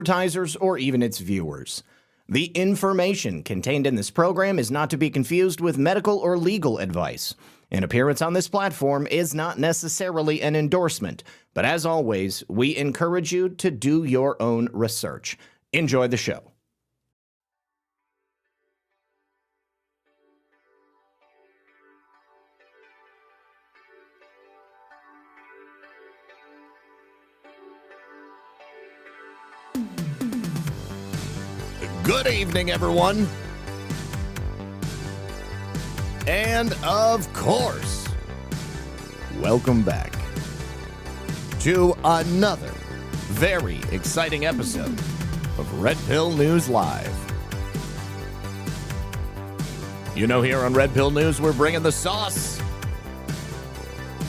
advertisers, or even its viewers. The information contained in this program is not to be confused with medical or legal advice. An appearance on this platform is not necessarily an endorsement, but as always, we encourage you to do your own research. Enjoy the show. Good evening, everyone. And of course, welcome back to another very exciting episode of Red Pill News Live. You know, here on Red Pill News, we're bringing the sauce.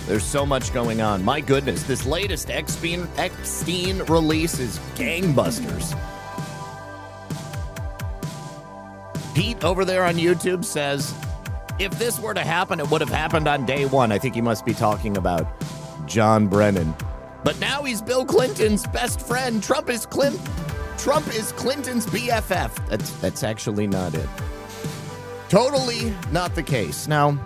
There's so much going on. My goodness, this latest Epstein release is gangbusters. Pete over there on YouTube says, if this were to happen, it would have happened on day one. I think he must be talking about John Brennan. But now he's Bill Clinton's best friend. Trump is Clinton's BFF. That's actually not it. Totally not the case. Now,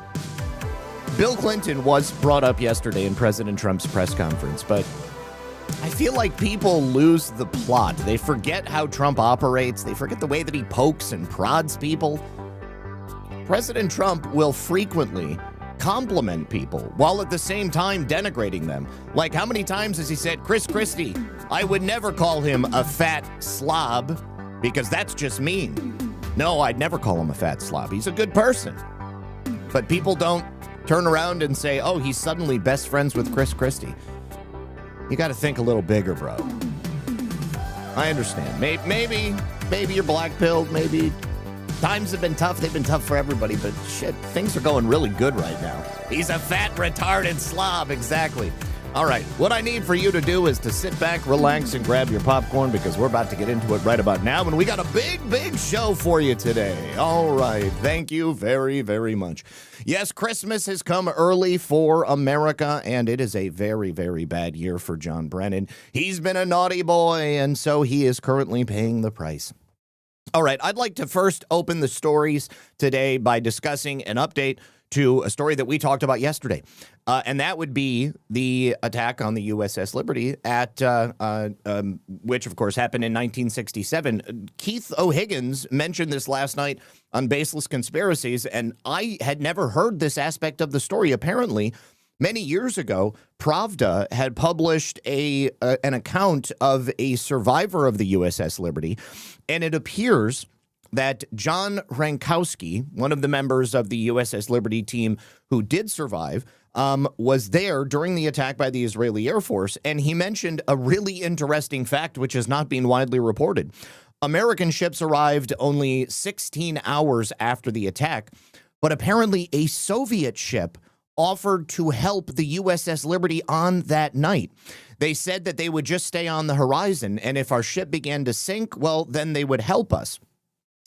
Bill Clinton was brought up yesterday in President Trump's press conference, but I feel like people lose the plot. They forget how Trump operates. They forget the way that he pokes and prods people. President Trump will frequently compliment people while at the same time denigrating them. Like, how many times has he said, Chris Christie, I would never call him a fat slob because that's just mean. No, I'd never call him a fat slob. He's a good person. But people don't turn around and say, oh, he's suddenly best friends with Chris Christie. You got to think a little bigger, bro. I understand. Maybe you're black-pilled. Maybe times have been tough. They've been tough for everybody. But shit, things are going really good right now. He's a fat, retarded slob. Exactly. All right. What I need for you to do is to sit back, relax, and grab your popcorn because we're about to get into it right about now. And we got a big show for you today. All right. Thank you very, very much. Yes, Christmas has come early for America, and it is a very, very bad year for John Brennan. He's been a naughty boy, and so he is currently paying the price. All right, I'd like to first open the stories today by discussing an update to a story that we talked about yesterday, and that would be the attack on the USS Liberty, at which, of course, happened in 1967. Keith O'Higgins mentioned this last night on Baseless Conspiracies, and I had never heard this aspect of the story. Apparently, many years ago, Pravda had published an account of a survivor of the USS Liberty, and it appears that John Rankowski, one of the members of the USS Liberty team who did survive, was there during the attack by the Israeli Air Force, and he mentioned a really interesting fact which has not been widely reported. American ships arrived only 16 hours after the attack, but apparently a Soviet ship offered to help the USS Liberty on that night. They said that they would just stay on the horizon, and if our ship began to sink, well, then they would help us.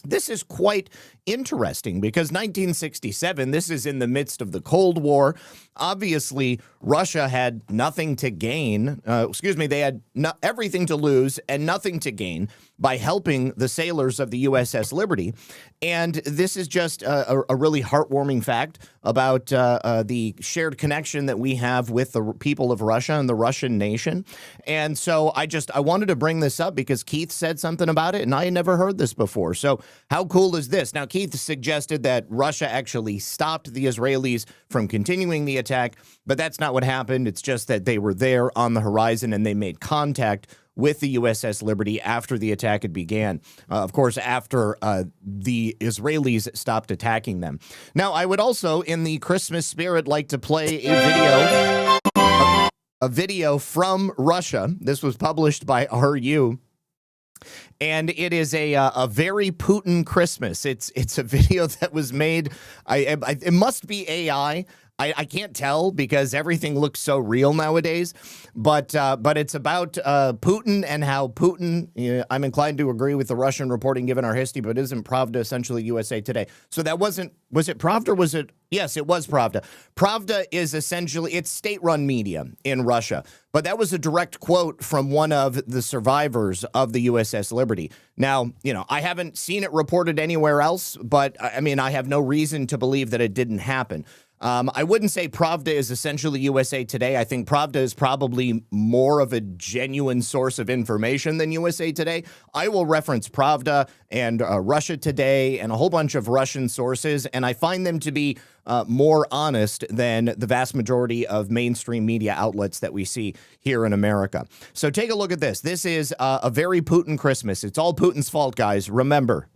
This is quite interesting because 1967, this is in the midst of the Cold War. Obviously, Russia had nothing to gain. They had everything to lose and nothing to gain by helping the sailors of the USS Liberty. And this is just a really heartwarming fact about the shared connection that we have with the people of Russia and the Russian nation. And so I wanted to bring this up because Keith said something about it, and I had never heard this before. So how cool is this? Now, Keith suggested that Russia actually stopped the Israelis from continuing the attack, but that's not what happened. It's just that they were there on the horizon and they made contact with the USS Liberty after the attack had began. Of course, after the Israelis stopped attacking them. Now, I would also, in the Christmas spirit, like to play a video from Russia. This was published by RU. And it is a very Putin Christmas. It's a video that was made. It must be AI. I can't tell because everything looks so real nowadays. But it's about Putin and how Putin, I'm inclined to agree with the Russian reporting given our history, but isn't Pravda essentially USA Today? So that was it Pravda or was it? Yes, it was Pravda. Pravda is essentially, it's state-run media in Russia. But that was a direct quote from one of the survivors of the USS Liberty. Now, I haven't seen it reported anywhere else, but I mean, I have no reason to believe that it didn't happen. I wouldn't say Pravda is essentially USA Today. I think Pravda is probably more of a genuine source of information than USA Today. I will reference Pravda and Russia Today and a whole bunch of Russian sources, and I find them to be more honest than the vast majority of mainstream media outlets that we see here in America. So take a look at this. This is a very Putin Christmas. It's all Putin's fault, guys. Remember.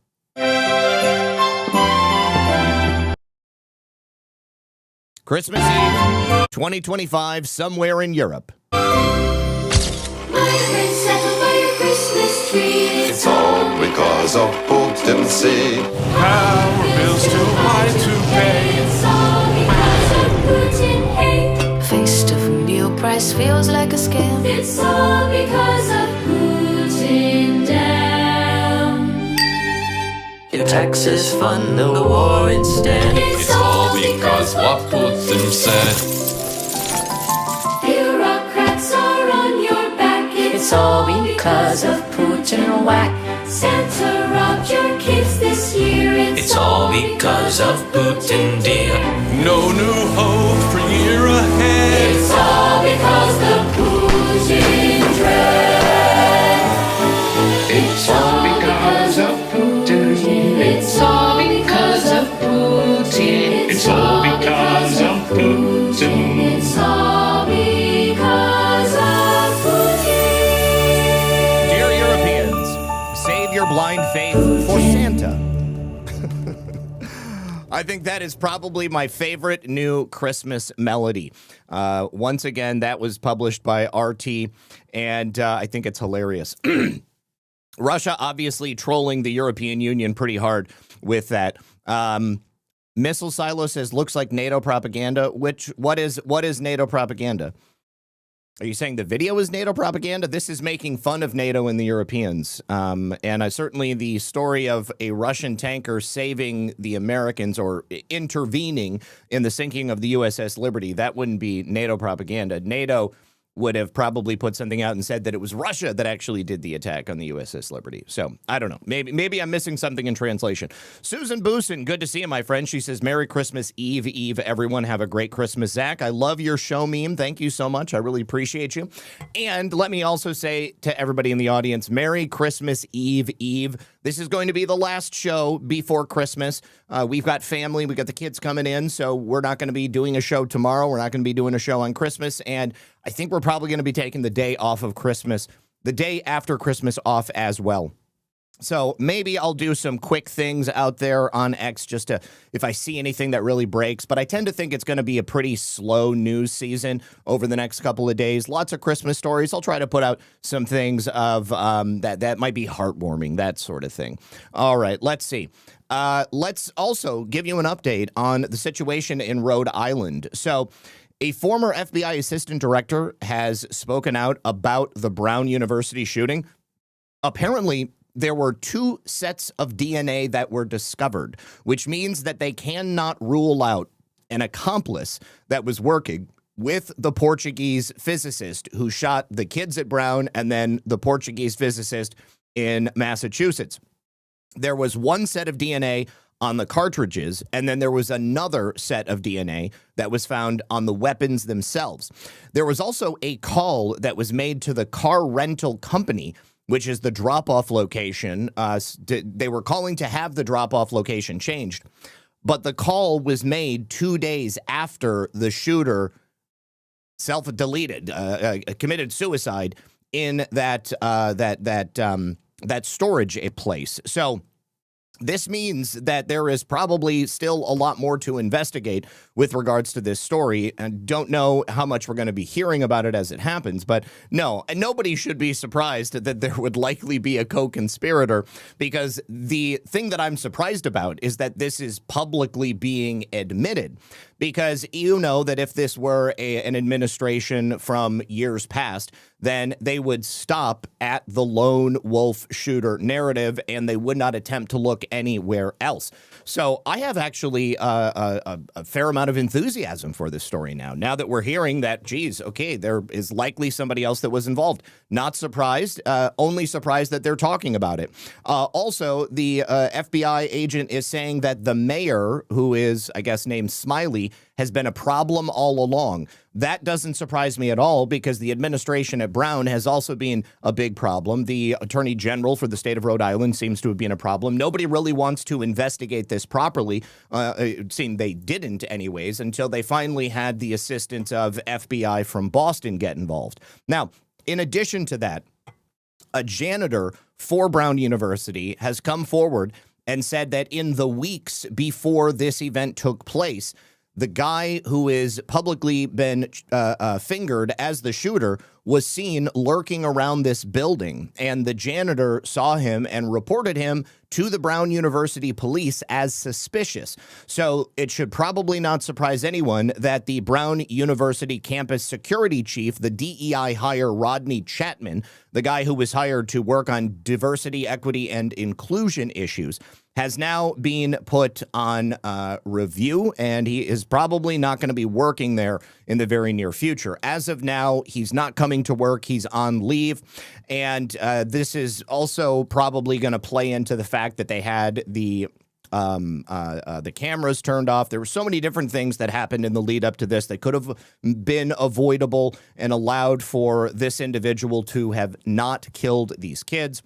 Christmas Eve, 2025, somewhere in Europe. It's all because of Putin, see. Power bills too high to pay. It's all because of Putin hate. Faced of meal price feels like a scam. It's all because of Putin down. Your taxes fund the war instead. It's All because what Putin said. bureaucrats are on your back. It's all because of Putin whack. Santa robbed your kids this year. It's all because of Putin, dear. No new hope for year ahead. It's all because the Putin dread. It's all because of Putin. It's all because of Putin. It's all because of Putin. It's all because of Putin. Dear Europeans, save your blind faith for Santa. I think that is probably my favorite new Christmas melody. Once again, that was published by RT, and I think it's hilarious. Russia obviously trolling the European Union pretty hard with that. Missile Silo says, looks like NATO propaganda. What is NATO propaganda? Are you saying the video is NATO propaganda? This is making fun of NATO and the Europeans. And certainly the story of a Russian tanker saving the Americans or intervening in the sinking of the USS Liberty, that wouldn't be NATO propaganda. NATO would have probably put something out and said that it was Russia that actually did the attack on the USS Liberty. So, I don't know. Maybe I'm missing something in translation. Susan Boosin, good to see you, my friend. She says, Merry Christmas Eve, everyone. Have a great Christmas, Zach. I love your show meme. Thank you so much. I really appreciate you. And let me also say to everybody in the audience, Merry Christmas Eve. This is going to be the last show before Christmas. We've got family. We've got the kids coming in, so we're not going to be doing a show tomorrow. We're not going to be doing a show on Christmas, and I think we're probably going to be taking the day off of Christmas, the day after Christmas off as well. So maybe I'll do some quick things out there on X just to, if I see anything that really breaks. But I tend to think it's going to be a pretty slow news season over the next couple of days. Lots of Christmas stories. I'll try to put out some things of that might be heartwarming, that sort of thing. All right, let's see. Let's also give you an update on the situation in Rhode Island. So a former FBI assistant director has spoken out about the Brown University shooting. Apparently, there were 2 sets of DNA that were discovered, which means that they cannot rule out an accomplice that was working with the Portuguese physicist who shot the kids at Brown and then the Portuguese physicist in Massachusetts. There was 1 set of DNA on the cartridges, and then there was another set of DNA that was found on the weapons themselves. There was also a call that was made to the car rental company, which is the drop-off location. They were calling to have the drop-off location changed, but the call was made 2 days after the shooter self-deleted, committed suicide in that storage place. So this means that there is probably still a lot more to investigate with regards to this story, and don't know how much we're going to be hearing about it as it happens. But no, nobody should be surprised that there would likely be a co-conspirator, because the thing that I'm surprised about is that this is publicly being admitted. because you know that if this were an administration from years past, then they would stop at the lone wolf shooter narrative and they would not attempt to look anywhere else. So I have actually a fair amount of enthusiasm for this story now that we're hearing that, geez, okay, there is likely somebody else that was involved. Not surprised, only surprised that they're talking about it. Also, the FBI agent is saying that the mayor, who is, I guess, named Smiley, has been a problem all along. That doesn't surprise me at all because the administration at Brown has also been a big problem. The attorney general for the state of Rhode Island seems to have been a problem. Nobody really wants to investigate this properly. It seemed they didn't anyways until they finally had the assistance of FBI from Boston get involved. Now, in addition to that, a janitor for Brown University has come forward and said that in the weeks before this event took place, the guy who is publicly been fingered as the shooter was seen lurking around this building, and the janitor saw him and reported him to the Brown University police as suspicious. So it should probably not surprise anyone that the Brown University campus security chief, the DEI hire Rodney Chapman, the guy who was hired to work on diversity, equity, and inclusion issues, has now been put on review, and he is probably not going to be working there in the very near future. As of now, he's not coming to work. He's on leave, and this is also probably going to play into the fact that they had the cameras turned off. There were so many different things that happened in the lead up to this that could have been avoidable and allowed for this individual to have not killed these kids.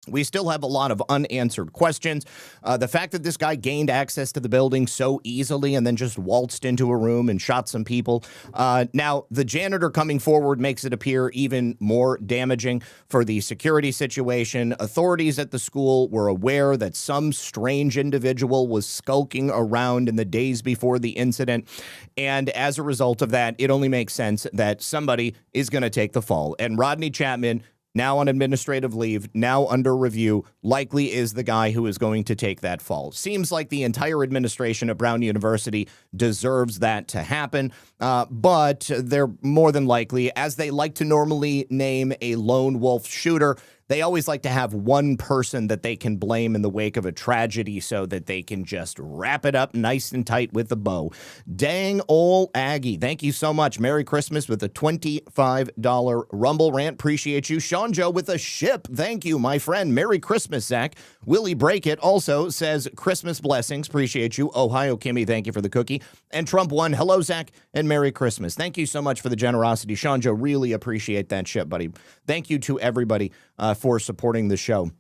We still have a lot of unanswered questions. The fact that this guy gained access to the building so easily and then just waltzed into a room and shot some people. Now, the janitor coming forward makes it appear even more damaging for the security situation. Authorities at the school were aware that some strange individual was skulking around in the days before the incident. And as a result of that, it only makes sense that somebody is going to take the fall. And Rodney Chapman, now on administrative leave, now under review, likely is the guy who is going to take that fall. Seems like the entire administration at Brown University deserves that to happen, but they're more than likely, as they like to normally name a lone wolf shooter, they always like to have one person that they can blame in the wake of a tragedy so that they can just wrap it up nice and tight with a bow. Dang ol' Aggie, thank you so much. Merry Christmas with a $25 Rumble rant. Appreciate you. Sean Joe with a ship. Thank you, my friend. Merry Christmas, Zach. Willie Break It also says Christmas blessings. Appreciate you. Ohio Kimmy, thank you for the cookie. And Trump 1, hello, Zach, and Merry Christmas. Thank you so much for the generosity. Sean Joe, really appreciate that ship, buddy. Thank you to everybody for supporting the show.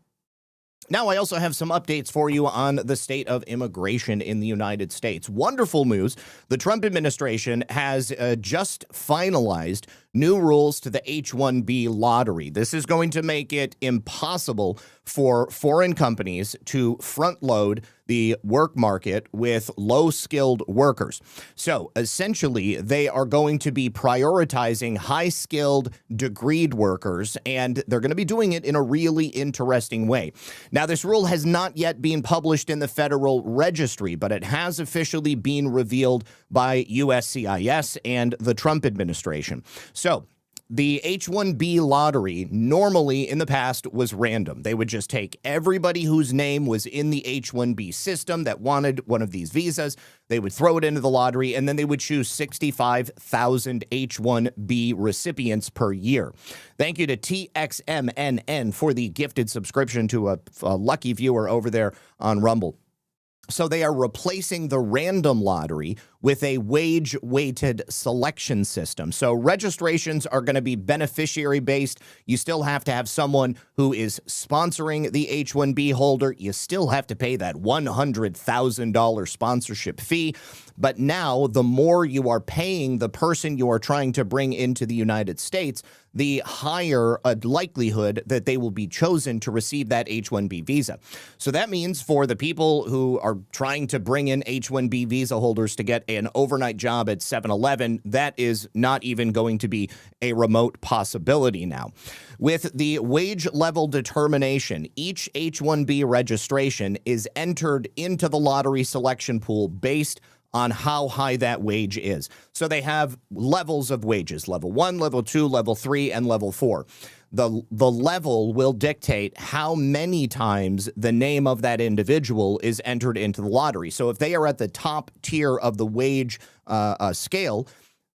Now, I also have some updates for you on the state of immigration in the United States. Wonderful news. The Trump administration has just finalized new rules to the H-1B lottery. This is going to make it impossible for foreign companies to front load the work market with low-skilled workers. So essentially, they are going to be prioritizing high-skilled, degreed workers, and they're going to be doing it in a really interesting way. Now, this rule has not yet been published in the Federal Registry, but it has officially been revealed by USCIS and the Trump administration. So the H-1B lottery normally in the past was random. They would just take everybody whose name was in the H-1B system that wanted one of these visas. They would throw it into the lottery, and then they would choose 65,000 H-1B recipients per year. Thank you to TXMNN for the gifted subscription to a lucky viewer over there on Rumble. So they are replacing the random lottery with a wage-weighted selection system. So registrations are going to be beneficiary-based. You still have to have someone who is sponsoring the H-1B holder. You still have to pay that $100,000 sponsorship fee. But now, the more you are paying the person you are trying to bring into the United States, the higher a likelihood that they will be chosen to receive that H-1B visa. So that means for the people who are trying to bring in H-1B visa holders to get an overnight job at 7-Eleven, that is not even going to be a remote possibility now. With the wage level determination, each H-1B registration is entered into the lottery selection pool based on how high that wage is. So they have levels of wages, level 1, level 2, level 3, and level 4. The level will dictate how many times the name of that individual is entered into the lottery. So if they are at the top tier of the wage scale,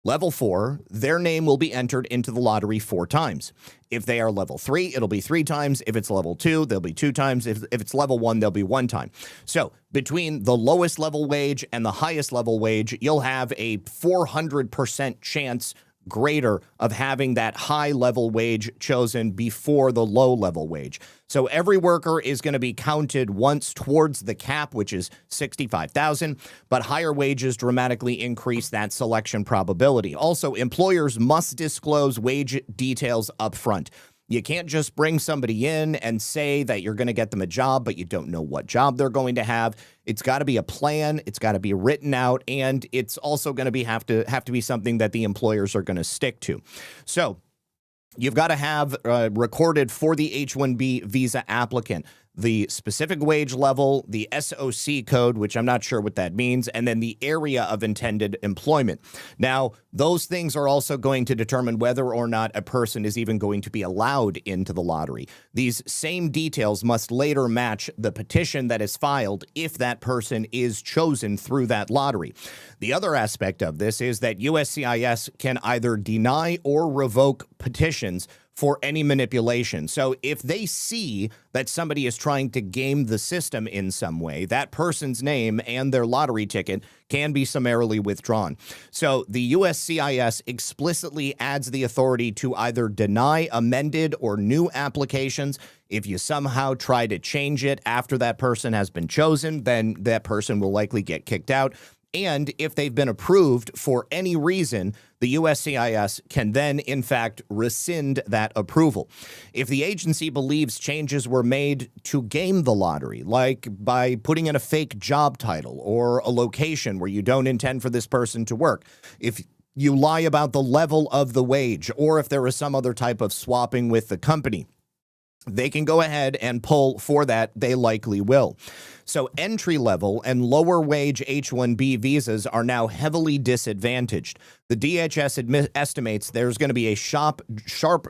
level 4, their name will be entered into the lottery 4 times. If they are level 3, it'll be 3 times. If it's level 2, they'll be 2 times. If it's level 1, they'll be 1 time. So between the lowest level wage and the highest level wage, you'll have a 400% chance greater of having that high level wage chosen before the low level wage. So every worker is going to be counted once towards the cap, which is $65,000, but higher wages dramatically increase that selection probability. Also, employers must disclose wage details up front. You can't just bring somebody in and say that you're going to get them a job, but you don't know what job they're going to have. It's got to be a plan. It's got to be written out, and it's also going to have to be something that the employers are going to stick to. So you've got to have recorded for the H-1B visa applicant the specific wage level, the SOC code, which I'm not sure what that means, and then the area of intended employment. Now, those things are also going to determine whether or not a person is even going to be allowed into the lottery. These same details must later match the petition that is filed if that person is chosen through that lottery. The other aspect of this is that USCIS can either deny or revoke petitions for any manipulation. So if they see that somebody is trying to game the system in some way, that person's name and their lottery ticket can be summarily withdrawn. So the USCIS explicitly adds the authority to either deny amended or new applications. If you somehow try to change it after that person has been chosen, then that person will likely get kicked out. And if they've been approved for any reason, the USCIS can then, in fact, rescind that approval. If the agency believes changes were made to game the lottery, like by putting in a fake job title or a location where you don't intend for this person to work, if you lie about the level of the wage, or if there is some other type of swapping with the company, they can go ahead and pull for that. They likely will. So entry-level and lower-wage H-1B visas are now heavily disadvantaged. The DHS estimates there's going to be a sharp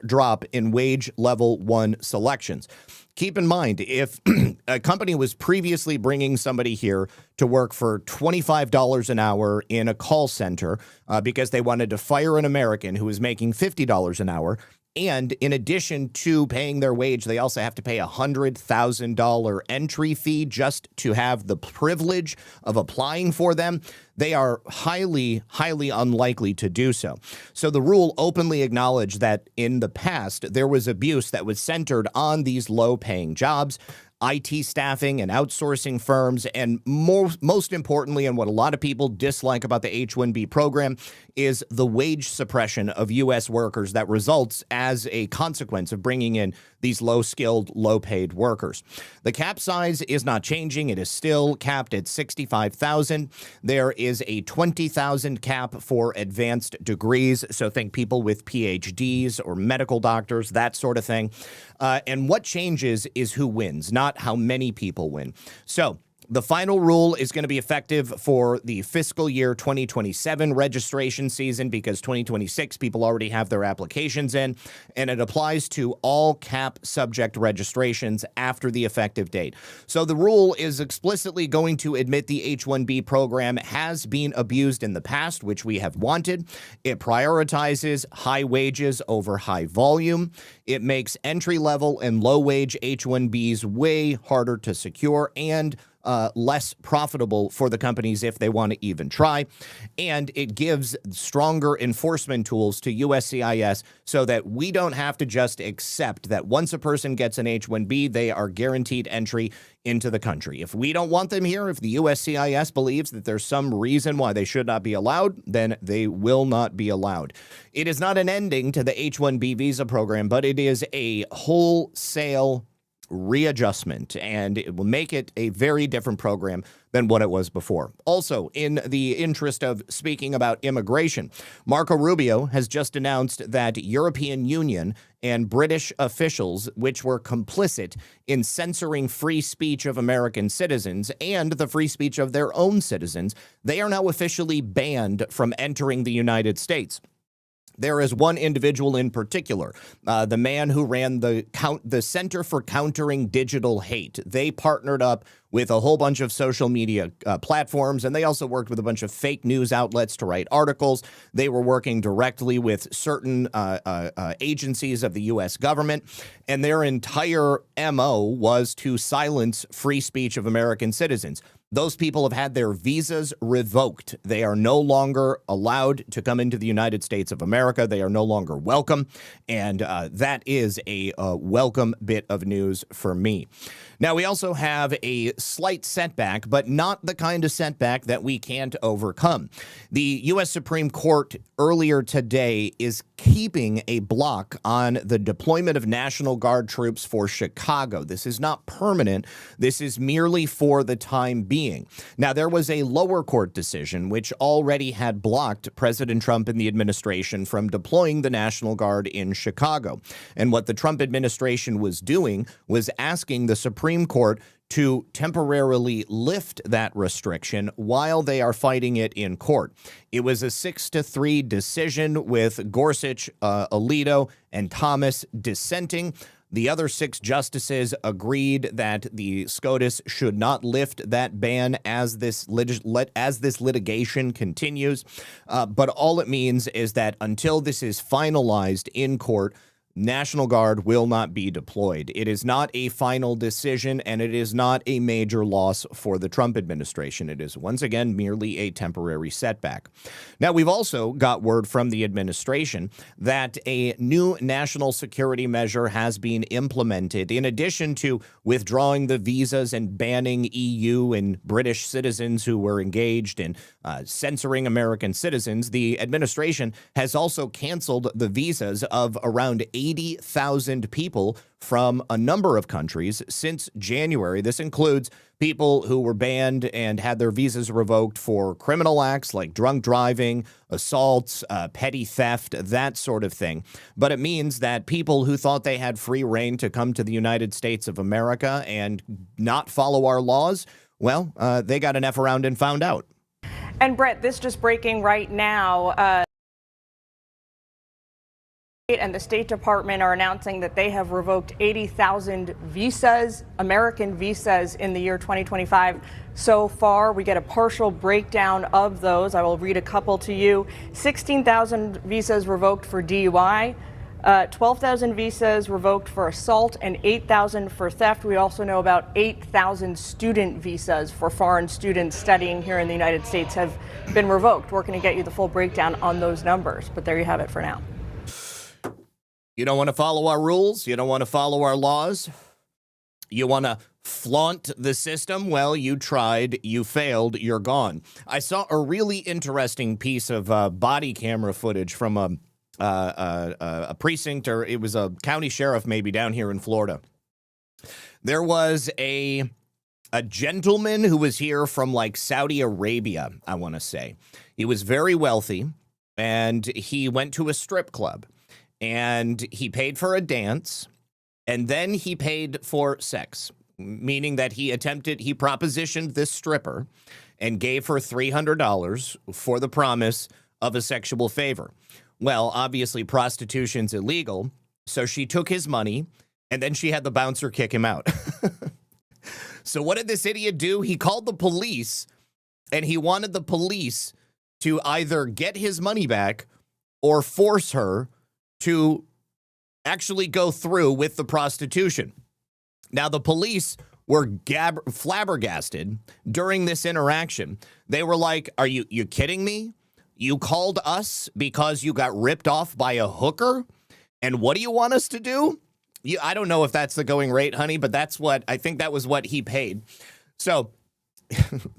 drop in wage level 1 selections. Keep in mind, if a company was previously bringing somebody here to work for $25 an hour in a call center because they wanted to fire an American who was making $50 an hour, and in addition to paying their wage, they also have to pay a $100,000 entry fee just to have the privilege of applying for them, they are highly, highly unlikely to do so. So the rule openly acknowledged that in the past, there was abuse that was centered on these low-paying jobs, IT staffing and outsourcing firms, and most importantly, and what a lot of people dislike about the H-1B program, is the wage suppression of U.S. workers that results as a consequence of bringing in these low-skilled, low-paid workers. The cap size is not changing. It is still capped at $65,000. There is a $20,000 cap for advanced degrees, so think people with PhDs or medical doctors, that sort of thing. And what changes is who wins, not how many people win. So the final rule is going to be effective for the fiscal year 2027 registration season because 2026 people already have their applications in, and it applies to all cap subject registrations after the effective date. So the rule is explicitly going to admit the H-1B program has been abused in the past, which we have wanted. It prioritizes high wages over high volume. It makes entry-level and low-wage H-1Bs way harder to secure and less profitable for the companies if they want to even try. And it gives stronger enforcement tools to USCIS so that we don't have to just accept that once a person gets an H-1B, they are guaranteed entry into the country. If we don't want them here, if the USCIS believes that there's some reason why they should not be allowed, then they will not be allowed. It is not an ending to the H-1B visa program, but it is a wholesale readjustment, and it will make it a very different program than what it was before. Also, in the interest of speaking about immigration, Marco Rubio has just announced that European Union and British officials, which were complicit in censoring free speech of American citizens and the free speech of their own citizens, they are now officially banned from entering the United States. There is one individual in particular, the man who ran the Center for Countering Digital Hate. They partnered up with a whole bunch of social media platforms, and they also worked with a bunch of fake news outlets to write articles. They were working directly with certain agencies of the U.S. government, and their entire MO was to silence free speech of American citizens. Those people have had their visas revoked. They are no longer allowed to come into the United States of America. They are no longer welcome. And that is a welcome bit of news for me. Now, we also have a slight setback, but not the kind of setback that we can't overcome. The U.S. Supreme Court earlier today is keeping a block on the deployment of National Guard troops for Chicago. This is not permanent. This is merely for the time being. Now, there was a lower court decision which already had blocked President Trump and the administration from deploying the National Guard in Chicago. And what the Trump administration was doing was asking the Supreme Court to temporarily lift that restriction while they are fighting it in court. It was a 6-3 decision with Gorsuch, Alito, and Thomas dissenting. The other 6 justices agreed that the SCOTUS should not lift that ban as this litigation continues. But all it means is that until this is finalized in court, National Guard will not be deployed. It is not a final decision, and it is not a major loss for the Trump administration. It is, once again, merely a temporary setback. Now, we've also got word from the administration that a new national security measure has been implemented. In addition to withdrawing the visas and banning EU and British citizens who were engaged in censoring American citizens, the administration has also canceled the visas of around 80,000 people from a number of countries since January. This includes people who were banned and had their visas revoked for criminal acts like drunk driving, assaults, petty theft, that sort of thing. But it means that people who thought they had free reign to come to the United States of America and not follow our laws, well, they got an F around and found out. And Brett, this just breaking right now. And the State Department are announcing that they have revoked 80,000 visas, American visas, in the year 2025 so far. We get a partial breakdown of those. I will read a couple to you. 16,000 visas revoked for DUI, 12,000 visas revoked for assault, and 8,000 for theft. We also know about 8,000 student visas for foreign students studying here in the United States have been revoked. We're going to get you the full breakdown on those numbers, but there you have it for now. You don't want to follow our rules? You don't want to follow our laws? You want to flaunt the system? Well, you tried, you failed, you're gone. I saw a really interesting piece of body camera footage from a precinct, or it was a county sheriff maybe down here in Florida. There was a gentleman who was here from like Saudi Arabia, I want to say. He was very wealthy, and he went to a strip club. And he paid for a dance, and then he paid for sex, meaning that he propositioned this stripper and gave her $300 for the promise of a sexual favor. Well, obviously, prostitution's illegal, so she took his money, and then she had the bouncer kick him out. So what did this idiot do? He called the police, and he wanted the police to either get his money back or force her to actually go through with the prostitution. Now, the police were flabbergasted during this interaction. They were like, are you kidding me? You called us because you got ripped off by a hooker? And what do you want us to do? I don't know if that's the going rate, honey, but I think that was what he paid. So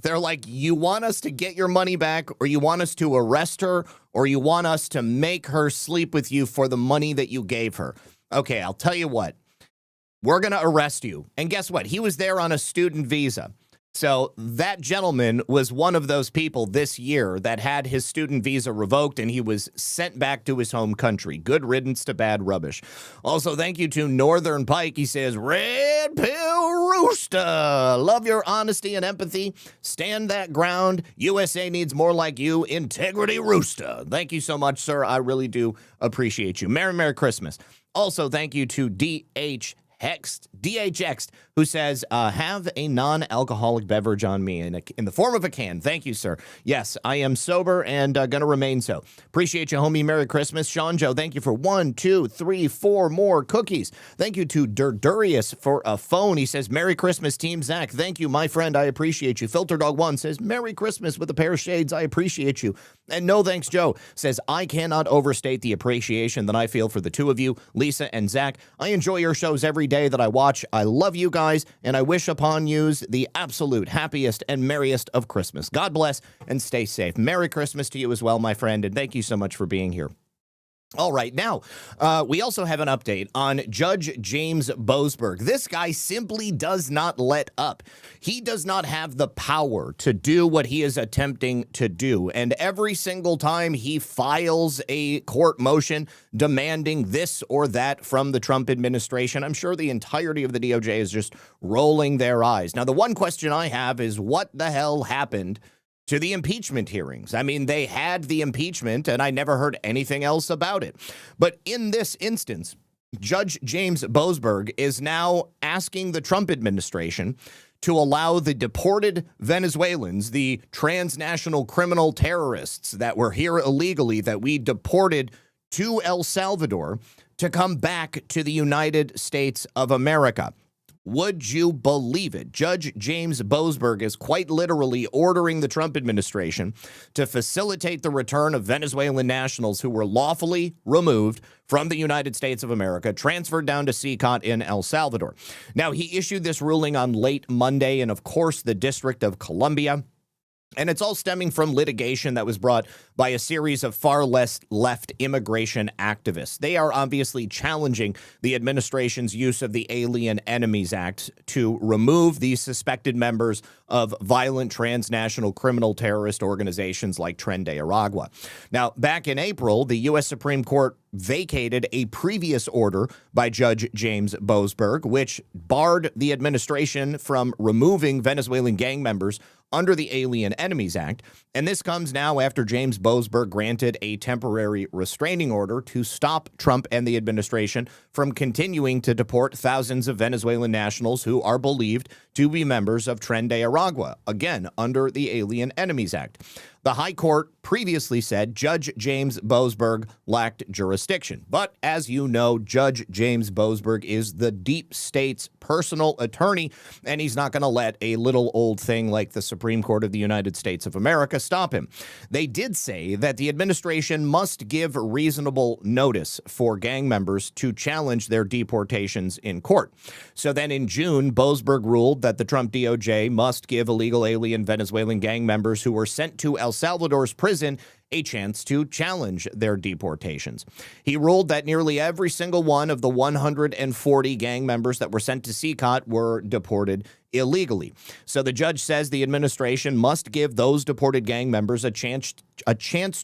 they're like, you want us to get your money back, or you want us to arrest her, or you want us to make her sleep with you for the money that you gave her? Okay, I'll tell you what. we're going to arrest you. And guess what? He was there on a student visa. So that gentleman was one of those people this year that had his student visa revoked and he was sent back to his home country. Good riddance to bad rubbish. Also, thank you to Northern Pike. He says, Red Pill Rooster, love your honesty and empathy. Stand that ground. USA needs more like you. Integrity Rooster. Thank you so much, sir. I really do appreciate you. Merry Christmas. Also, thank you to DHX, who says, have a non-alcoholic beverage on me in the form of a can. Thank you, sir. Yes, I am sober and going to remain so. Appreciate you, homie. Merry Christmas. Sean Joe, thank you for 1, 2, 3, 4 more cookies. Thank you to Durdurius for a phone. He says, Merry Christmas, Team Zach. Thank you, my friend. I appreciate you. Filter Dog 1 says, Merry Christmas with a pair of shades. I appreciate you. And No Thanks Joe says, I cannot overstate the appreciation that I feel for the two of you, Lisa and Zach. I enjoy your shows every day that I watch. I love you guys, and I wish upon yous the absolute happiest and merriest of Christmas. God bless and stay safe. Merry Christmas to you as well, my friend, and thank you so much for being here. All right, now, we also have an update on Judge James Boasberg. This guy simply does not let up. He does not have the power to do what he is attempting to do. And every single time he files a court motion demanding this or that from the Trump administration, I'm sure the entirety of the DOJ is just rolling their eyes. Now, the one question I have is what the hell happened to the impeachment hearings? I mean, they had the impeachment, and I never heard anything else about it. But in this instance, Judge James Boasberg is now asking the Trump administration to allow the deported Venezuelans, the transnational criminal terrorists that were here illegally, that we deported to El Salvador, to come back to the United States of America. Would you believe it? Judge James Boasberg is quite literally ordering the Trump administration to facilitate the return of Venezuelan nationals who were lawfully removed from the United States of America, transferred down to CCOT in El Salvador. Now, he issued this ruling on late Monday, and of course, the District of Columbia. And it's all stemming from litigation that was brought by a series of far left immigration activists. They are obviously challenging the administration's use of the Alien Enemies Act to remove these suspected members of violent transnational criminal terrorist organizations like Tren de Aragua. Now, back in April, the U.S. Supreme Court vacated a previous order by Judge James Boasberg, which barred the administration from removing Venezuelan gang members under the Alien Enemies Act. And this comes now after James Boasberg granted a temporary restraining order to stop Trump and the administration from continuing to deport thousands of Venezuelan nationals who are believed to be members of Tren de Aragua, again, under the Alien Enemies Act. The High Court previously said Judge James Boasberg lacked jurisdiction. But as you know, Judge James Boasberg is the deep state's personal attorney, and he's not going to let a little old thing like the Supreme Court of the United States of America stop him. They did say that the administration must give reasonable notice for gang members to challenge their deportations in court. So then in June, Boasberg ruled that the Trump DOJ must give illegal alien Venezuelan gang members who were sent to El Salvador's prison a chance to challenge their deportations. He ruled that nearly every single one of the 140 gang members that were sent to CCOT were deported illegally. So the judge says the administration must give those deported gang members a chance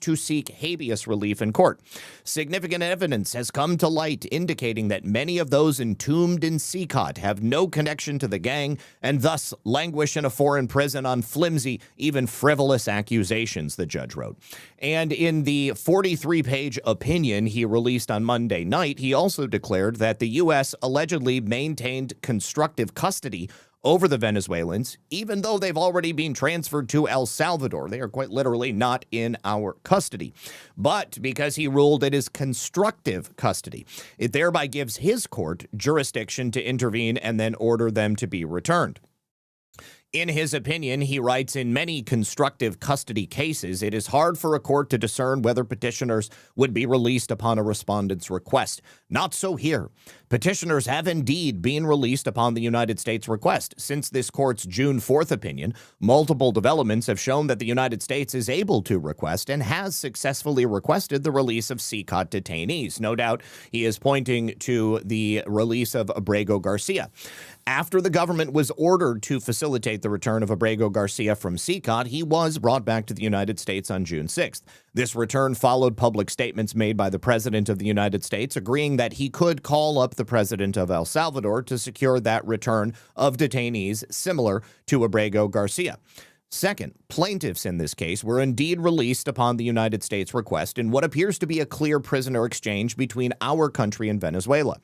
to seek habeas relief in court. Significant evidence has come to light indicating that many of those entombed in CCOT have no connection to the gang and thus languish in a foreign prison on flimsy, even frivolous accusations, the judge wrote. And in the 43-page opinion he released on Monday night, he also declared that the U.S. allegedly maintained constructive custody over the Venezuelans, even though they've already been transferred to El Salvador. They are quite literally not in our custody. But because he ruled it is constructive custody, it thereby gives his court jurisdiction to intervene and then order them to be returned. In his opinion, he writes, in many constructive custody cases, it is hard for a court to discern whether petitioners would be released upon a respondent's request. Not so here. Petitioners have indeed been released upon the United States' request. Since this court's June 4th opinion, multiple developments have shown that the United States is able to request and has successfully requested the release of CCOT detainees. No doubt he is pointing to the release of Abrego Garcia. After the government was ordered to facilitate the return of Abrego Garcia from CCOT, he was brought back to the United States on June 6th. This return followed public statements made by the President of the United States agreeing that he could call up the President of El Salvador to secure that return of detainees similar to Abrego Garcia. Second, plaintiffs in this case were indeed released upon the United States' request in what appears to be a clear prisoner exchange between our country and Venezuela.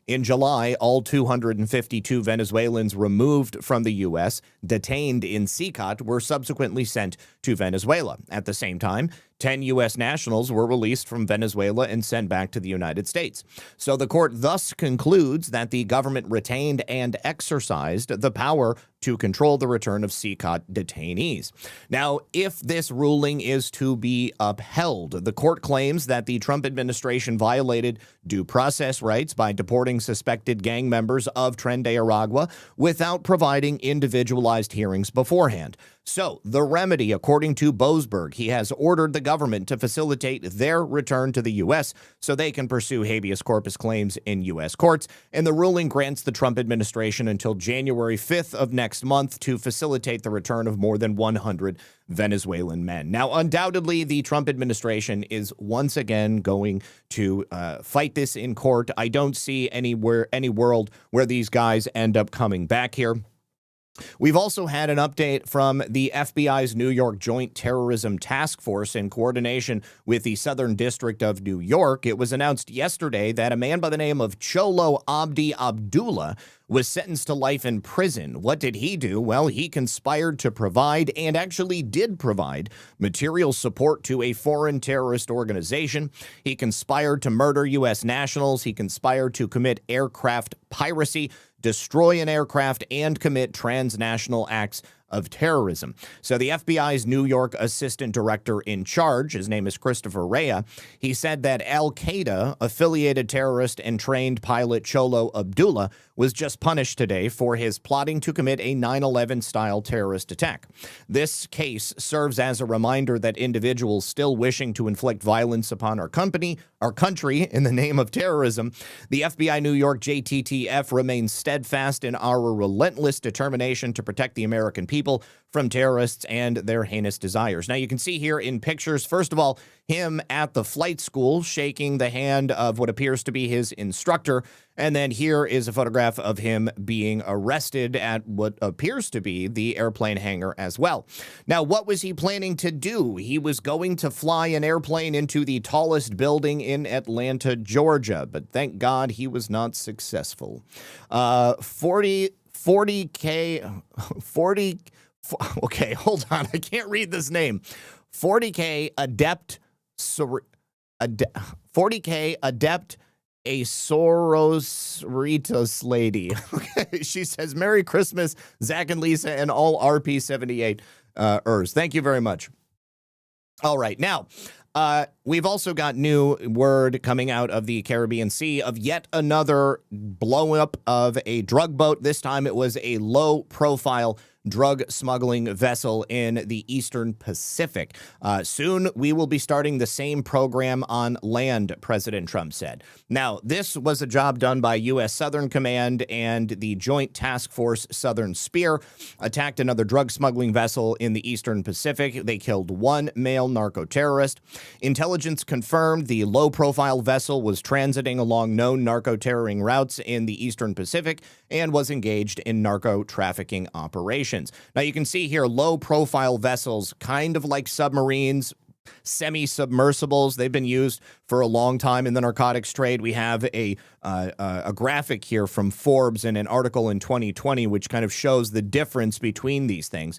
In July, all 252 Venezuelans removed from the U.S., detained in CCOT, were subsequently sent to Venezuela. At the same time, 10 U.S. nationals were released from Venezuela and sent back to the United States. So the court thus concludes that the government retained and exercised the power to control the return of CCOT detainees. Now, if this ruling is to be upheld, the court claims that the Trump administration violated due process rights by deporting suspected gang members of Tren de Aragua without providing individualized hearings beforehand. So the remedy, according to Boasberg, he has ordered the government to facilitate their return to the U.S. so they can pursue habeas corpus claims in U.S. courts. And the ruling grants the Trump administration until January 5th of next month to facilitate the return of more than 100 Venezuelan men. Now, undoubtedly, the Trump administration is once again going to fight this in court. I don't see any world where these guys end up coming back here. We've also had an update from the FBI's New York Joint Terrorism Task Force in coordination with the Southern District of New York. It was announced yesterday that a man by the name of Cholo Abdi Abdullah was sentenced to life in prison. What did he do? Well, he conspired to provide and actually did provide material support to a foreign terrorist organization. He conspired to murder U.S. nationals. He conspired to commit aircraft piracy, destroy an aircraft, and commit transnational acts of terrorism. So the FBI's New York assistant director in charge, his name is Christopher Rea, he said that Al-Qaeda affiliated terrorist and trained pilot Cholo Abdullah was just punished today for his plotting to commit a 9/11 style terrorist attack. This case serves as a reminder that individuals still wishing to inflict violence upon our country in the name of terrorism, the FBI New York JTTF remains steadfast in our relentless determination to protect the American people from terrorists and their heinous desires. Now, you can see here in pictures, first of all, him at the flight school shaking the hand of what appears to be his instructor. And then here is a photograph of him being arrested at what appears to be the airplane hangar as well. Now, what was he planning to do? He was going to fly an airplane into the tallest building in Atlanta, Georgia, but thank God he was not successful. 40K, okay, hold on. I can't read this name. 40K Adept, 40K Adept, a Sororitas lady. Okay, she says, Merry Christmas, Zach and Lisa, and all RP78 ers. Thank you very much. All right, now, we've also got new word coming out of the Caribbean Sea of yet another blow up of a drug boat. This time it was a low-profile drug smuggling vessel in the Eastern Pacific. Soon we will be starting the same program on land, President Trump said. Now, this was a job done by U.S. Southern Command and the Joint Task Force Southern Spear attacked another drug smuggling vessel in the Eastern Pacific. They killed one male narco-terrorist. Intelligence confirmed the low-profile vessel was transiting along known narco-terroring routes in the Eastern Pacific and was engaged in narco-trafficking operations. Now, you can see here low-profile vessels, kind of like submarines, semi-submersibles. They've been used for a long time in the narcotics trade. We have a graphic here from Forbes in an article in 2020, which kind of shows the difference between these things.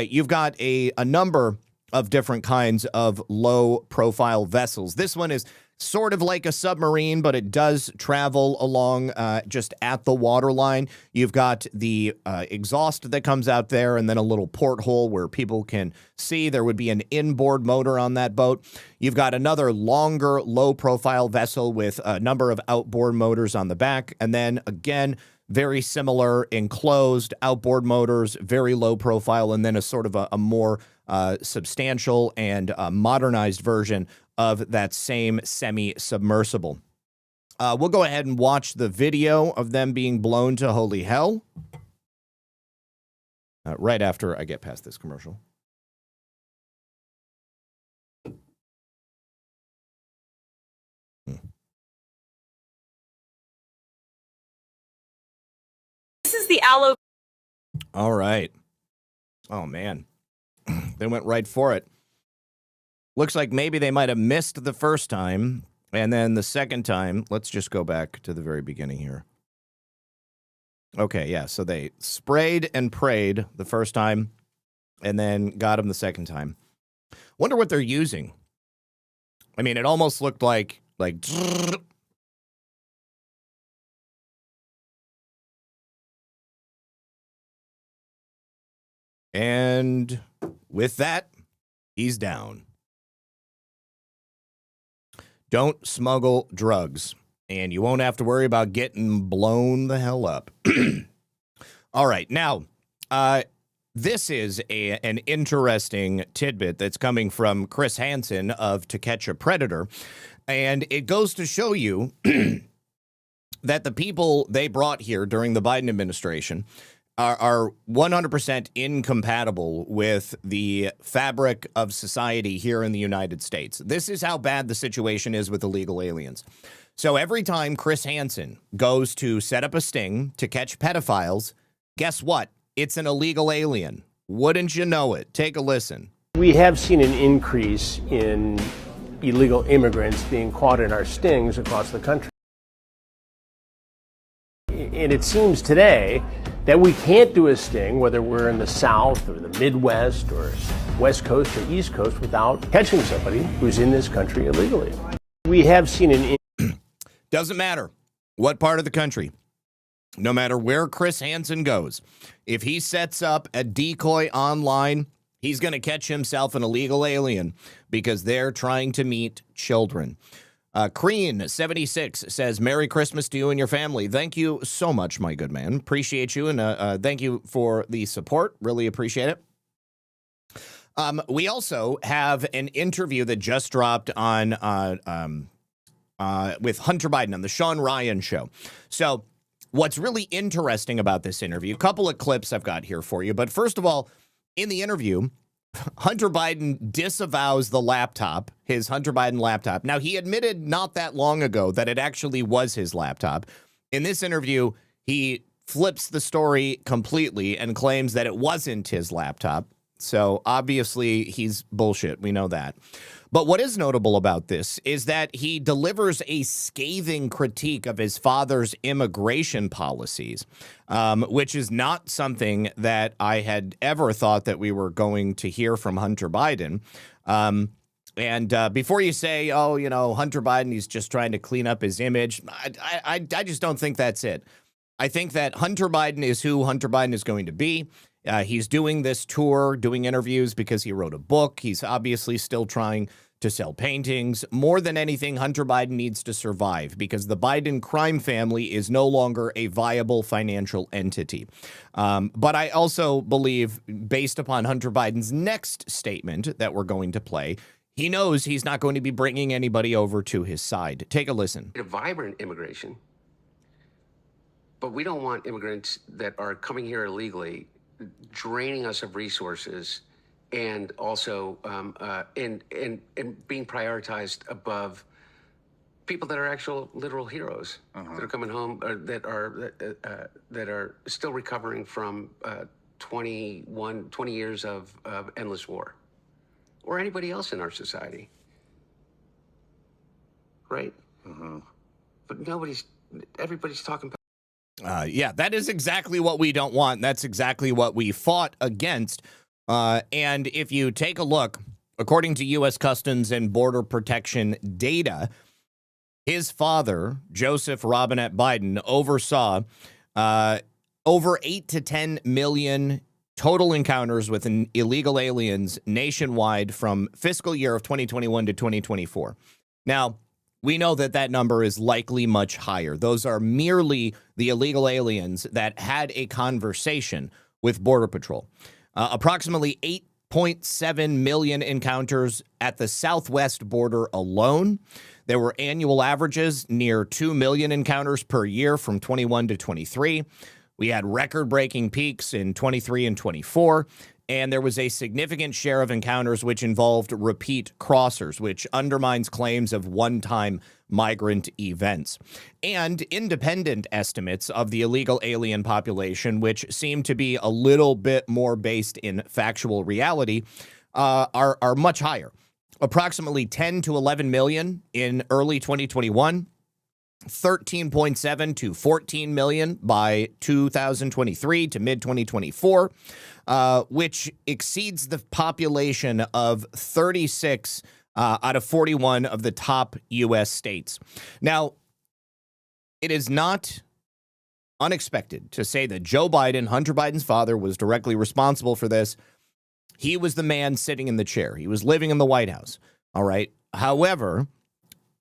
You've got a number of different kinds of low-profile vessels. This one is sort of like a submarine, but it does travel along just at the waterline. You've got the exhaust that comes out there and then a little porthole where people can see. There would be an inboard motor on that boat. You've got another longer, low-profile vessel with a number of outboard motors on the back. And then, again, very similar enclosed outboard motors, very low profile, and then a sort of a more substantial and modernized version of that same semi-submersible. We'll go ahead and watch the video of them being blown to holy hell right after I get past this commercial. This is the aloe. All right. Oh, man. They went right for it. Looks like maybe they might have missed the first time, and then the second time, let's just go back to the very beginning here. Okay, yeah, so they sprayed and prayed the first time, and then got him the second time. Wonder what they're using. I mean, it almost looked like and with that, he's down. Don't smuggle drugs, and you won't have to worry about getting blown the hell up. All right, now, this is an interesting tidbit that's coming from Chris Hansen of To Catch a Predator, and it goes to show you that the people they brought here during the Biden administration are 100% incompatible with the fabric of society here in the United States. This is how bad the situation is with illegal aliens. So every time Chris Hansen goes to set up a sting to catch pedophiles, guess what? It's an illegal alien. Wouldn't you know it? Take a listen. We have seen an increase in illegal immigrants being caught in our stings across the country. And it seems today that we can't do a sting, whether we're in the South or the Midwest or West Coast or East Coast, without catching somebody who's in this country illegally. We have seen an... Doesn't matter what part of the country. No matter where Chris Hansen goes, if he sets up a decoy online, he's going to catch himself an illegal alien because they're trying to meet children. Crean76 says, Merry Christmas to you and your family. Thank you so much, my good man. Appreciate you, and thank you for the support. Really appreciate it. We also have an interview that just dropped on with Hunter Biden on the Sean Ryan show. So what's really interesting about this interview, a couple of clips I've got here for you. But first of all, in the interview, Hunter Biden disavows the laptop, his Hunter Biden laptop. Now, he admitted not that long ago that it actually was his laptop. In this interview, he flips the story completely and claims that it wasn't his laptop. So obviously he's bullshit. We know that. But what is notable about this is that he delivers a scathing critique of his father's immigration policies, which is not something that I had ever thought that we were going to hear from Hunter Biden. And before you say, oh, you know, Hunter Biden, he's just trying to clean up his image, I just don't think that's it. I think that Hunter Biden is who Hunter Biden is going to be. He's doing this tour, doing interviews because he wrote a book. He's obviously still trying to sell paintings. More than anything, Hunter Biden needs to survive because the Biden crime family is no longer a viable financial entity. But I also believe, based upon Hunter Biden's next statement that we're going to play, he knows he's not going to be bringing anybody over to his side. Take a listen. A vibrant immigration, but we don't want immigrants that are coming here illegally draining us of resources and also and being prioritized above people that are actual literal heroes that are coming home that are still recovering from 20 years of endless war, or anybody else in our society, right? But everybody's talking about. Yeah, that is exactly what we don't want. That's exactly what we fought against. And if you take a look, according to U.S. Customs and Border Protection data, his father, Joseph Robinette Biden, oversaw over 8 to 10 million total encounters with illegal aliens nationwide from fiscal year of 2021 to 2024. Now, we know that that number is likely much higher. Those are merely the illegal aliens that had a conversation with Border Patrol. Approximately 8.7 million encounters at the southwest border alone. There were annual averages near 2 million encounters per year from 21 to 23. We had record-breaking peaks in 23 and 24, and there was a significant share of encounters which involved repeat crossers, which undermines claims of one-time migrant events. And independent estimates of the illegal alien population, which seem to be a little bit more based in factual reality, are much higher. Approximately 10 to 11 million in early 2021. 13.7 to 14 million by 2023 to mid-2024, which exceeds the population of 36 out of 41 of the top U.S. states. Now, it is not unexpected to say that Joe Biden, Hunter Biden's father, was directly responsible for this. He was the man sitting in the chair. He was living in the White House. All right. However,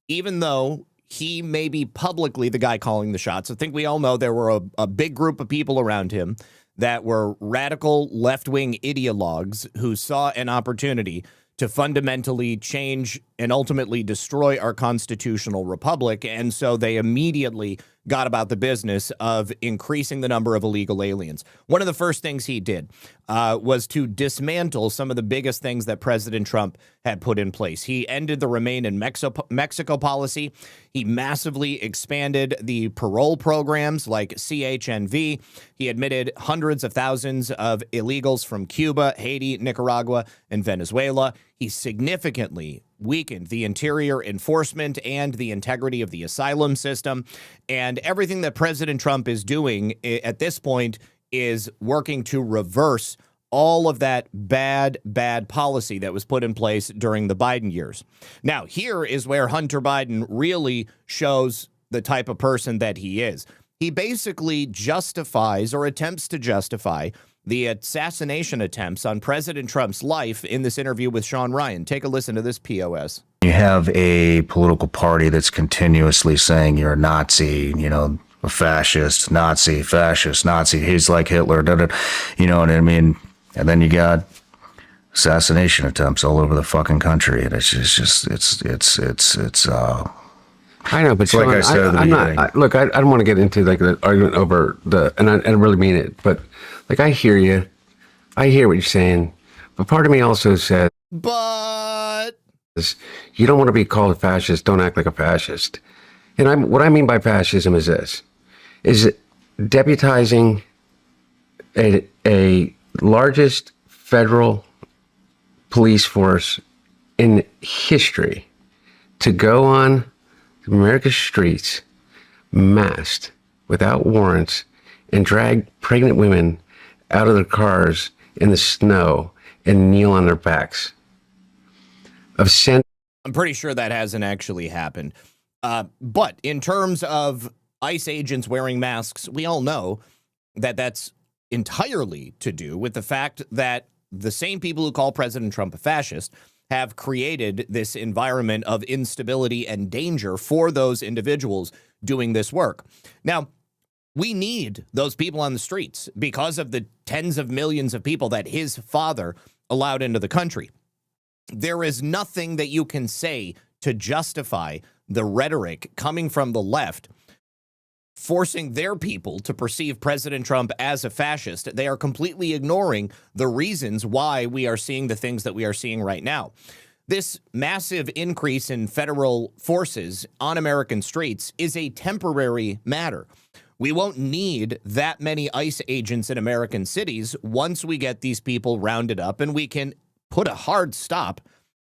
even though he may be publicly the guy calling the shots, I think we all know there were a big group of people around him that were radical left-wing ideologues who saw an opportunity to fundamentally change and ultimately destroy our constitutional republic. And so they immediately got about the business of increasing the number of illegal aliens. One of the first things he did was to dismantle some of the biggest things that President Trump had put in place. He ended the Remain in Mexico policy. He massively expanded the parole programs like CHNV. He admitted hundreds of thousands of illegals from Cuba, Haiti, Nicaragua, and Venezuela. He significantly weakened the interior enforcement and the integrity of the asylum system. And everything that President Trump is doing at this point is working to reverse all of that bad policy that was put in place during the Biden years. Now, here is where Hunter Biden really shows the type of person that he is. He basically justifies or attempts to justify the assassination attempts on President Trump's life in this interview with Sean Ryan. Take a listen to this POS. You have a political party that's continuously saying you're a Nazi, you know, a fascist, Nazi, he's like Hitler, you know what I mean? And then you got assassination attempts all over the fucking country. And it's just, it's I know, but like Sean, I said at the beginning. I don't want to get into like the argument over and I really mean it, but like, I hear you. I hear what you're saying. But part of me also says, but you don't want to be called a fascist. Don't act like a fascist. And what I mean by fascism is this, is deputizing a largest federal police force in history to go on America's streets, masked, without warrants, and drag pregnant women out of their cars in the snow and kneel on their backs. I'm pretty sure that hasn't actually happened. But in terms of ICE agents wearing masks, we all know that that's entirely to do with the fact that the same people who call President Trump a fascist have created this environment of instability and danger for those individuals doing this work. Now, we need those people on the streets because of the tens of millions of people that his father allowed into the country. There is nothing that you can say to justify the rhetoric coming from the left, forcing their people to perceive President Trump as a fascist. They are completely ignoring the reasons why we are seeing the things that we are seeing right now. This massive increase in federal forces on American streets is a temporary matter. We won't need that many ICE agents in American cities once we get these people rounded up and we can put a hard stop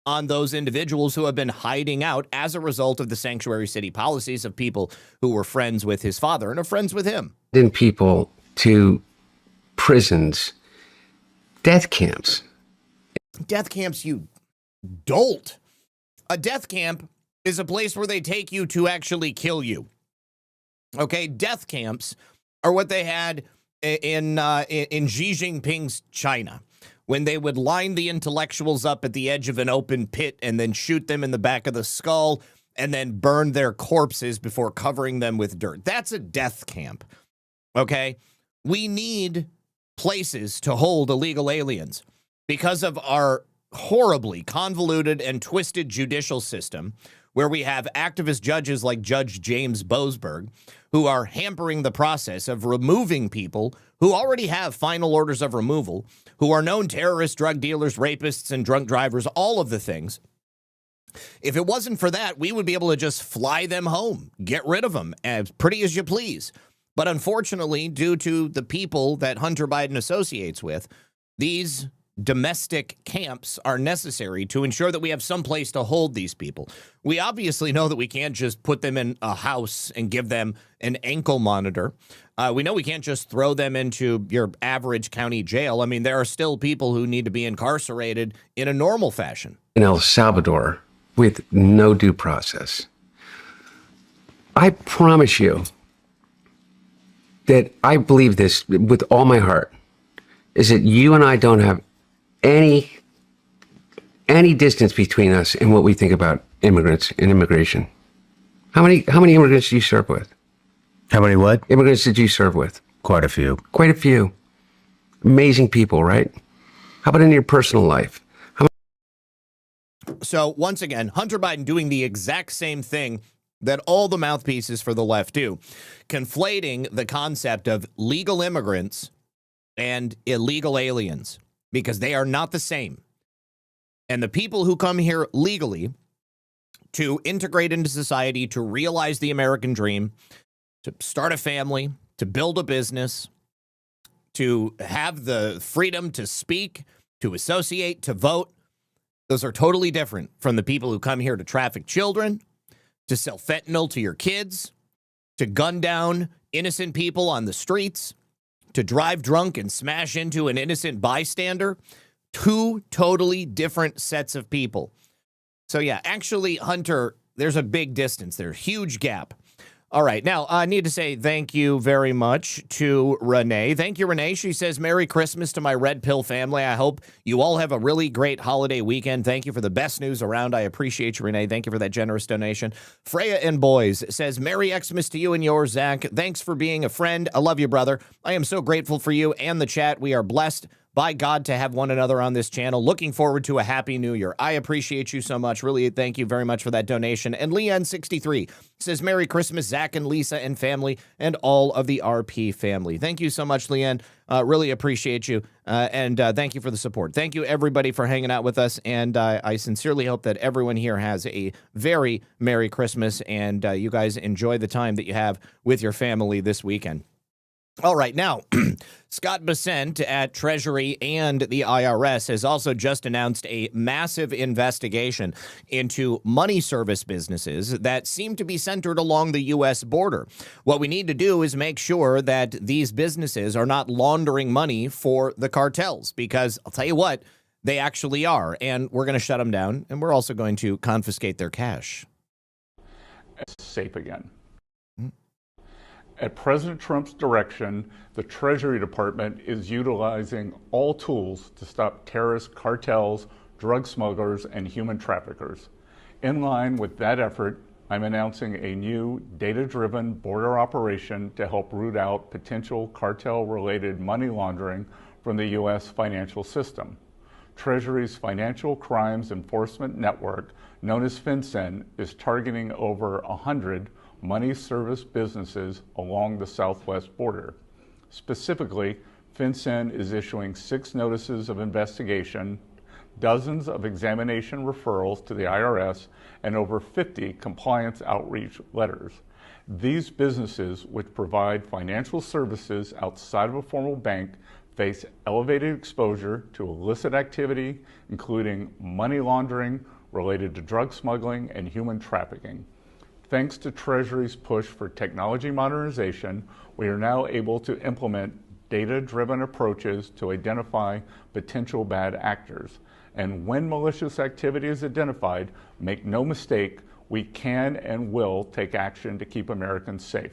on those individuals who have been hiding out as a result of the sanctuary city policies of people who were friends with his father and are friends with him. In people to prisons, death camps. Death camps, you dolt. A death camp is a place where they take you to actually kill you. Okay, death camps are what they had in Xi Jinping's China, when they would line the intellectuals up at the edge of an open pit and then shoot them in the back of the skull and then burn their corpses before covering them with dirt. That's a death camp, okay? We need places to hold illegal aliens because of our horribly convoluted and twisted judicial system, where we have activist judges like Judge James Boasberg who are hampering the process of removing people who already have final orders of removal, who are known terrorists, drug dealers, rapists, and drunk drivers, all of the things. If it wasn't for that, we would be able to just fly them home, get rid of them as pretty as you please. But unfortunately, due to the people that Hunter Biden associates with, these domestic camps are necessary to ensure that we have some place to hold these people. We obviously know that we can't just put them in a house and give them an ankle monitor. We know we can't just throw them into your average county jail. I mean, there are still people who need to be incarcerated in a normal fashion. In El Salvador, with no due process. I promise you that I believe this with all my heart, is that you and I don't have any distance between us and what we think about immigrants and immigration. How many immigrants did you serve with? How many what? Immigrants did you serve with? Quite a few. Quite a few. Amazing people, right? How about in your personal life? So once again, Hunter Biden doing the exact same thing that all the mouthpieces for the left do, conflating the concept of legal immigrants and illegal aliens, because they are not the same. And the people who come here legally to integrate into society, to realize the American dream, to start a family, to build a business, to have the freedom to speak, to associate, to vote, those are totally different from the people who come here to traffic children, to sell fentanyl to your kids, to gun down innocent people on the streets, to drive drunk and smash into an innocent bystander. Two totally different sets of people. So yeah, actually, Hunter, there's a big distance there, huge gap. All right, now I need to say thank you very much to Renee. Thank you, Renee. She says, Merry Christmas to my Red Pill family. I hope you all have a really great holiday weekend. Thank you for the best news around. I appreciate you, Renee. Thank you for that generous donation. Freya and Boys says, Merry Xmas to you and yours, Zach. Thanks for being a friend. I love you, brother. I am so grateful for you and the chat. We are blessed by God to have one another on this channel. Looking forward to a happy new year. I appreciate you so much. Really, thank you very much for that donation. And Leanne63 says, Merry Christmas, Zach and Lisa and family and all of the RP family. Thank you so much, Leanne. Really appreciate you. And thank you for the support. Thank you, everybody, for hanging out with us. And I sincerely hope that everyone here has a very Merry Christmas and you guys enjoy the time that you have with your family this weekend. All right, now, Scott Bessent at Treasury and the IRS has also just announced a massive investigation into money service businesses that seem to be centered along the U.S. border. What we need to do is make sure that these businesses are not laundering money for the cartels, because I'll tell you what, they actually are, and we're going to shut them down, and we're also going to confiscate their cash. Safe again. At President Trump's direction, the Treasury Department is utilizing all tools to stop terrorist cartels, drug smugglers, and human traffickers. In line with that effort, I'm announcing a new data-driven border operation to help root out potential cartel-related money laundering from the U.S. financial system. Treasury's Financial Crimes Enforcement Network, known as FinCEN, is targeting over 100 money service businesses along the southwest border. Specifically, FinCEN is issuing 6 notices of investigation, dozens of examination referrals to the IRS, and over 50 compliance outreach letters. These businesses, which provide financial services outside of a formal bank, face elevated exposure to illicit activity, including money laundering related to drug smuggling and human trafficking. Thanks to Treasury's push for technology modernization, we are now able to implement data-driven approaches to identify potential bad actors. And when malicious activity is identified, make no mistake, we can and will take action to keep Americans safe.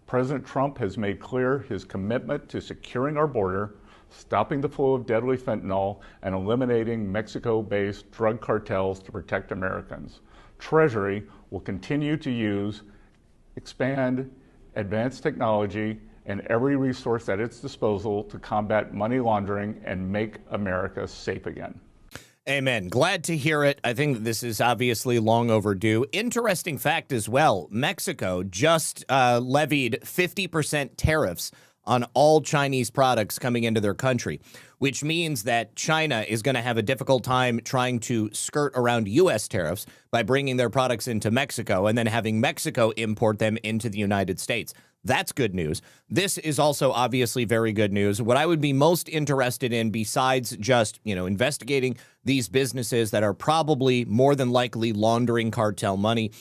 President Trump has made clear his commitment to securing our border, stopping the flow of deadly fentanyl, and eliminating Mexico-based drug cartels to protect Americans. Treasury will continue to use, expand, advanced technology, and every resource at its disposal to combat money laundering and make America safe again. Amen. Glad to hear it. I think this is obviously long overdue. Interesting fact as well, Mexico just levied 50% tariffs on all Chinese products coming into their country, which means that China is going to have a difficult time trying to skirt around U.S. tariffs by bringing their products into Mexico and then having Mexico import them into the United States. That's good news. This is also obviously very good news. What I would be most interested in, besides just, investigating these businesses that are probably more than likely laundering cartel money,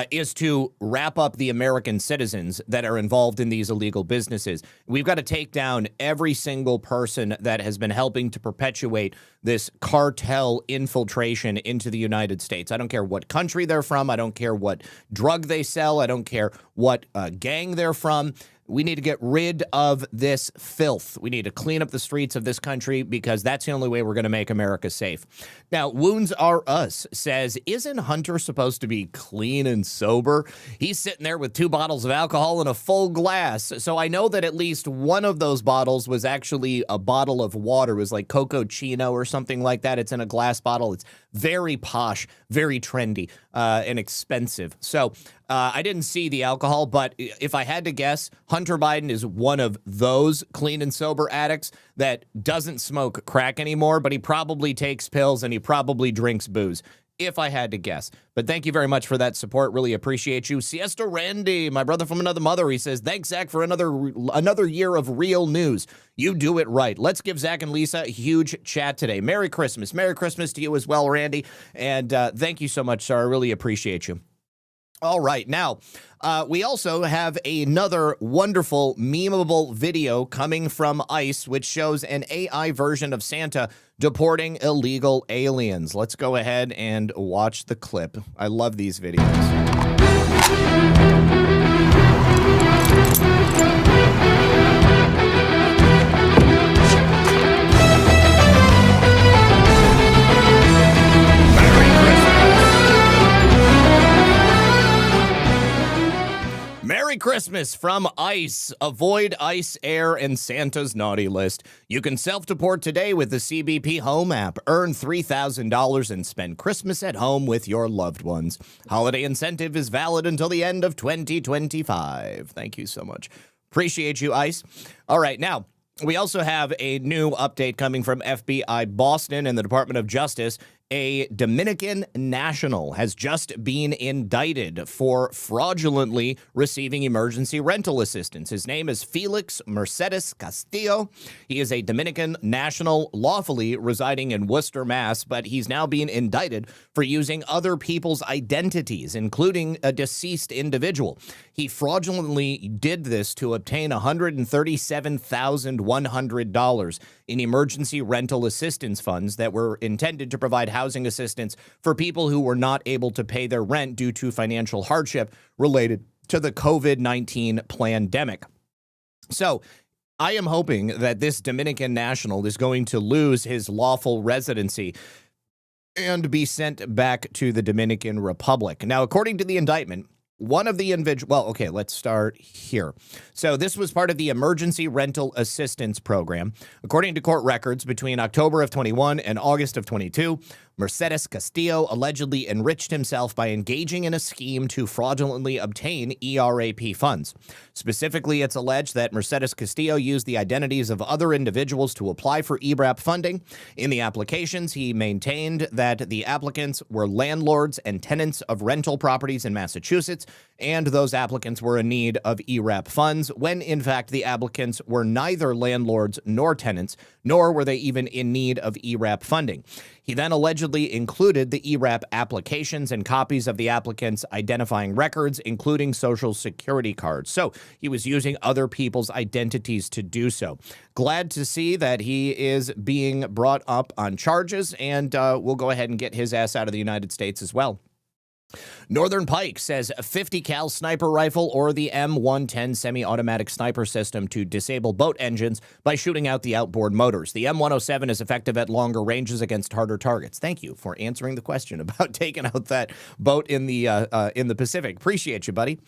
is to wrap up the American citizens that are involved in these illegal businesses. We've got to take down every single person that has been helping to perpetuate this cartel infiltration into the United States. I don't care what country they're from. I don't care what drug they sell. I don't care what gang they're from. We need to get rid of this filth. We need to clean up the streets of this country because that's the only way we're going to make America safe. Now, Wounds Are Us says, isn't Hunter supposed to be clean and sober? He's sitting there with 2 bottles of alcohol and a full glass. So I know that at least one of those bottles was actually a bottle of water. It was like Coco Chino or something like that. It's in a glass bottle. It's very posh, very trendy, and expensive. So I didn't see the alcohol, but if I had to guess, Hunter Biden is one of those clean and sober addicts that doesn't smoke crack anymore, but he probably takes pills and he probably drinks booze, if I had to guess. But thank you very much for that support. Really appreciate you. Siesta Randy, my brother from another mother, he says, thanks, Zach, for another year of real news. You do it right. Let's give Zach and Lisa a huge chat today. Merry Christmas. Merry Christmas to you as well, Randy. And thank you so much, sir. I really appreciate you. All right. Now, we also have another wonderful memeable video coming from ICE, which shows an AI version of Santa deporting illegal aliens. Let's go ahead and watch the clip. I love these videos. Merry Christmas from ICE. Avoid ICE Air and Santa's naughty list. You can self-deport today with the CBP Home app. Earn $3,000 and spend Christmas at home with your loved ones. Holiday incentive is valid until the end of 2025. Thank you so much. Appreciate you, ICE. All right, now, we also have a new update coming from FBI Boston and the Department of Justice. A Dominican national has just been indicted for fraudulently receiving emergency rental assistance. His name is Felix Mercedes Castillo. He is a Dominican national lawfully residing in Worcester, Mass., but he's now being indicted for using other people's identities, including a deceased individual. He fraudulently did this to obtain $137,100 in emergency rental assistance funds that were intended to provide housing assistance for people who were not able to pay their rent due to financial hardship related to the COVID-19 pandemic. So I am hoping that this Dominican national is going to lose his lawful residency and be sent back to the Dominican Republic. Now, according to the indictment, one of the let's start here. So this was part of the Emergency Rental Assistance Program. According to court records, between October of 21 and August of 22, Mercedes Castillo allegedly enriched himself by engaging in a scheme to fraudulently obtain ERAP funds. Specifically, it's alleged that Mercedes Castillo used the identities of other individuals to apply for ERAP funding. In the applications, he maintained that the applicants were landlords and tenants of rental properties in Massachusetts, and those applicants were in need of ERAP funds, when in fact the applicants were neither landlords nor tenants, nor were they even in need of ERAP funding. He then allegedly included the ERAP applications and copies of the applicants' identifying records, including social security cards. So he was using other people's identities to do so. Glad to see that he is being brought up on charges, and we'll go ahead and get his ass out of the United States as well. Northern Pike says a 50 cal sniper rifle or the M110 semi-automatic sniper system to disable boat engines by shooting out the outboard motors. The M107 is effective at longer ranges against harder targets. Thank you for answering the question about taking out that boat in the Pacific. Appreciate you, buddy.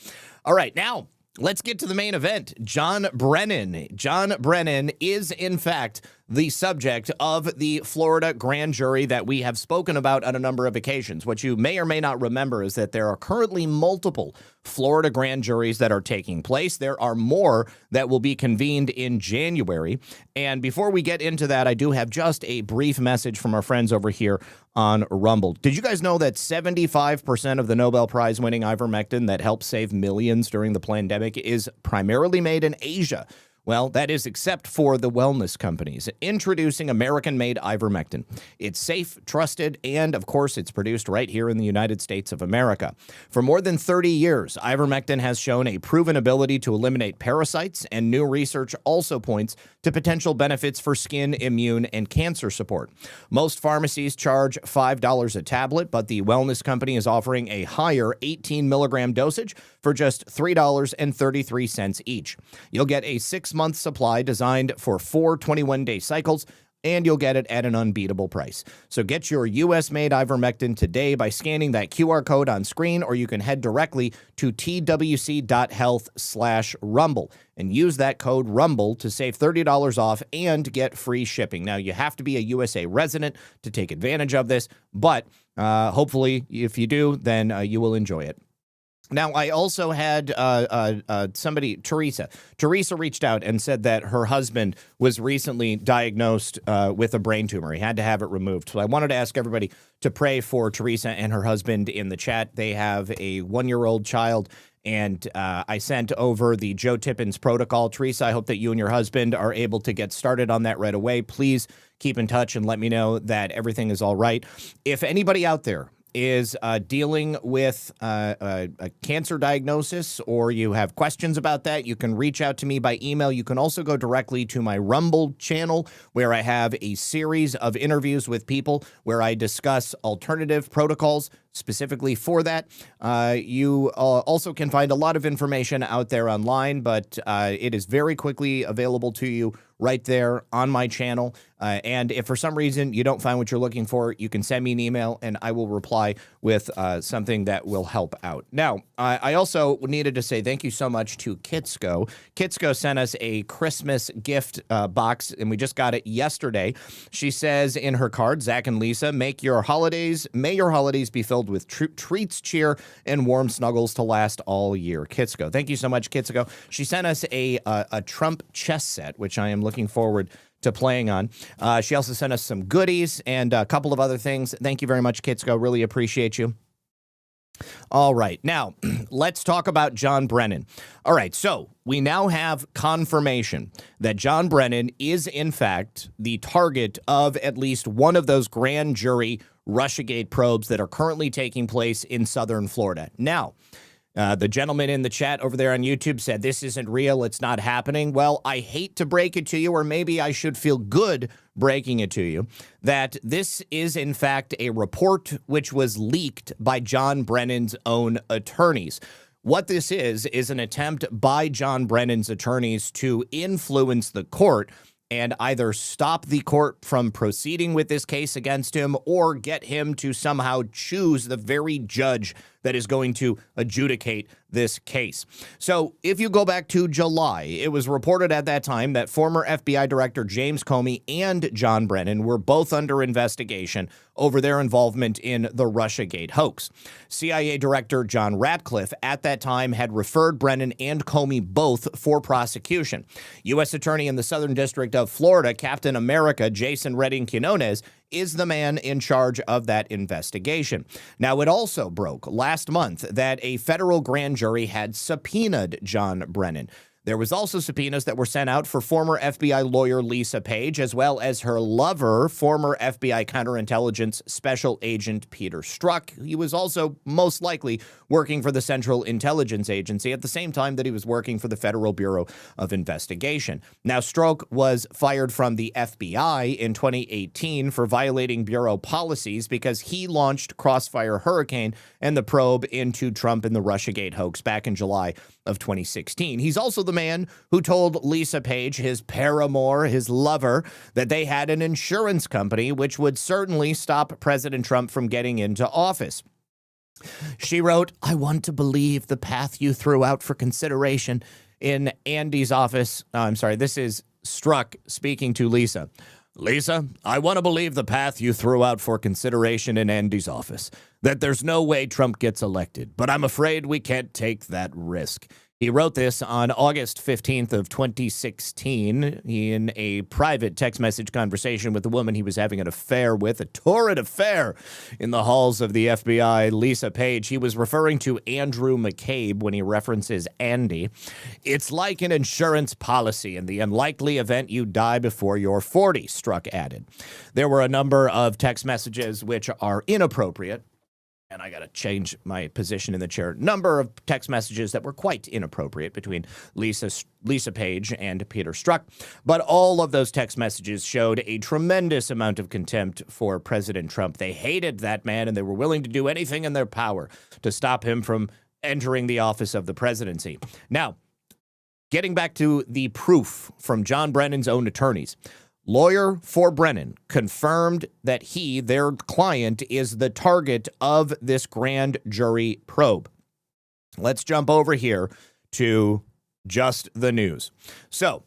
All right, now let's get to the main event. John Brennan. John Brennan is, in fact, the subject of the Florida grand jury that we have spoken about on a number of occasions. What you may or may not remember is that there are currently multiple Florida grand juries that are taking place. There are more that will be convened in January. And before we get into that, I do have just a brief message from our friends over here on Rumble. Did you guys know that 75% of the Nobel Prize winning ivermectin that helped save millions during the pandemic is primarily made in Asia? Well, that is except for the wellness companies. Introducing American-made ivermectin. It's safe, trusted, and, of course, it's produced right here in the United States of America. For more than 30 years, ivermectin has shown a proven ability to eliminate parasites, and new research also points to potential benefits for skin, immune, and cancer support. Most pharmacies charge $5 a tablet, but the wellness company is offering a higher 18-milligram dosage for just $3.33 each. You'll get a 6-month supply designed for 4 21-day cycles, and you'll get it at an unbeatable price. So get your U.S.-made ivermectin today by scanning that QR code on screen, or you can head directly to twc.health/rumble and use that code RUMBLE to save $30 off and get free shipping. Now, you have to be a USA resident to take advantage of this, but hopefully, if you do, then you will enjoy it. Now, I also had somebody, Teresa. Teresa reached out and said that her husband was recently diagnosed with a brain tumor. He had to have it removed. So I wanted to ask everybody to pray for Teresa and her husband in the chat. They have a 1-year-old child, and I sent over the Joe Tippins protocol. Teresa, I hope that you and your husband are able to get started on that right away. Please keep in touch and let me know that everything is all right. If anybody out there is dealing with a cancer diagnosis, or you have questions about that, you can reach out to me by email. You can also go directly to my Rumble channel, where I have a series of interviews with people where I discuss alternative protocols specifically for that. You also can find a lot of information out there online, but it is very quickly available to you right there on my channel. And if for some reason you don't find what you're looking for, you can send me an email and I will reply with something that will help out. Now, I also needed to say thank you so much to Kitsko. Kitsko sent us a Christmas gift box, and we just got it yesterday. She says in her card, Zach and Lisa, may your holidays be filled with treats, cheer, and warm snuggles to last all year. Kitsko. Thank you so much, Kitsko. She sent us a Trump chess set, which I am looking forward to playing on. She also sent us some goodies and a couple of other things. Thank you very much, Kitsko. Really appreciate you. All right. Now, let's talk about John Brennan. All right. So we now have confirmation that John Brennan is, in fact, the target of at least one of those grand jury Russiagate probes that are currently taking place in southern Florida. Now, the gentleman in the chat over there on YouTube said, this isn't real, it's not happening. Well, I hate to break it to you, or maybe I should feel good breaking it to you, that this is, in fact, a report which was leaked by John Brennan's own attorneys. What this is an attempt by John Brennan's attorneys to influence the court and either stop the court from proceeding with this case against him or get him to somehow choose the very judge that is going to adjudicate this case. So if you go back to July, it was reported at that time that former FBI Director James Comey and John Brennan were both under investigation over their involvement in the Russiagate hoax. CIA Director John Ratcliffe at that time had referred Brennan and Comey both for prosecution. U.S. Attorney in the Southern District of Florida, Captain America Jason Redding Quinones, is the man in charge of that investigation. Now, it also broke last month that a federal grand jury had subpoenaed John Brennan. There was also subpoenas that were sent out for former FBI lawyer Lisa Page, as well as her lover, former FBI counterintelligence special agent Peter Strzok. He was also most likely working for the Central Intelligence Agency at the same time that he was working for the Federal Bureau of Investigation. Now, Strzok was fired from the FBI in 2018 for violating Bureau policies because he launched Crossfire Hurricane and the probe into Trump and the Russiagate hoax back in July of 2016. He's also the man who told Lisa Page, his paramour, his lover, that they had an insurance company which would certainly stop President Trump from getting into office. She wrote, "I want to believe the path you threw out for consideration in Andy's office." I'm sorry, this is Strzok speaking to Lisa. "Lisa, I want to believe the path you threw out for consideration in Andy's office, that there's no way Trump gets elected, but I'm afraid we can't take that risk." He wrote this on August 15th of 2016 in a private text message conversation with the woman he was having an affair with, a torrid affair in the halls of the FBI, Lisa Page. He was referring to Andrew McCabe when he references Andy. "It's like an insurance policy in the unlikely event you die before you're 40, Strzok added. There were a number of text messages which are inappropriate. And I got to change my position in the chair. Number of text messages that were quite inappropriate between Lisa Page and Peter Strzok. But all of those text messages showed a tremendous amount of contempt for President Trump. They hated that man, and they were willing to do anything in their power to stop him from entering the office of the presidency. Now, getting back to the proof from John Brennan's own attorneys. Lawyer for Brennan confirmed that he, their client, is the target of this grand jury probe. Let's jump over here to just the news. So,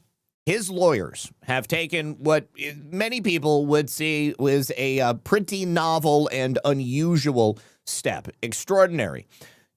his lawyers have taken what many people would see was a pretty novel and unusual step, extraordinary,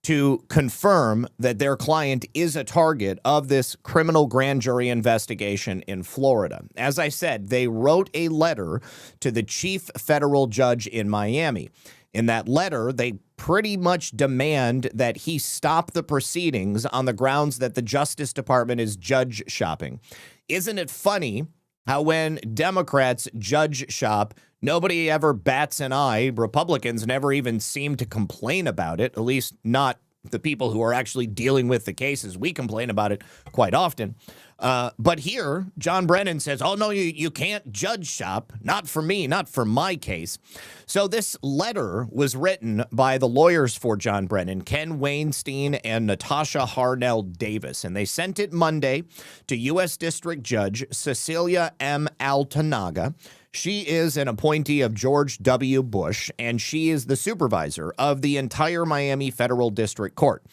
to confirm that their client is a target of this criminal grand jury investigation in Florida. As I said, they wrote a letter to the chief federal judge in Miami. In that letter, they pretty much demand that he stop the proceedings on the grounds that the Justice Department is judge shopping. Isn't it funny how when Democrats judge shop, nobody ever bats an eye? Republicans never even seem to complain about it, at least not the people who are actually dealing with the cases. We complain about it quite often. But here, John Brennan says, oh, no, you can't judge shop. Not for me, not for my case. So this letter was written by the lawyers for John Brennan, Ken Weinstein and Natasha Harnell Davis, and they sent it Monday to U.S. District Judge Cecilia M. Altanaga. She is an appointee of George W. Bush, and she is the supervisor of the entire Miami Federal District Court.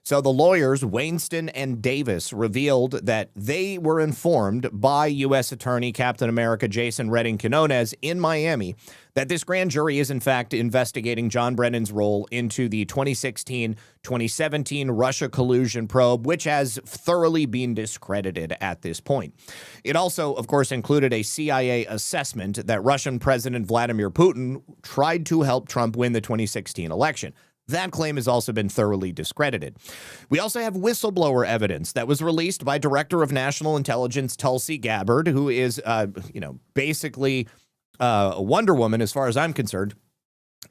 So the lawyers, Weinstein and Davis, revealed that they were informed by U.S. Attorney Captain America Jason Redding Quinones in Miami that this grand jury is, in fact, investigating John Brennan's role into the 2016-2017 Russia collusion probe, which has thoroughly been discredited at this point. It also, of course, included a CIA assessment that Russian President Vladimir Putin tried to help Trump win the 2016 election. That claim has also been thoroughly discredited. We also have whistleblower evidence that was released by Director of National Intelligence Tulsi Gabbard, who is, basically a Wonder Woman as far as I'm concerned,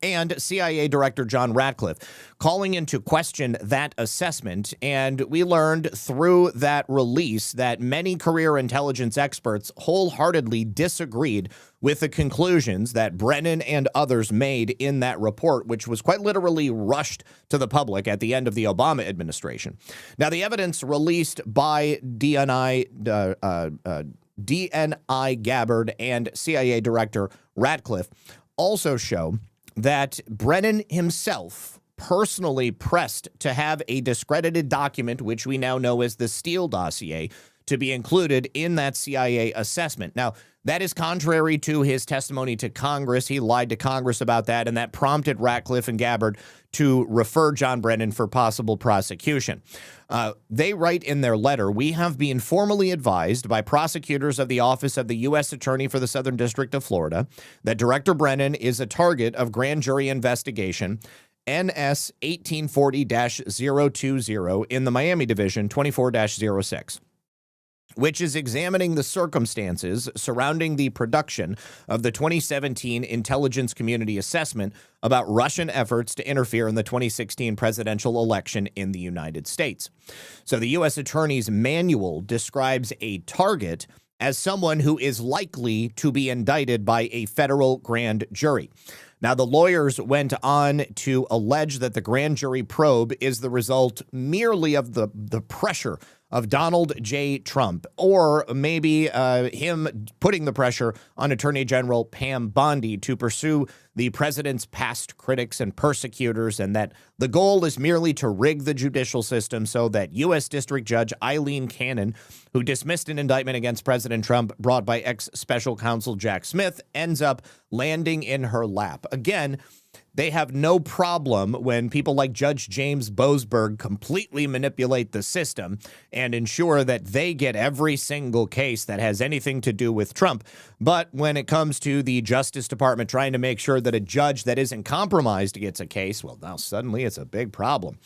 and CIA Director John Ratcliffe, calling into question that assessment. And we learned through that release that many career intelligence experts wholeheartedly disagreed with the conclusions that Brennan and others made in that report, which was quite literally rushed to the public at the end of the Obama administration. Now, the evidence released by DNI Gabbard and CIA Director Ratcliffe also show that Brennan himself personally pressed to have a discredited document, which we now know as the Steele dossier, to be included in that CIA assessment. Now, that is contrary to his testimony to Congress. He lied to Congress about that, and that prompted Ratcliffe and Gabbard to refer John Brennan for possible prosecution. They write in their letter, "We have been formally advised by prosecutors of the Office of the U.S. Attorney for the Southern District of Florida that Director Brennan is a target of grand jury investigation NS 1840-020 in the Miami Division 24-06. which is examining the circumstances surrounding the production of the 2017 Intelligence Community Assessment about Russian efforts to interfere in the 2016 presidential election in the United States. So the U.S. Attorney's Manual describes a target as someone who is likely to be indicted by a federal grand jury. Now, the lawyers went on to allege that the grand jury probe is the result merely of the pressure of Donald J. Trump, or maybe him putting the pressure on Attorney General Pam Bondi to pursue the president's past critics and persecutors, and that the goal is merely to rig the judicial system so that U.S. District Judge Eileen Cannon, who dismissed an indictment against President Trump brought by ex-special counsel Jack Smith, ends up landing in her lap. Again, they have no problem when people like Judge James Boasberg completely manipulate the system and ensure that they get every single case that has anything to do with Trump. But when it comes to the Justice Department trying to make sure that a judge that isn't compromised gets a case, well, now suddenly it's a big problem.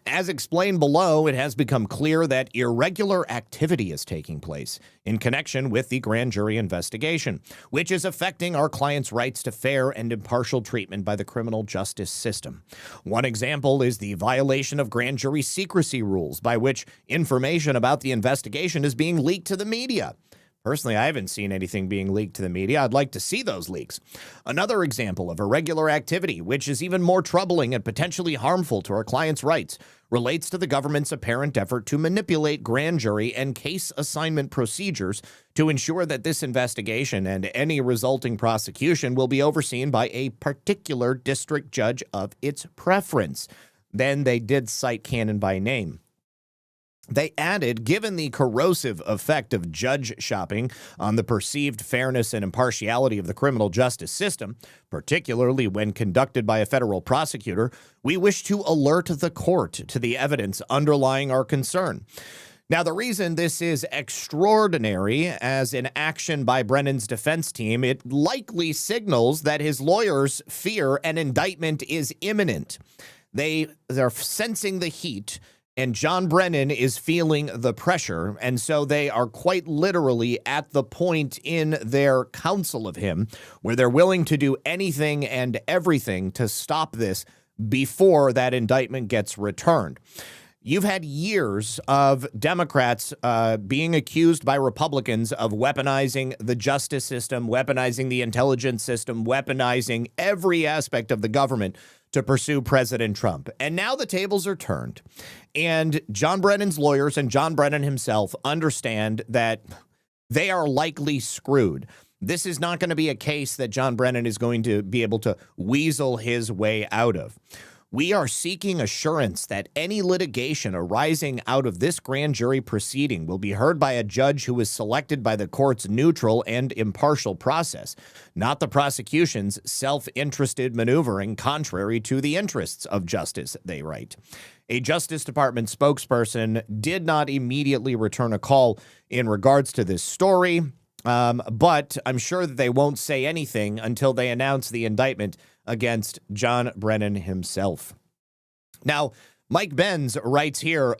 As explained below, it has become clear that irregular activity is taking place in connection with the grand jury investigation, which is affecting our clients' rights to fair and impartial treatment by the criminal justice system. One example is the violation of grand jury secrecy rules, by which information about the investigation is being leaked to the media. Personally, I haven't seen anything being leaked to the media. I'd like to see those leaks. Another example of irregular activity, which is even more troubling and potentially harmful to our clients' rights, relates to the government's apparent effort to manipulate grand jury and case assignment procedures to ensure that this investigation and any resulting prosecution will be overseen by a particular district judge of its preference. Then they did cite Cannon by name. They added, given the corrosive effect of judge shopping on the perceived fairness and impartiality of the criminal justice system, particularly when conducted by a federal prosecutor, we wish to alert the court to the evidence underlying our concern. Now, the reason this is extraordinary as an action by Brennan's defense team, it likely signals that his lawyers fear an indictment is imminent. They're sensing the heat, and John Brennan is feeling the pressure, and so they are quite literally at the point in their counsel of him where they're willing to do anything and everything to stop this before that indictment gets returned. You've had years of Democrats being accused by Republicans of weaponizing the justice system, weaponizing the intelligence system, weaponizing every aspect of the government to pursue President Trump. And now the tables are turned. And John Brennan's lawyers and John Brennan himself understand that they are likely screwed. This is not going to be a case that John Brennan is going to be able to weasel his way out of. We are seeking assurance that any litigation arising out of this grand jury proceeding will be heard by a judge who is selected by the court's neutral and impartial process, not the prosecution's self-interested maneuvering contrary to the interests of justice, they write. A Justice Department spokesperson did not immediately return a call in regards to this story, but I'm sure that they won't say anything until they announce the indictment against John Brennan himself. Now, Mike Benz writes here,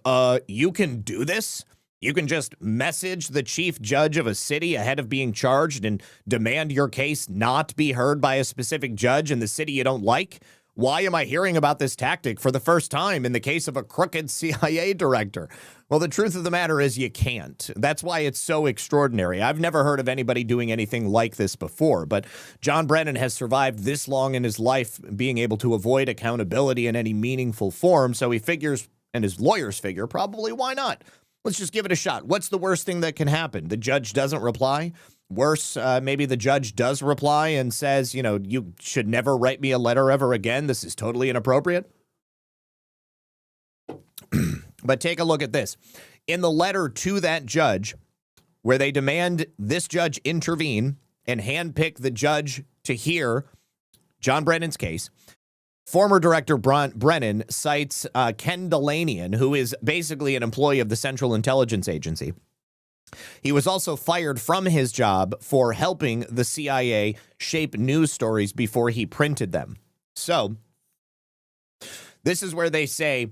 you can do this? You can just message the chief judge of a city ahead of being charged and demand your case not be heard by a specific judge in the city you don't like? Why am I hearing about this tactic for the first time in the case of a crooked CIA director? Well, the truth of the matter is you can't. That's why it's so extraordinary. I've never heard of anybody doing anything like this before, but John Brennan has survived this long in his life being able to avoid accountability in any meaningful form, so he figures, and his lawyers figure, probably why not? Let's just give it a shot. What's the worst thing that can happen? The judge doesn't reply? Worse, maybe the judge does reply and says, you know, you should never write me a letter ever again. This is totally inappropriate. But take a look at this. In the letter to that judge, where they demand this judge intervene and handpick the judge to hear John Brennan's case, former Director Brennan cites Ken Delanian, who is basically an employee of the Central Intelligence Agency. He was also fired from his job for helping the CIA shape news stories before he printed them. So this is where they say,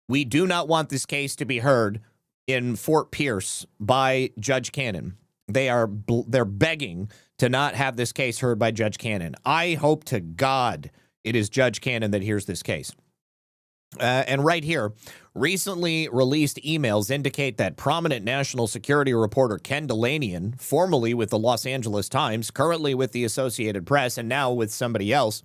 we do not want this case to be heard in Fort Pierce by Judge Cannon. They're begging to not have this case heard by Judge Cannon. I hope to God it is Judge Cannon that hears this case. And right here, recently released emails indicate that prominent national security reporter Ken Delanian, formerly with the Los Angeles Times, currently with the Associated Press, and now with somebody else,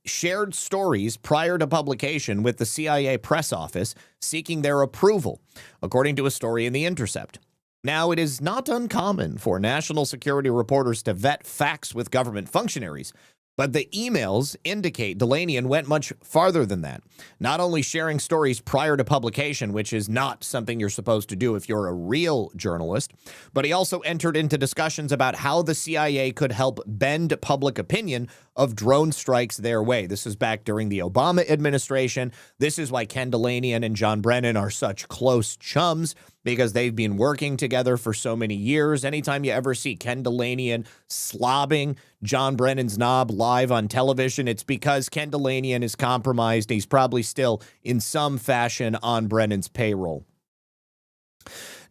shared stories prior to publication with the CIA press office seeking their approval, according to a story in The Intercept. Now, it is not uncommon for national security reporters to vet facts with government functionaries, but the emails indicate Delanian went much farther than that, not only sharing stories prior to publication, which is not something you're supposed to do if you're a real journalist, but he also entered into discussions about how the CIA could help bend public opinion of drone strikes their way. This is back during the Obama administration. This is why Ken Delanian and John Brennan are such close chums, because they've been working together for so many years. Anytime you ever see Ken Delanian slobbing John Brennan's knob live on television, it's because Ken Delanian is compromised. He's probably still in some fashion on Brennan's payroll.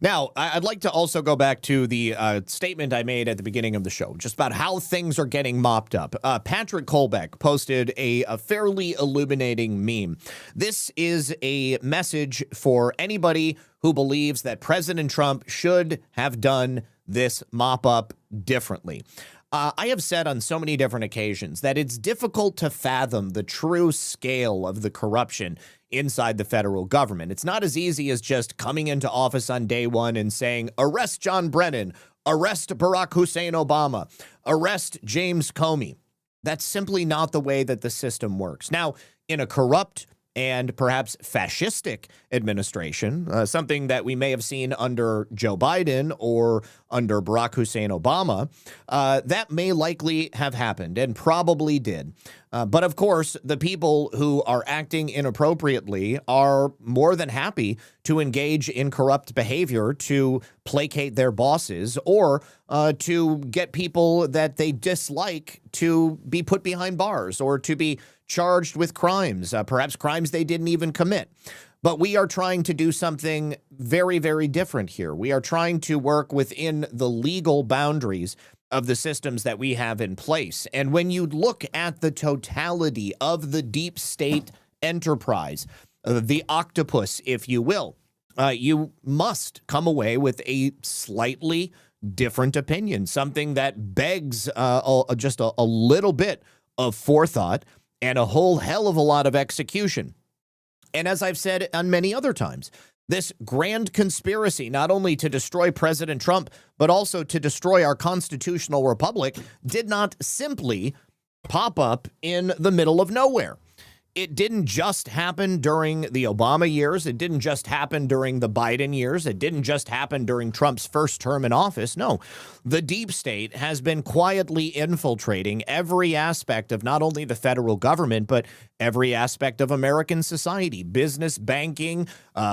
Now, I'd like to also go back to the statement I made at the beginning of the show, just about how things are getting mopped up. Patrick Kolbeck posted a fairly illuminating meme. This is a message for anybody who believes that President Trump should have done this mop up differently. I have said on so many different occasions that it's difficult to fathom the true scale of the corruption inside the federal government. It's not as easy as just coming into office on day one and saying, arrest John Brennan, arrest Barack Hussein Obama, arrest James Comey. That's simply not the way that the system works. Now, in a corrupt and perhaps fascistic administration, something that we may have seen under Joe Biden or under Barack Hussein Obama, that may likely have happened and probably did. But of course, the people who are acting inappropriately are more than happy to engage in corrupt behavior to placate their bosses or to get people that they dislike to be put behind bars or to be charged with crimes, perhaps crimes they didn't even commit. But we are trying to do something very, very different here. We are trying to work within the legal boundaries of the systems that we have in place. And when you look at the totality of the deep state enterprise, the octopus, if you will, you must come away with a slightly different opinion, something that begs just a little bit of forethought and a whole hell of a lot of execution. And as I've said on many other times, this grand conspiracy, not only to destroy President Trump, but also to destroy our constitutional republic, did not simply pop up in the middle of nowhere. It didn't just happen during the Obama years. It didn't just happen during the Biden years. It didn't just happen during Trump's first term in office. No, the deep state has been quietly infiltrating every aspect of not only the federal government, but every aspect of American society, business, banking,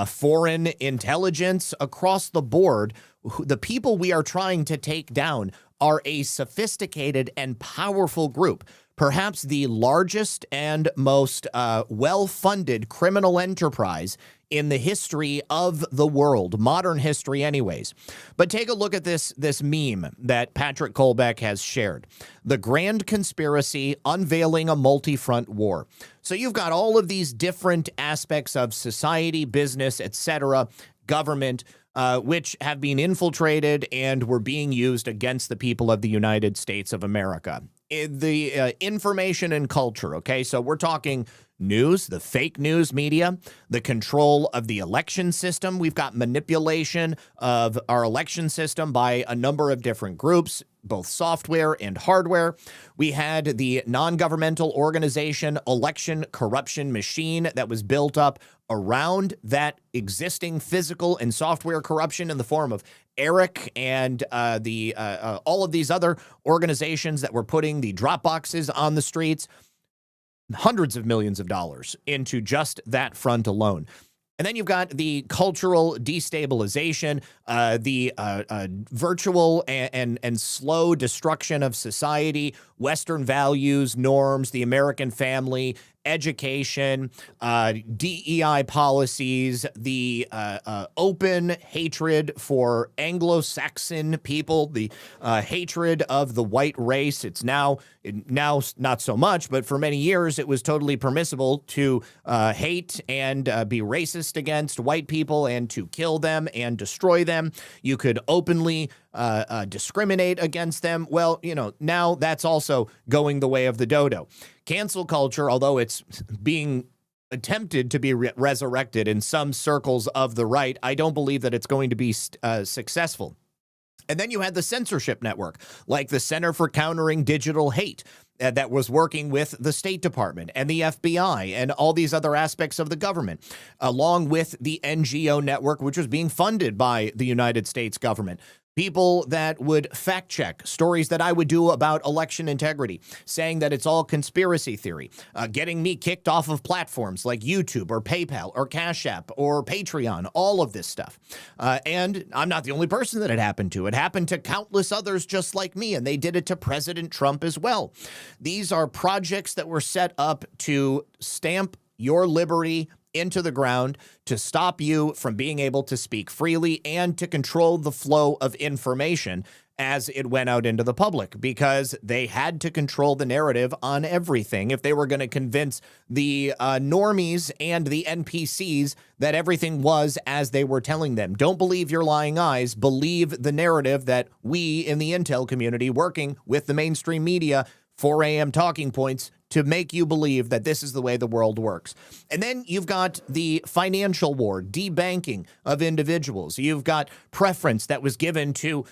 foreign intelligence, across the board. The people we are trying to take down are a sophisticated and powerful group. Perhaps the largest and most well-funded criminal enterprise in the history of the world, modern history anyways. But take a look at this meme that Patrick Kolbeck has shared. The Grand Conspiracy Unveiling a Multi-Front War. So you've got all of these different aspects of society, business, etc., government, which have been infiltrated and were being used against the people of the United States of America. The information and culture, okay? So we're talking news, the fake news media, the control of the election system. We've got manipulation of our election system by a number of different groups, both software and hardware. We had the non-governmental organization election corruption machine that was built up around that existing physical and software corruption in the form of Eric and all of these other organizations that were putting the drop boxes on the streets, hundreds of millions of dollars into just that front alone. And then you've got the cultural destabilization, the virtual and slow destruction of society, Western values, norms, the American family, education, DEI policies, the open hatred for Anglo-Saxon people, the hatred of the white race. It's now not so much, but for many years it was totally permissible to hate and be racist against white people and to kill them and destroy them. You could openly discriminate against them. Well, now that's also going the way of the dodo. Cancel culture, although it's being attempted to be resurrected in some circles of the right, I don't believe that it's going to be successful. And then you had the censorship network, like the Center for Countering Digital Hate, that was working with the State Department and the FBI and all these other aspects of the government, along with the NGO network, which was being funded by the United States government. People that would fact check stories that I would do about election integrity, saying that it's all conspiracy theory, getting me kicked off of platforms like YouTube or PayPal or Cash App or Patreon, all of this stuff. And I'm not the only person that it happened to. It happened to countless others just like me, and they did it to President Trump as well. These are projects that were set up to stamp your liberty into the ground, to stop you from being able to speak freely and to control the flow of information as it went out into the public, because they had to control the narrative on everything if they were going to convince the normies and the NPCs that everything was as they were telling them. Don't believe your lying eyes. Believe the narrative that we in the intel community, working with the mainstream media, 4 a.m. talking points, to make you believe that this is the way the world works. And then you've got the financial war, debanking of individuals. You've got preference that was given to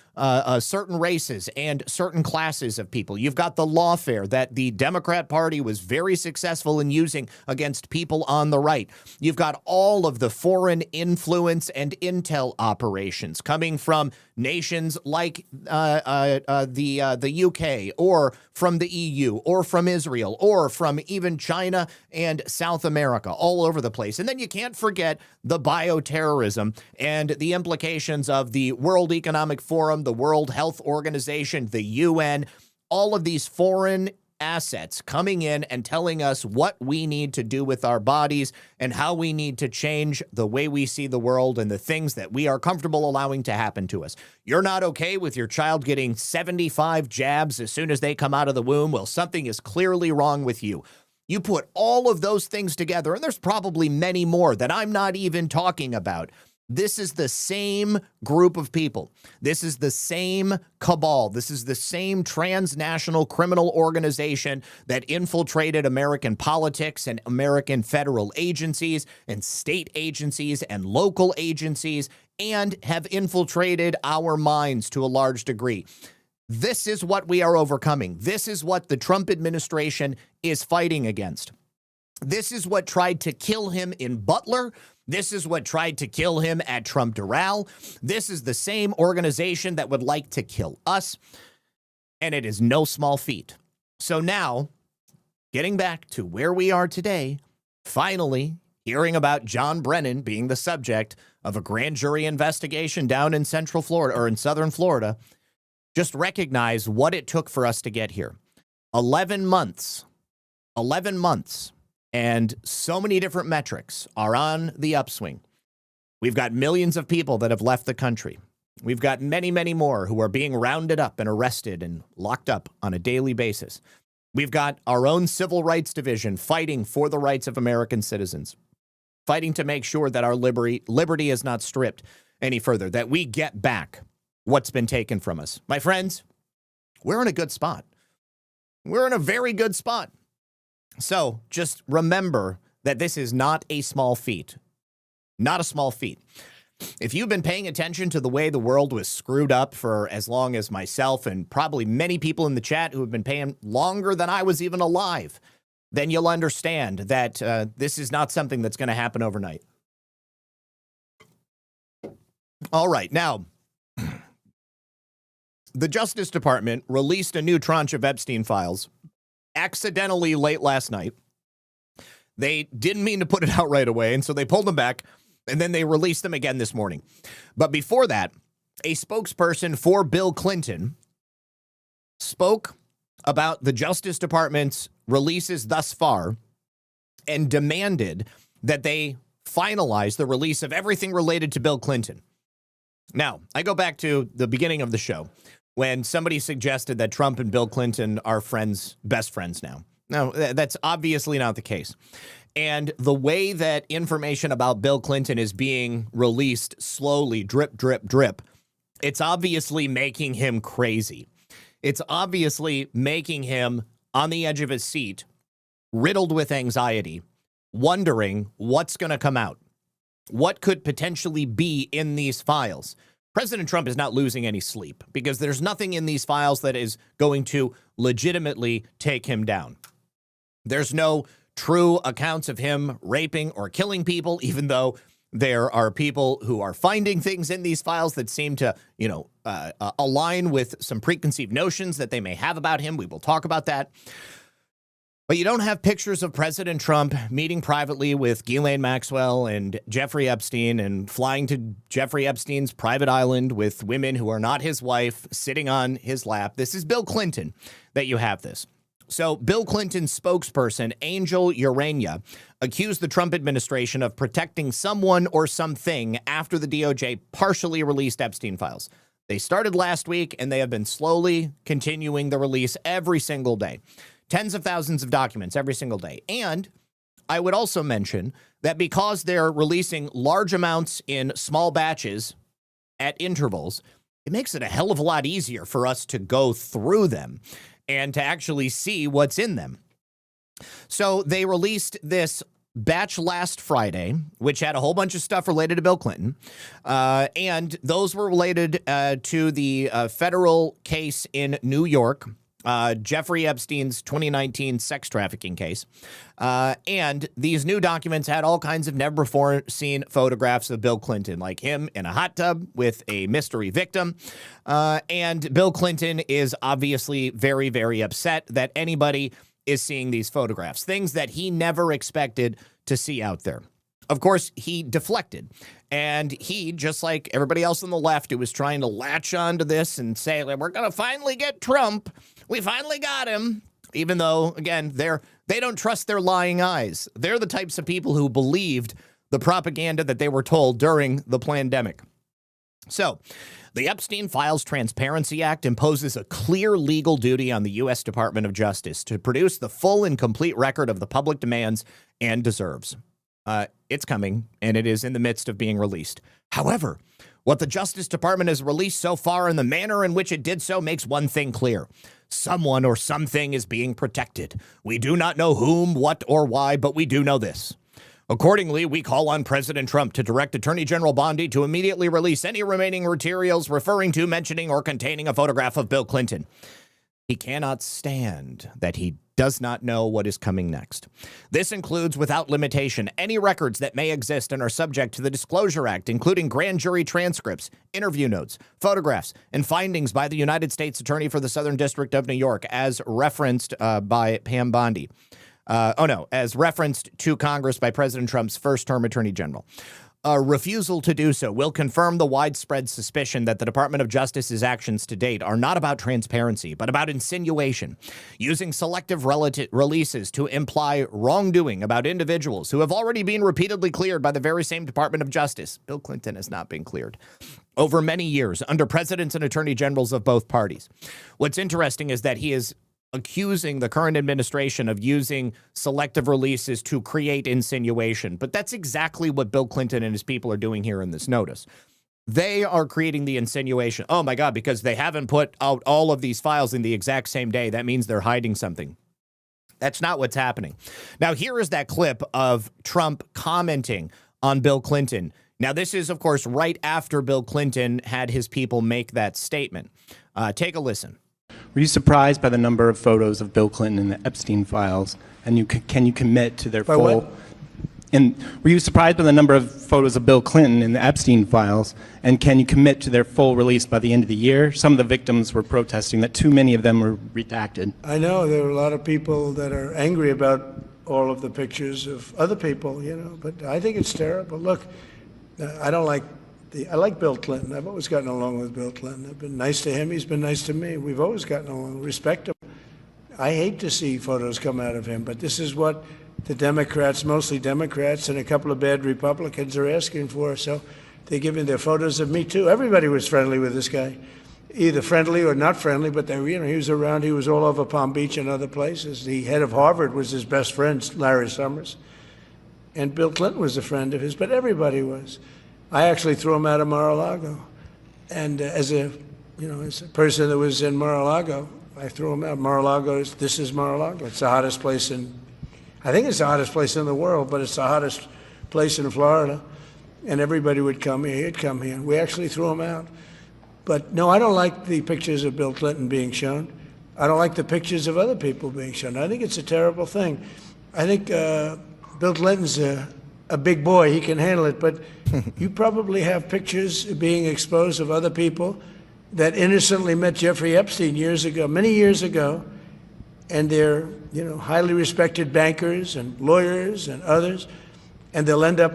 certain races and certain classes of people. You've got the lawfare that the Democrat Party was very successful in using against people on the right. You've got all of the foreign influence and intel operations coming from nations like the UK, or from the EU, or from Israel, or from even China and South America, all over the place. And then you can't forget the bioterrorism and the implications of the World Economic Forum, the World Health Organization, the UN, all of these foreign assets coming in and telling us what we need to do with our bodies and how we need to change the way we see the world and the things that we are comfortable allowing to happen to us. You're not okay with your child getting 75 jabs as soon as they come out of the womb? Well, something is clearly wrong with you. You put all of those things together, and there's probably many more that I'm not even talking about. This is the same group of people. This is the same cabal. This is the same transnational criminal organization that infiltrated American politics and American federal agencies and state agencies and local agencies, and have infiltrated our minds to a large degree. This is what we are overcoming. This is what the Trump administration is fighting against. This is what tried to kill him in Butler. This is what tried to kill him at Trump Doral. This is the same organization that would like to kill us. And it is no small feat. So now, getting back to where we are today, finally hearing about John Brennan being the subject of a grand jury investigation down in Central Florida, or in Southern Florida, just recognize what it took for us to get here. 11 months. 11 months. And so many different metrics are on the upswing. We've got millions of people that have left the country. We've got many, many more who are being rounded up and arrested and locked up on a daily basis. We've got our own civil rights division fighting for the rights of American citizens, fighting to make sure that our liberty is not stripped any further, that we get back what's been taken from us. My friends, we're in a good spot. We're in a very good spot. So just remember that this is not a small feat. Not a small feat. If you've been paying attention to the way the world was screwed up for as long as myself and probably many people in the chat who have been paying longer than I was even alive, then you'll understand that this is not something that's going to happen overnight. All right. Now, the Justice Department released a new tranche of Epstein files accidentally late last night. They didn't mean to put it out right away, and so they pulled them back, and then they released them again this morning. But before that, a spokesperson for Bill Clinton spoke about the Justice Department's releases thus far and demanded that they finalize the release of everything related to Bill Clinton. Now, I go back to the beginning of the show when somebody suggested that Trump and Bill Clinton are friends, best friends now. No, that's obviously not the case. And the way that information about Bill Clinton is being released slowly, drip, drip, drip, it's obviously making him crazy. It's obviously making him on the edge of his seat, riddled with anxiety, wondering what's going to come out. What could potentially be in these files? President Trump is not losing any sleep because there's nothing in these files that is going to legitimately take him down. There's no true accounts of him raping or killing people, even though there are people who are finding things in these files that seem to, align with some preconceived notions that they may have about him. We will talk about that. But you don't have pictures of President Trump meeting privately with Ghislaine Maxwell and Jeffrey Epstein and flying to Jeffrey Epstein's private island with women who are not his wife sitting on his lap. This is Bill Clinton that you have this. So Bill Clinton's spokesperson, Angel Urania, accused the Trump administration of protecting someone or something after the DOJ partially released Epstein files. They started last week, and they have been slowly continuing the release every single day. Tens of thousands of documents every single day. And I would also mention that because they're releasing large amounts in small batches at intervals, it makes it a hell of a lot easier for us to go through them and to actually see what's in them. So they released this batch last Friday, which had a whole bunch of stuff related to Bill Clinton. And those were related to the federal case in New York, Jeffrey Epstein's 2019 sex trafficking case. And these new documents had all kinds of never-before-seen photographs of Bill Clinton, like him in a hot tub with a mystery victim. And Bill Clinton is obviously very, very upset that anybody is seeing these photographs, things that he never expected to see out there. Of course, he deflected, and he, just like everybody else on the left who was trying to latch onto this and say, we're going to finally get Trump. We finally got him, even though, again, they don't trust their lying eyes. They're the types of people who believed the propaganda that they were told during the pandemic. So, the Epstein Files Transparency Act imposes a clear legal duty on the U.S. Department of Justice to produce the full and complete record of the public demands and deserves. It's coming, and it is in the midst of being released. However, what the Justice Department has released so far and the manner in which it did so makes one thing clear. Someone or something is being protected. We do not know whom, what, or why, but we do know this. Accordingly, we call on President Trump to direct Attorney General Bondi to immediately release any remaining materials referring to, mentioning, or containing a photograph of Bill Clinton. He cannot stand that he does not know what is coming next. This includes, without limitation, any records that may exist and are subject to the Disclosure Act, including grand jury transcripts, interview notes, photographs, and findings by the United States Attorney for the Southern District of New York, as referenced by Pam Bondi. As referenced to Congress by President Trump's first-term Attorney General. A refusal to do so will confirm the widespread suspicion that the Department of Justice's actions to date are not about transparency, but about insinuation, using selective releases to imply wrongdoing about individuals who have already been repeatedly cleared by the very same Department of Justice. Bill Clinton has not been cleared over many years under presidents and attorney generals of both parties. What's interesting is that he is accusing the current administration of using selective releases to create insinuation. But that's exactly what Bill Clinton and his people are doing here in this notice. They are creating the insinuation. Oh, my God, because they haven't put out all of these files in the exact same day. That means they're hiding something. That's not what's happening. Now, here is that clip of Trump commenting on Bill Clinton. Now, this is, of course, right after Bill Clinton had his people make that statement. Take a listen. Were you surprised by the number of photos of Bill Clinton in the Epstein files? And can you commit to their full? What? And were you surprised by the number of photos of Bill Clinton in the Epstein files? And can you commit to their full release by the end of the year? Some of the victims were protesting that too many of them were redacted. I know there are a lot of people that are angry about all of the pictures of other people, but I think it's terrible. Look, I like Bill Clinton. I've always gotten along with Bill Clinton. I've been nice to him. He's been nice to me. We've always gotten along. Respect him. I hate to see photos come out of him, but this is what the Democrats, mostly Democrats, and a couple of bad Republicans are asking for. So they're giving their photos of me too. Everybody was friendly with this guy, either friendly or not friendly, but they, he was around. He was all over Palm Beach and other places. The head of Harvard was his best friend, Larry Summers. And Bill Clinton was a friend of his, but everybody was. I actually threw him out of Mar-a-Lago. And as a person that was in Mar-a-Lago, I threw him out. Mar-a-Lago, this is Mar-a-Lago. It's the hottest place I think it's the hottest place in the world, but it's the hottest place in Florida. And everybody would come here. He'd come here. We actually threw him out. But no, I don't like the pictures of Bill Clinton being shown. I don't like the pictures of other people being shown. I think it's a terrible thing. I think Bill Clinton's a big boy. He can handle it. But you probably have pictures being exposed of other people that innocently met Jeffrey Epstein years ago, many years ago, and they're highly respected bankers and lawyers and others, and they'll end up,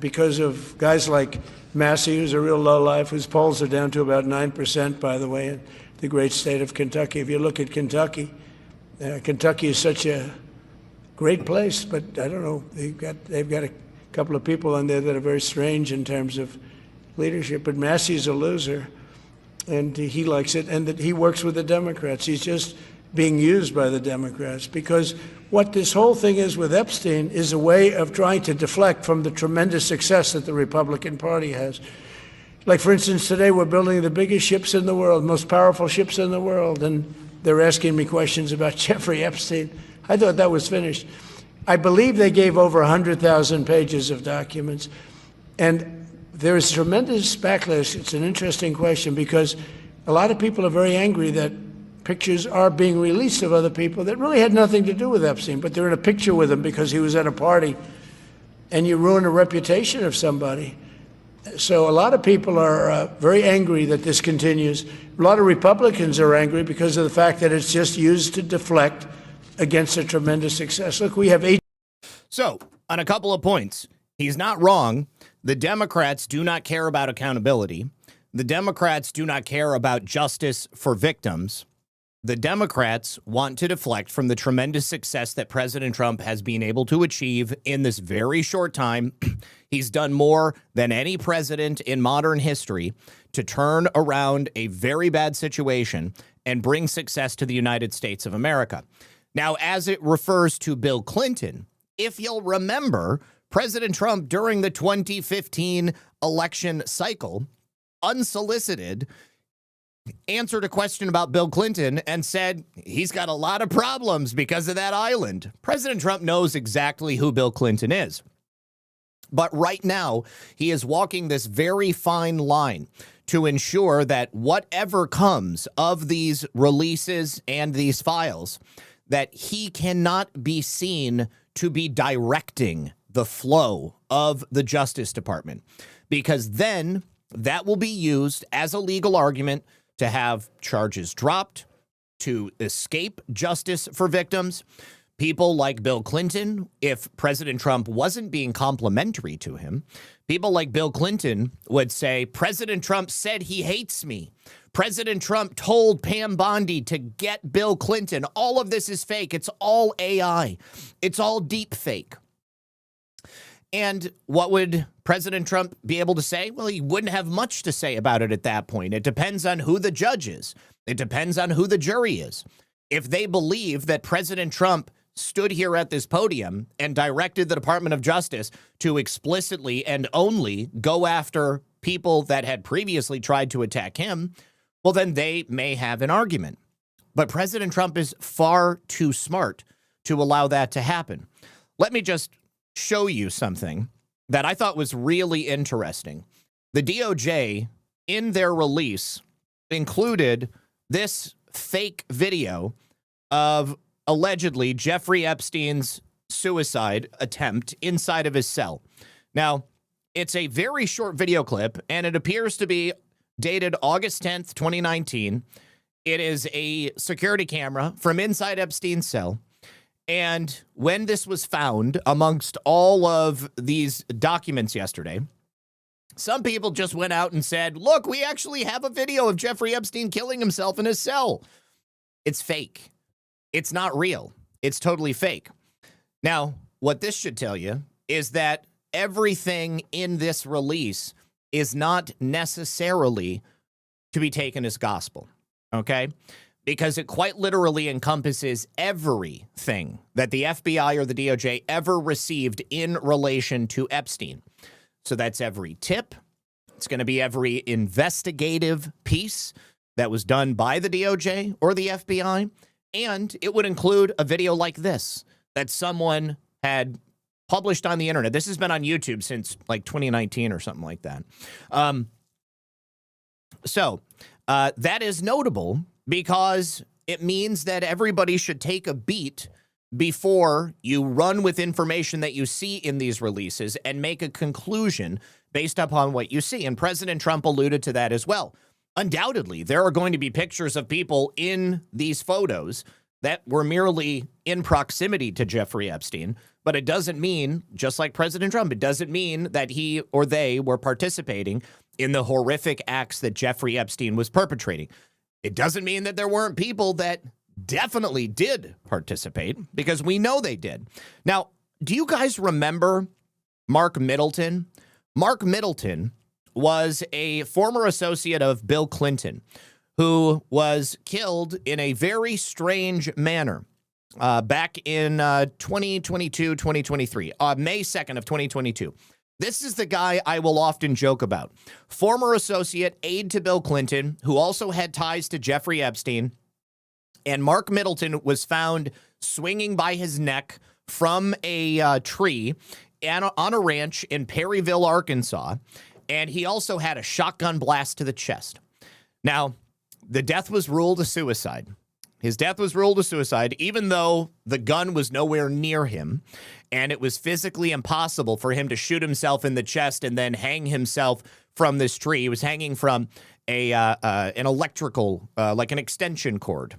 because of guys like Massey, who's a real lowlife, whose polls are down to about 9%, by the way, in the great state of Kentucky. If you look at Kentucky, Kentucky is such a great place, but I don't know, they've got a couple of people on there that are very strange in terms of leadership, but Massey's a loser, and he likes it, and that he works with the Democrats. He's just being used by the Democrats, because what this whole thing is with Epstein is a way of trying to deflect from the tremendous success that the Republican Party has. Like, for instance, today we're building the biggest ships in the world, most powerful ships in the world, and they're asking me questions about Jeffrey Epstein. I thought that was finished. I believe they gave over 100,000 pages of documents, and there is tremendous backlash. It's an interesting question, because a lot of people are very angry that pictures are being released of other people that really had nothing to do with Epstein, but they're in a picture with him because he was at a party, and you ruin a reputation of somebody. So a lot of people are very angry that this continues. A lot of Republicans are angry because of the fact that it's just used to deflect against a tremendous success. Look, we have 8. So, on a couple of points, he's not wrong. The Democrats do not care about accountability. The Democrats do not care about justice for victims. The Democrats want to deflect from the tremendous success that President Trump has been able to achieve in this very short time. He's done more than any president in modern history to turn around a very bad situation and bring success to the United States of America. Now, as it refers to Bill Clinton, if you'll remember, President Trump during the 2015 election cycle, unsolicited, answered a question about Bill Clinton and said he's got a lot of problems because of that island. President Trump knows exactly who Bill Clinton is. But right now, he is walking this very fine line to ensure that whatever comes of these releases and these files, that he cannot be seen to be directing the flow of the Justice Department, because then that will be used as a legal argument to have charges dropped, to escape justice for victims. People like Bill Clinton, if President Trump wasn't being complimentary to him, people like Bill Clinton would say, President Trump said he hates me. President Trump told Pam Bondi to get Bill Clinton. All of this is fake. It's all AI. It's all deep fake. And what would President Trump be able to say? Well, he wouldn't have much to say about it at that point. It depends on who the judge is. It depends on who the jury is. If they believe that President Trump stood here at this podium and directed the Department of Justice to explicitly and only go after people that had previously tried to attack him, well, then they may have an argument. But President Trump is far too smart to allow that to happen. Let me just show you something that I thought was really interesting. The DOJ, in their release, included this fake video of allegedly Jeffrey Epstein's suicide attempt inside of his cell. Now, it's a very short video clip, and it appears to be dated August 10th, 2019. It is a security camera from inside Epstein's cell. And when this was found amongst all of these documents yesterday, some people just went out and said, look, we actually have a video of Jeffrey Epstein killing himself in his cell. It's fake. It's not real. It's totally fake. Now, what this should tell you is that everything in this release is not necessarily to be taken as gospel, okay? Because it quite literally encompasses everything that the FBI or the DOJ ever received in relation to Epstein. So that's every tip. It's going to be every investigative piece that was done by the DOJ or the FBI. And it would include a video like this that someone had published on the internet. This has been on YouTube since like 2019 or something like that. So that is notable because it means that everybody should take a beat before you run with information that you see in these releases and make a conclusion based upon what you see. And President Trump alluded to that as well. Undoubtedly, there are going to be pictures of people in these photos that were merely in proximity to Jeffrey Epstein, but it doesn't mean, just like President Trump, it doesn't mean that he or they were participating in the horrific acts that Jeffrey Epstein was perpetrating. It doesn't mean that there weren't people that definitely did participate, because we know they did. Now, do you guys remember Mark Middleton? Mark Middleton was a former associate of Bill Clinton who was killed in a very strange manner back in 2022, 2023, May 2nd of 2022. This is the guy I will often joke about. Former associate, aide to Bill Clinton, who also had ties to Jeffrey Epstein. And Mark Middleton was found swinging by his neck from a tree on a ranch in Perryville, Arkansas. And he also had a shotgun blast to the chest. Now, the death was ruled a suicide. His death was ruled a suicide, even though the gun was nowhere near him, and it was physically impossible for him to shoot himself in the chest and then hang himself from this tree. He was hanging from an electrical, like an extension cord,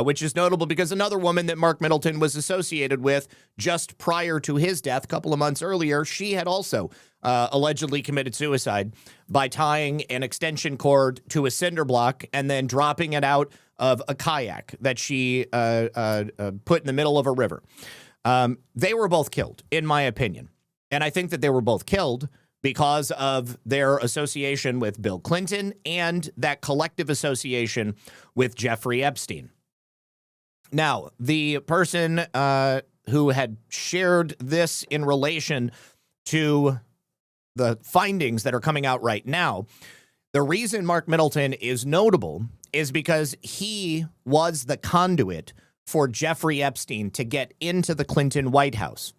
which is notable because another woman that Mark Middleton was associated with just prior to his death, a couple of months earlier, she had also allegedly committed suicide by tying an extension cord to a cinder block and then dropping it out of a kayak that she put in the middle of a river. They were both killed, in my opinion. And I think that they were both killed because of their association with Bill Clinton and that collective association with Jeffrey Epstein. Now, the person who had shared this in relation to the findings that are coming out right now, the reason Mark Middleton is notable is because he was the conduit for Jeffrey Epstein to get into the Clinton White House.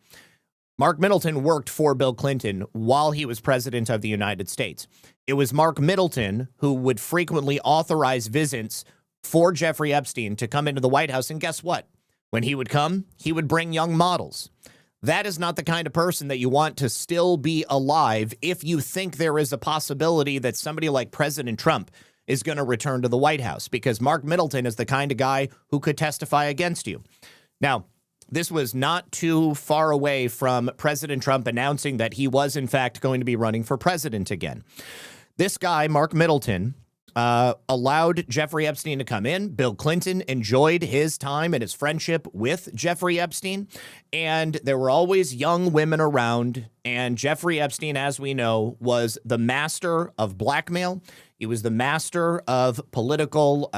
Mark Middleton worked for Bill Clinton while he was president of the United States. It was Mark Middleton who would frequently authorize visits for Jeffrey Epstein to come into the White House. And guess what? When he would come, he would bring young models. That is not the kind of person that you want to still be alive if you think there is a possibility that somebody like President Trump is going to return to the White House, because Mark Middleton is the kind of guy who could testify against you. Now, this was not too far away from President Trump announcing that he was, in fact, going to be running for president again. This guy, Mark Middleton, allowed Jeffrey Epstein to come in. Bill Clinton enjoyed his time and his friendship with Jeffrey Epstein, and there were always young women around, and Jeffrey Epstein, as we know, was the master of blackmail. He was the master of political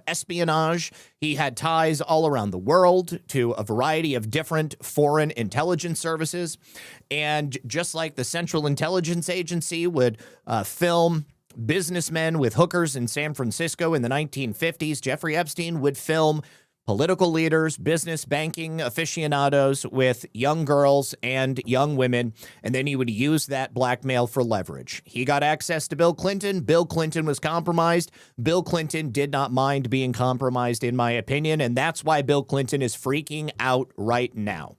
espionage. He had ties all around the world to a variety of different foreign intelligence services, and just like the Central Intelligence Agency would film businessmen with hookers in San Francisco in the 1950s, Jeffrey Epstein would film political leaders, business banking aficionados with young girls and young women, and then he would use that blackmail for leverage. He got access to Bill Clinton. Bill Clinton was compromised. Bill Clinton did not mind being compromised, in my opinion, and that's why Bill Clinton is freaking out right now,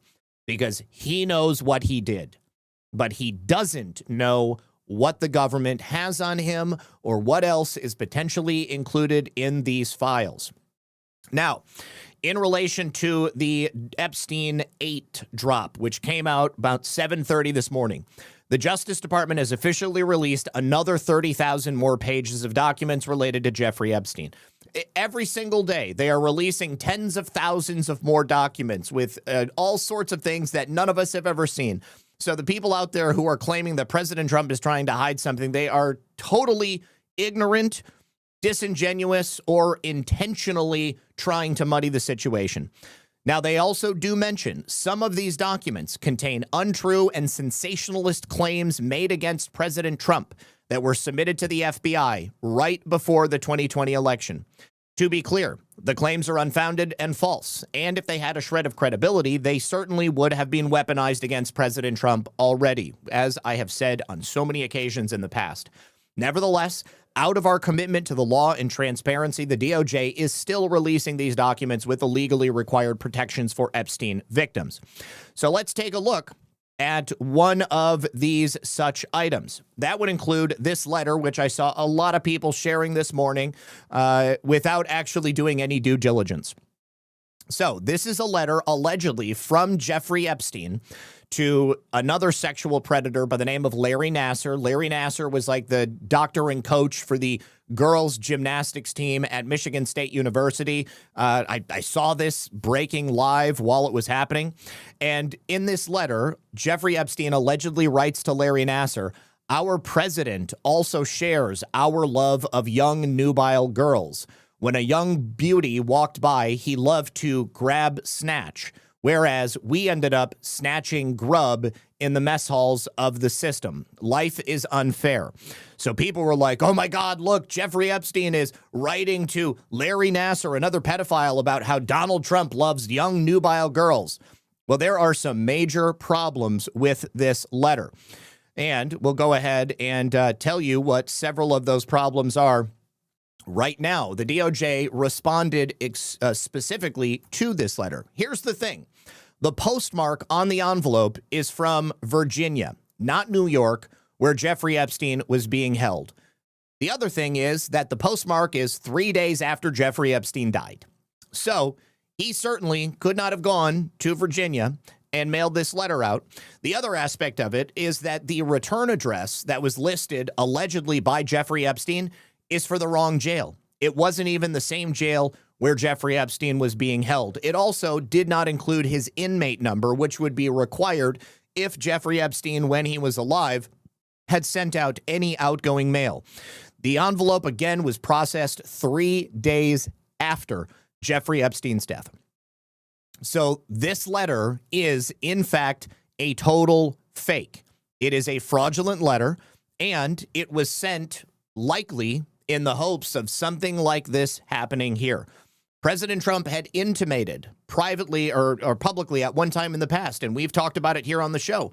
because he knows what he did, but he doesn't know what the government has on him or what else is potentially included in these files. Now, in relation to the Epstein 8 drop, which came out about 7:30 this morning, the Justice Department has officially released another 30,000 more pages of documents related to Jeffrey Epstein. every single day, they are releasing tens of thousands of more documents with all sorts of things that none of us have ever seen. So the people out there who are claiming that President Trump is trying to hide something, they are totally ignorant, disingenuous, or intentionally trying to muddy the situation. Now, they also do mention some of these documents contain untrue and sensationalist claims made against President Trump that were submitted to the FBI right before the 2020 election. To be clear, the claims are unfounded and false, and if they had a shred of credibility, they certainly would have been weaponized against President Trump already, as I have said on so many occasions in the past. Nevertheless, out of our commitment to the law and transparency, the DOJ is still releasing these documents with the legally required protections for Epstein victims. So let's take a look at one of these such items. That would include this letter, which I saw a lot of people sharing this morning without actually doing any due diligence. So this is a letter allegedly from Jeffrey Epstein to another sexual predator by the name of Larry Nassar. Larry Nassar was like the doctor and coach for the girls gymnastics team at Michigan State University. I saw this breaking live while it was happening. And in this letter, Jeffrey Epstein allegedly writes to Larry Nassar, "Our president also shares our love of young nubile girls. When a young beauty walked by, he loved to grab snatch, whereas we ended up snatching grub in the mess halls of the system. Life is unfair." So people were like, oh my God, look, Jeffrey Epstein is writing to Larry Nassar, another pedophile, about how Donald Trump loves young nubile girls. Well, there are some major problems with this letter. And we'll go ahead and tell you what several of those problems are. Right now, the DOJ responded specifically to this letter. Here's the thing. The postmark on the envelope is from Virginia, not New York, where Jeffrey Epstein was being held. The other thing is that the postmark is 3 days after Jeffrey Epstein died. So he certainly could not have gone to Virginia and mailed this letter out. The other aspect of it is that the return address that was listed allegedly by Jeffrey Epstein is for the wrong jail. It wasn't even the same jail where Jeffrey Epstein was being held. It also did not include his inmate number, which would be required if Jeffrey Epstein, when he was alive, had sent out any outgoing mail. The envelope, again, was processed 3 days after Jeffrey Epstein's death. So this letter is, in fact, a total fake. It is a fraudulent letter, and it was sent likely in the hopes of something like this happening here. President Trump had intimated privately or publicly at one time in the past, and we've talked about it here on the show,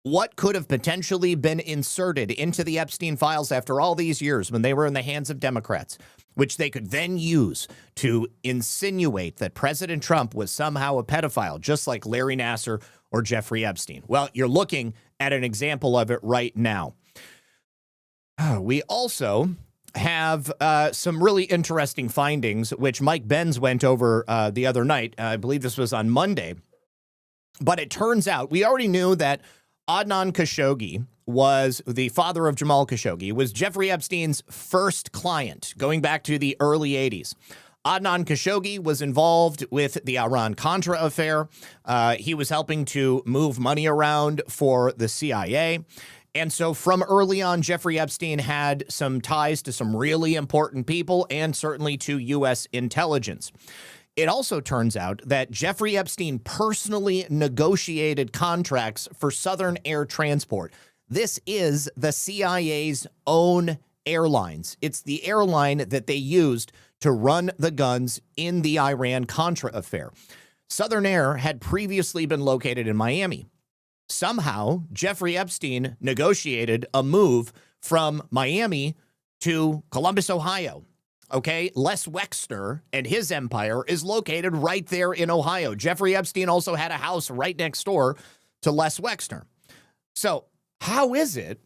what could have potentially been inserted into the Epstein files after all these years when they were in the hands of Democrats, which they could then use to insinuate that President Trump was somehow a pedophile, just like Larry Nassar or Jeffrey Epstein. Well, you're looking at an example of it right now. We also have some really interesting findings, which Mike Benz went over the other night. I believe this was on Monday. But it turns out we already knew that Adnan Khashoggi was the father of Jamal Khashoggi, was Jeffrey Epstein's first client going back to the early 80s. Adnan Khashoggi was involved with the Iran-Contra affair. He was helping to move money around for the CIA. And so from early on, Jeffrey Epstein had some ties to some really important people and certainly to U.S. intelligence. It also turns out that Jeffrey Epstein personally negotiated contracts for Southern Air Transport. This is the CIA's own airlines. It's the airline that they used to run the guns in the Iran-Contra affair. Southern Air had previously been located in Miami. Somehow, Jeffrey Epstein negotiated a move from Miami to Columbus, Ohio. Okay, Les Wexner and his empire is located right there in Ohio. Jeffrey Epstein also had a house right next door to Les Wexner. So how is it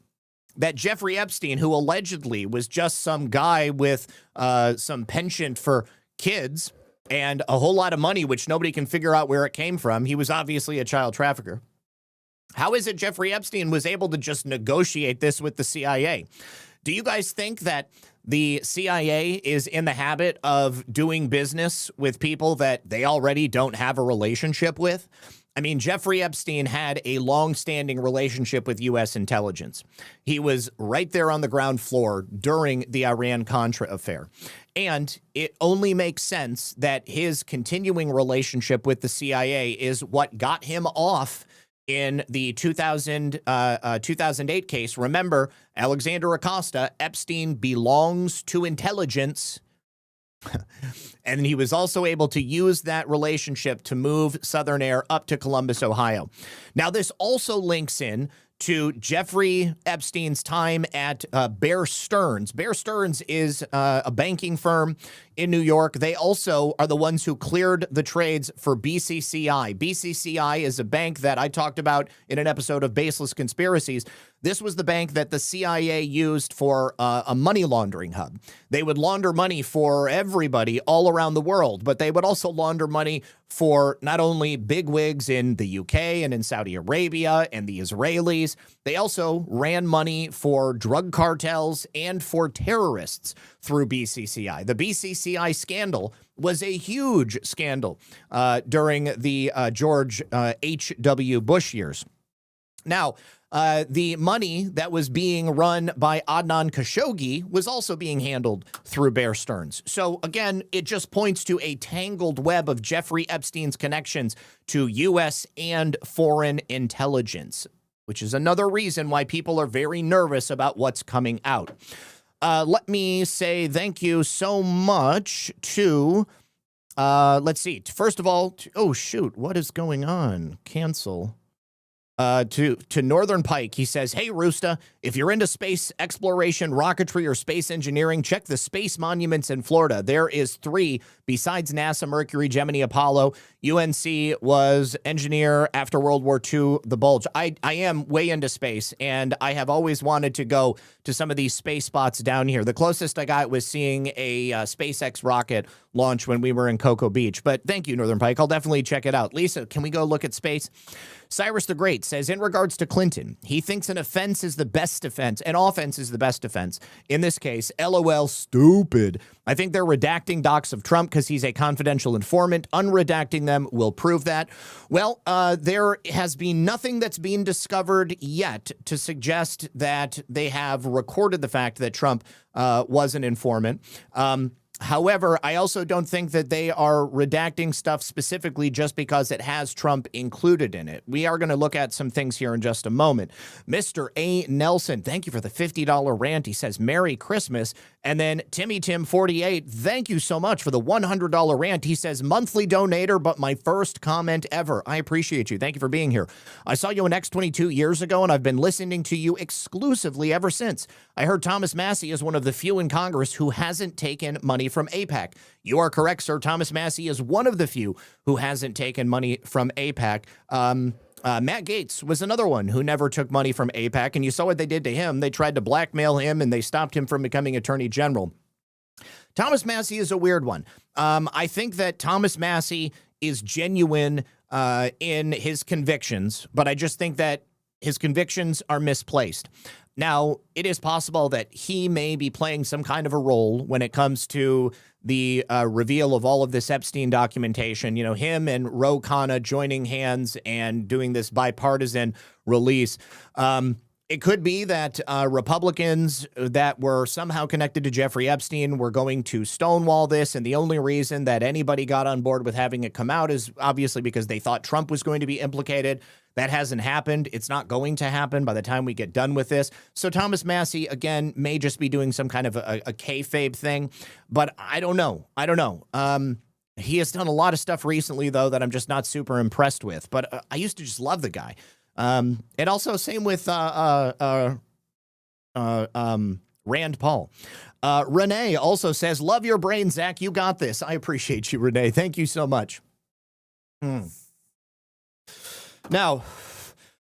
that Jeffrey Epstein, who allegedly was just some guy with some penchant for kids and a whole lot of money, which nobody can figure out where it came from, he was obviously a child trafficker. How is it Jeffrey Epstein was able to just negotiate this with the CIA? Do you guys think that the CIA is in the habit of doing business with people that they already don't have a relationship with. I mean, Jeffrey Epstein had a long-standing relationship with U.S. intelligence. He was right there on the ground floor during the Iran-Contra affair. And it only makes sense that his continuing relationship with the CIA is what got him off in the 2008 case. Remember, Alexander Acosta, Epstein belongs to intelligence. And he was also able to use that relationship to move Southern Air up to Columbus, Ohio. Now, this also links in to Jeffrey Epstein's time at Bear Stearns. Bear Stearns is a banking firm in New York. They also are the ones who cleared the trades for BCCI. BCCI is a bank that I talked about in an episode of Baseless Conspiracies. This was the bank that the CIA used for a money laundering hub. They would launder money for everybody all around the world, but they would also launder money for not only bigwigs in the UK and in Saudi Arabia and the Israelis. They also ran money for drug cartels and for terrorists through BCCI. The BCCI scandal was a huge scandal during the George H.W. Bush years. Now, the money that was being run by Adnan Khashoggi was also being handled through Bear Stearns. So again, it just points to a tangled web of Jeffrey Epstein's connections to U.S. and foreign intelligence, which is another reason why people are very nervous about what's coming out. Let me say thank you so much to, let's see, first of all, oh shoot, what is going on? Cancel. To Northern Pike, he says, hey, Roosta, if you're into space exploration, rocketry, or space engineering, check the space monuments in Florida. There is 3 besides NASA, Mercury, Gemini, Apollo. UNC was engineer after World War II, the Bulge. I am way into space, and I have always wanted to go to some of these space spots down here. The closest I got was seeing a SpaceX rocket launch when we were in Cocoa Beach. But thank you, Northern Pike. I'll definitely check it out. Lisa, can we go look at space? Cyrus the Great says, in regards to Clinton, he thinks an offense is the best defense, an offense is the best defense. In this case, LOL, stupid. I think they're redacting docs of Trump because he's a confidential informant. Unredacting them will prove that. Well, there has been nothing that's been discovered yet to suggest that they have recorded the fact that Trump was an informant. However, I also don't think that they are redacting stuff specifically just because it has Trump included in it. We are going to look at some things here in just a moment. Mr. A. Nelson, thank you for the $50 rant. He says, Merry Christmas. And then Timmy Tim 48, thank you so much for the $100 rant. He says, monthly donator, but my first comment ever. I appreciate you. Thank you for being here. I saw you on X22 years ago, and I've been listening to you exclusively ever since. I heard Thomas Massie is one of the few in Congress who hasn't taken money from AIPAC. You are correct, sir. Thomas Massie is one of the few who hasn't taken money from AIPAC. Matt Gaetz was another one who never took money from AIPAC, and you saw what they did to him. They tried to blackmail him, and they stopped him from becoming attorney general. Thomas Massie is a weird one. I think that Thomas Massie is genuine in his convictions, but I just think that his convictions are misplaced. Now, it is possible that he may be playing some kind of a role when it comes to the reveal of all of this Epstein documentation. You know, him and Ro Khanna joining hands and doing this bipartisan release. It could be that Republicans that were somehow connected to Jeffrey Epstein were going to stonewall this, and the only reason that anybody got on board with having it come out is obviously because they thought Trump was going to be implicated. That hasn't happened. It's not going to happen by the time we get done with this. So Thomas Massie, again, may just be doing some kind of a kayfabe thing, but I don't know. He has done a lot of stuff recently, though, that I'm just not super impressed with, but I used to just love the guy. And also same with Rand Paul. Renee also says, love your brain, Zach. You got this. I appreciate you, Renee. Thank you so much. Now,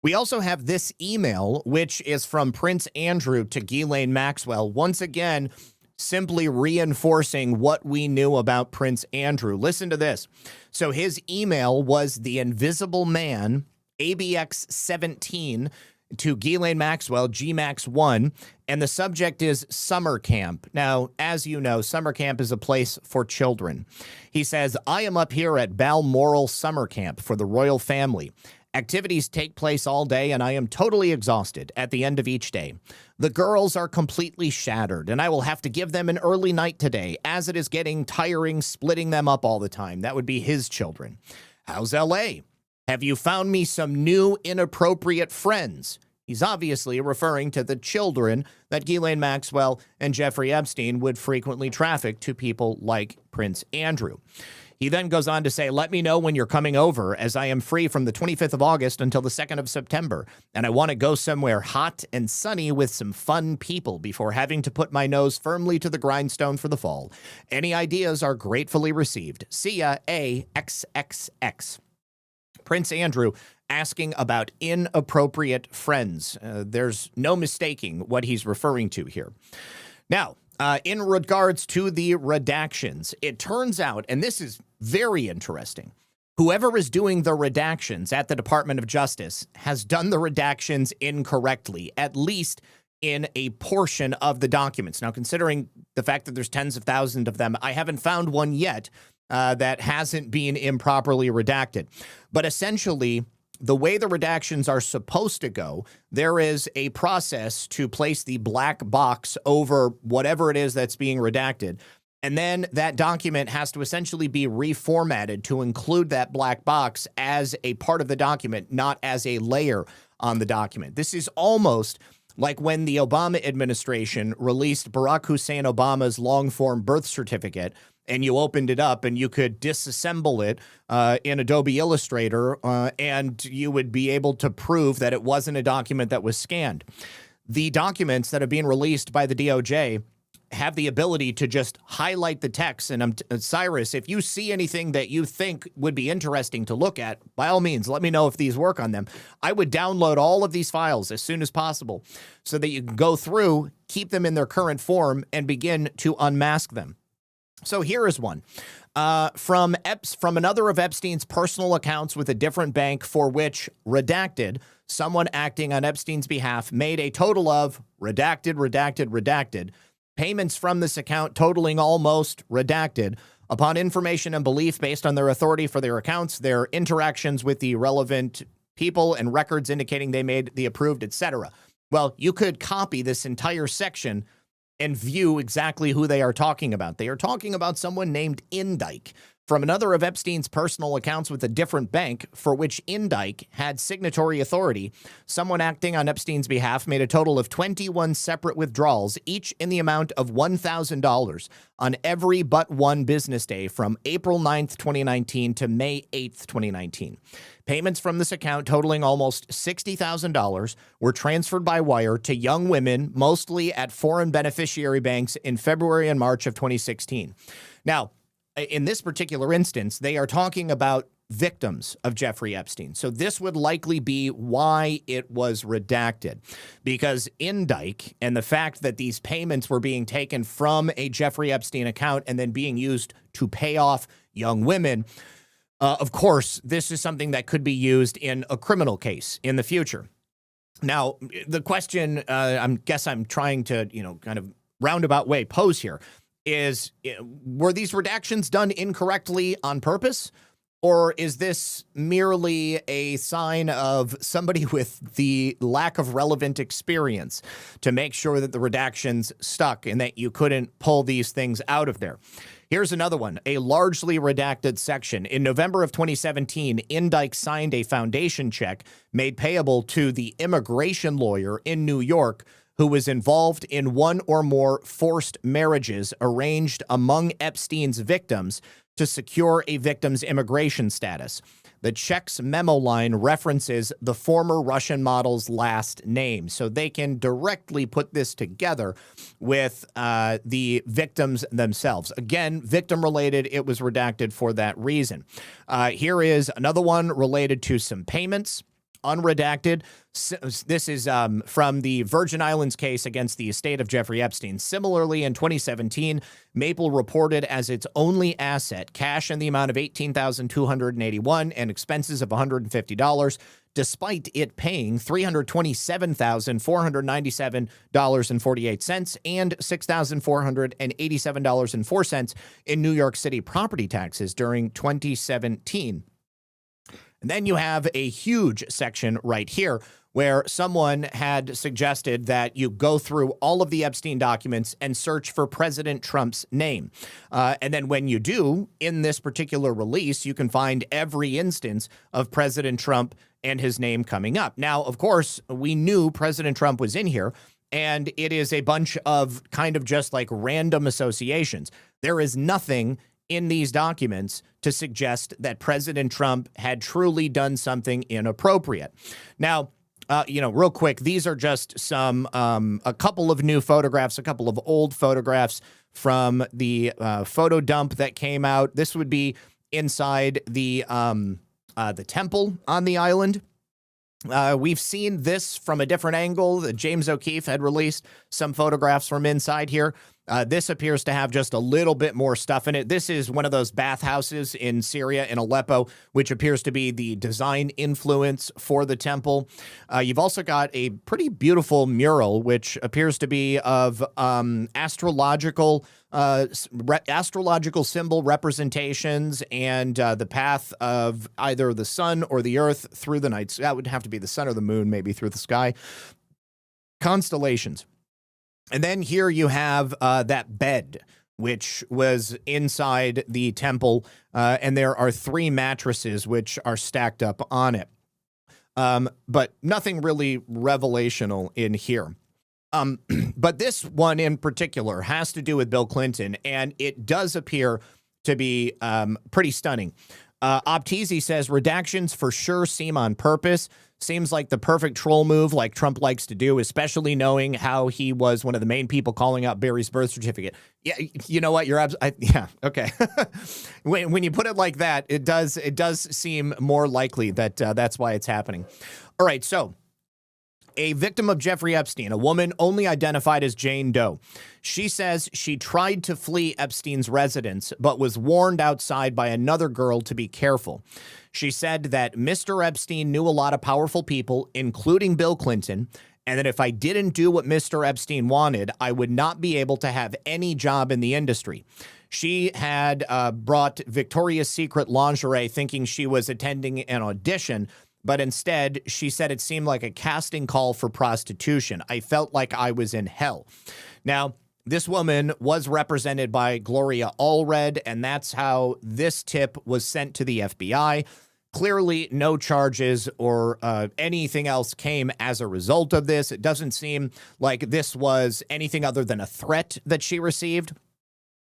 we also have this email, which is from Prince Andrew to Ghislaine Maxwell. Once again, simply reinforcing what we knew about Prince Andrew. Listen to this. So his email was the Invisible Man, ABX17, to Ghislaine Maxwell, GMAX1, and the subject is summer camp. Now, as you know, summer camp is a place for children. He says, I am up here at Balmoral Summer Camp for the royal family. Activities take place all day, and I am totally exhausted at the end of each day. The girls are completely shattered, and I will have to give them an early night today, as it is getting tiring splitting them up all the time. That would be his children. How's L.A.? Have you found me some new inappropriate friends? He's obviously referring to the children that Ghislaine Maxwell and Jeffrey Epstein would frequently traffic to people like Prince Andrew. He then goes on to say, let me know when you're coming over, as I am free from the 25th of August until the 2nd of September, and I want to go somewhere hot and sunny with some fun people before having to put my nose firmly to the grindstone for the fall. Any ideas are gratefully received. See ya, AXXX. Prince Andrew asking about inappropriate friends. There's no mistaking what he's referring to here. Now, in regards to the redactions, it turns out, and this is very interesting, whoever is doing the redactions at the Department of Justice has done the redactions incorrectly, at least in a portion of the documents. Now, considering the fact that there's tens of thousands of them, I haven't found one yet that hasn't been improperly redacted. But essentially, the way the redactions are supposed to go, there is a process to place the black box over whatever it is that's being redacted. And then that document has to essentially be reformatted to include that black box as a part of the document, not as a layer on the document. This is almost like when the Obama administration released Barack Hussein Obama's long-form birth certificate, and you opened it up and you could disassemble it in Adobe Illustrator, and you would be able to prove that it wasn't a document that was scanned. The documents that are being released by the DOJ have the ability to just highlight the text. And Cyrus, if you see anything that you think would be interesting to look at, by all means, let me know if these work on them. I would download all of these files as soon as possible so that you can go through, keep them in their current form, and begin to unmask them. So here is one from another of Epstein's personal accounts with a different bank, for which, redacted, someone acting on Epstein's behalf made a total of redacted payments from this account totaling almost redacted upon information and belief based on their authority for their accounts, their interactions with the relevant people, and records indicating they made the approved, etc. Well, you could copy this entire section and view exactly who they are talking about. They are talking about someone named Indike from another of Epstein's personal accounts with a different bank, for which Indike had signatory authority. Someone acting on Epstein's behalf made a total of 21 separate withdrawals, each in the amount of $1,000 on every but one business day from April 9th, 2019 to May 8th, 2019. Payments from this account totaling almost $60,000 were transferred by wire to young women, mostly at foreign beneficiary banks, in February and March of 2016. Now, in this particular instance, they are talking about victims of Jeffrey Epstein. So this would likely be why it was redacted, because Indike and the fact that these payments were being taken from a Jeffrey Epstein account and then being used to pay off young women, of course, this is something that could be used in a criminal case in the future. Now, the question I'm trying to, kind of roundabout way pose here is, were these redactions done incorrectly on purpose? Or is this merely a sign of somebody with the lack of relevant experience to make sure that the redactions stuck and that you couldn't pull these things out of there? Here's another one, a largely redacted section. In November of 2017, Indike signed a foundation check made payable to the immigration lawyer in New York who was involved in one or more forced marriages arranged among Epstein's victims to secure a victim's immigration status. The check's memo line references the former Russian model's last name, so they can directly put this together with the victims themselves. Again, victim-related, it was redacted for that reason. Here is another one related to some payments. unredacted. This is from the Virgin Islands case against the estate of Jeffrey Epstein. Similarly, in 2017, Maple reported as its only asset cash in the amount of $18,281 and expenses of $150, despite it paying $327,497.48 and $6,487.04 in New York City property taxes during 2017. And then you have a huge section right here where someone had suggested that you go through all of the Epstein documents and search for President Trump's name. And then when you do, in this particular release, you can find every instance of President Trump and his name coming up. Now, of course, we knew President Trump was in here, and it is a bunch of kind of just like random associations. There is nothing in these documents to suggest that President Trump had truly done something inappropriate. Now, real quick, these are just some, a couple of new photographs, a couple of old photographs from the photo dump that came out. This would be inside the temple on the island. We've seen this from a different angle. James O'Keefe had released some photographs from inside here. This appears to have just a little bit more stuff in it. This is one of those bathhouses in Syria, in Aleppo, which appears to be the design influence for the temple. You've also got a pretty beautiful mural, which appears to be of astrological symbol representations and the path of either the sun or the earth through the night. So that would have to be the sun or the moon, maybe through the sky. Constellations. And then here you have that bed, which was inside the temple, and there are 3 mattresses which are stacked up on it. But nothing really revelational in here. But this one in particular has to do with Bill Clinton, and it does appear to be pretty stunning. Optisi says redactions for sure seem on purpose. Seems like the perfect troll move like Trump likes to do, especially knowing how he was one of the main people calling out Barry's birth certificate. Yeah, you know what? Yeah, okay. when you put it like that, it does seem more likely that that's why it's happening. All right, so a victim of Jeffrey Epstein, a woman only identified as Jane Doe. She says she tried to flee Epstein's residence, but was warned outside by another girl to be careful. She said that Mr. Epstein knew a lot of powerful people, including Bill Clinton, and that if I didn't do what Mr. Epstein wanted, I would not be able to have any job in the industry. She had brought Victoria's Secret lingerie thinking she was attending an audition, but instead, she said it seemed like a casting call for prostitution. I felt like I was in hell. Now, this woman was represented by Gloria Allred, and that's how this tip was sent to the FBI. Clearly, no charges or anything else came as a result of this. It doesn't seem like this was anything other than a threat that she received.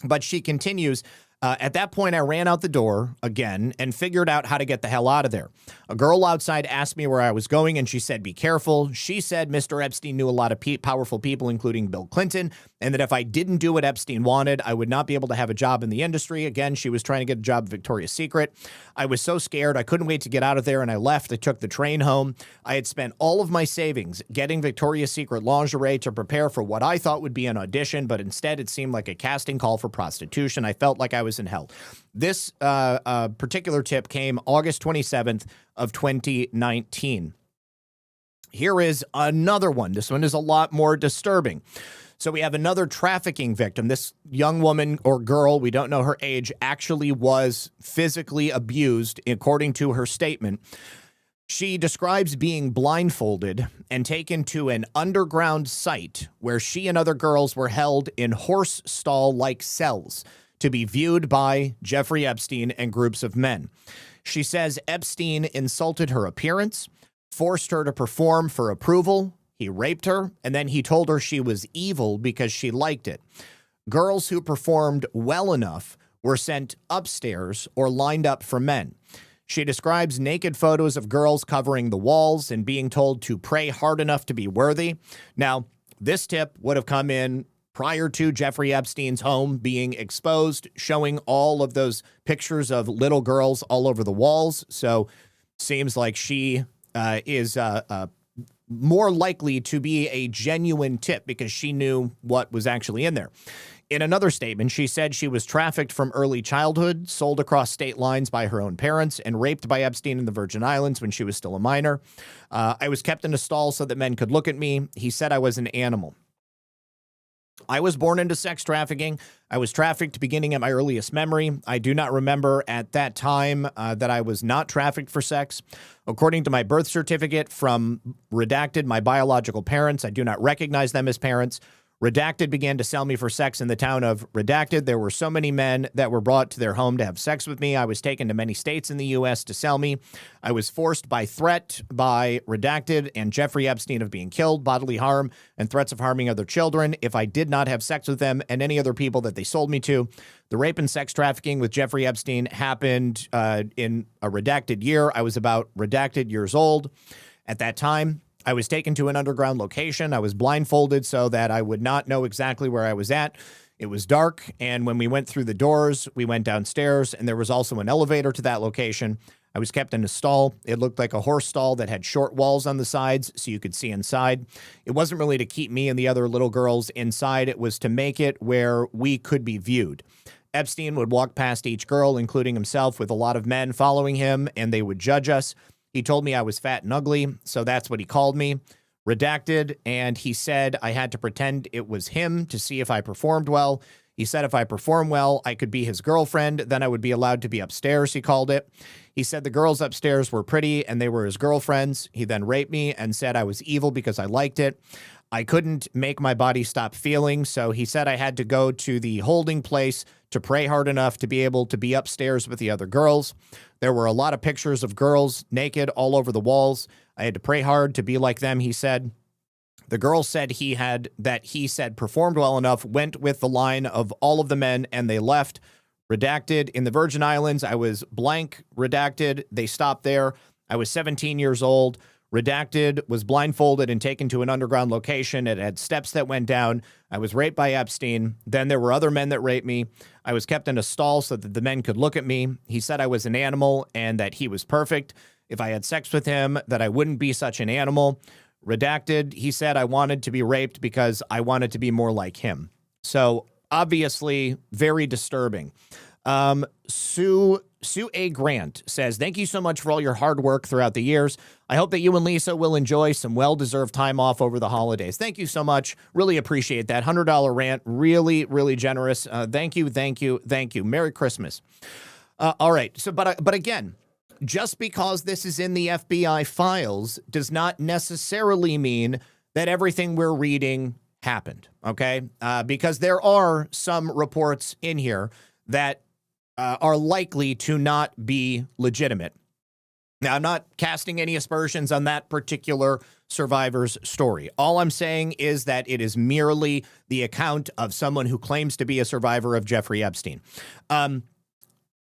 But she continues, at that point, I ran out the door again and figured out how to get the hell out of there. A girl outside asked me where I was going, and she said, be careful. She said Mr. Epstein knew a lot of powerful people, including Bill Clinton, and that if I didn't do what Epstein wanted, I would not be able to have a job in the industry. Again, she was trying to get a job at Victoria's Secret. I was so scared. I couldn't wait to get out of there, and I left. I took the train home. I had spent all of my savings getting Victoria's Secret lingerie to prepare for what I thought would be an audition, but instead it seemed like a casting call for prostitution. I felt like I was in hell. This particular tip came August 27th of 2019. Here is another one. This one is a lot more disturbing. So we have another trafficking victim. This young woman or girl, we don't know her age, actually was physically abused, according to her statement. She describes being blindfolded and taken to an underground site where she and other girls were held in horse stall-like cells to be viewed by Jeffrey Epstein and groups of men. She says Epstein insulted her appearance, forced her to perform for approval, he raped her, and then he told her she was evil because she liked it. Girls who performed well enough were sent upstairs or lined up for men. She describes naked photos of girls covering the walls and being told to pray hard enough to be worthy. Now, this tip would have come in prior to Jeffrey Epstein's home being exposed, showing all of those pictures of little girls all over the walls. So seems like she is more likely to be a genuine tip because she knew what was actually in there. In another statement, she said she was trafficked from early childhood, sold across state lines by her own parents, and raped by Epstein in the Virgin Islands when she was still a minor. I was kept in a stall so that men could look at me. He said I was an animal. I was born into sex trafficking. I was trafficked beginning at my earliest memory. I do not remember at that time that I was not trafficked for sex. According to my birth certificate from redacted, my biological parents, I do not recognize them as parents. Redacted began to sell me for sex in the town of Redacted. There were so many men that were brought to their home to have sex with me. I was taken to many states in the U.S. to sell me. I was forced by threat by Redacted and Jeffrey Epstein of being killed, bodily harm, and threats of harming other children if I did not have sex with them and any other people that they sold me to. The rape and sex trafficking with Jeffrey Epstein happened in a Redacted year. I was about Redacted years old at that time. I was taken to an underground location. I was blindfolded so that I would not know exactly where I was at. It was dark, and when we went through the doors, we went downstairs, and there was also an elevator to that location. I was kept in a stall. It looked like a horse stall that had short walls on the sides so you could see inside. It wasn't really to keep me and the other little girls inside. It was to make it where we could be viewed. Epstein would walk past each girl, including himself, with a lot of men following him, and they would judge us. He told me I was fat and ugly, so that's what he called me. Redacted, and he said I had to pretend it was him to see if I performed well. He said if I performed well, I could be his girlfriend, then I would be allowed to be upstairs, he called it. He said the girls upstairs were pretty and they were his girlfriends. He then raped me and said I was evil because I liked it. I couldn't make my body stop feeling, so he said I had to go to the holding place to pray hard enough to be able to be upstairs with the other girls. There were a lot of pictures of girls naked all over the walls. I had to pray hard to be like them, he said. The girl said he said performed well enough, went with the line of all of the men, and they left. Redacted, in the Virgin Islands, I was blank redacted. They stopped there. I was 17 years old. Redacted, was blindfolded and taken to an underground location. It had steps that went down. I was raped by Epstein. Then there were other men that raped me. I was kept in a stall so that the men could look at me. He said I was an animal and that he was perfect. If I had sex with him, that I wouldn't be such an animal. Redacted, he said I wanted to be raped because I wanted to be more like him. So obviously very disturbing. Sue A. Grant says, thank you so much for all your hard work throughout the years. I hope that you and Lisa will enjoy some well-deserved time off over the holidays. Thank you so much. Really appreciate that. $100 rant. Really, really generous. Thank you, thank you, thank you. Merry Christmas. All right. So, but again, just because this is in the FBI files does not necessarily mean that everything we're reading happened. Okay. Because there are some reports in here that are likely to not be legitimate. Now, I'm not casting any aspersions on that particular survivor's story. All I'm saying is that it is merely the account of someone who claims to be a survivor of Jeffrey Epstein. We're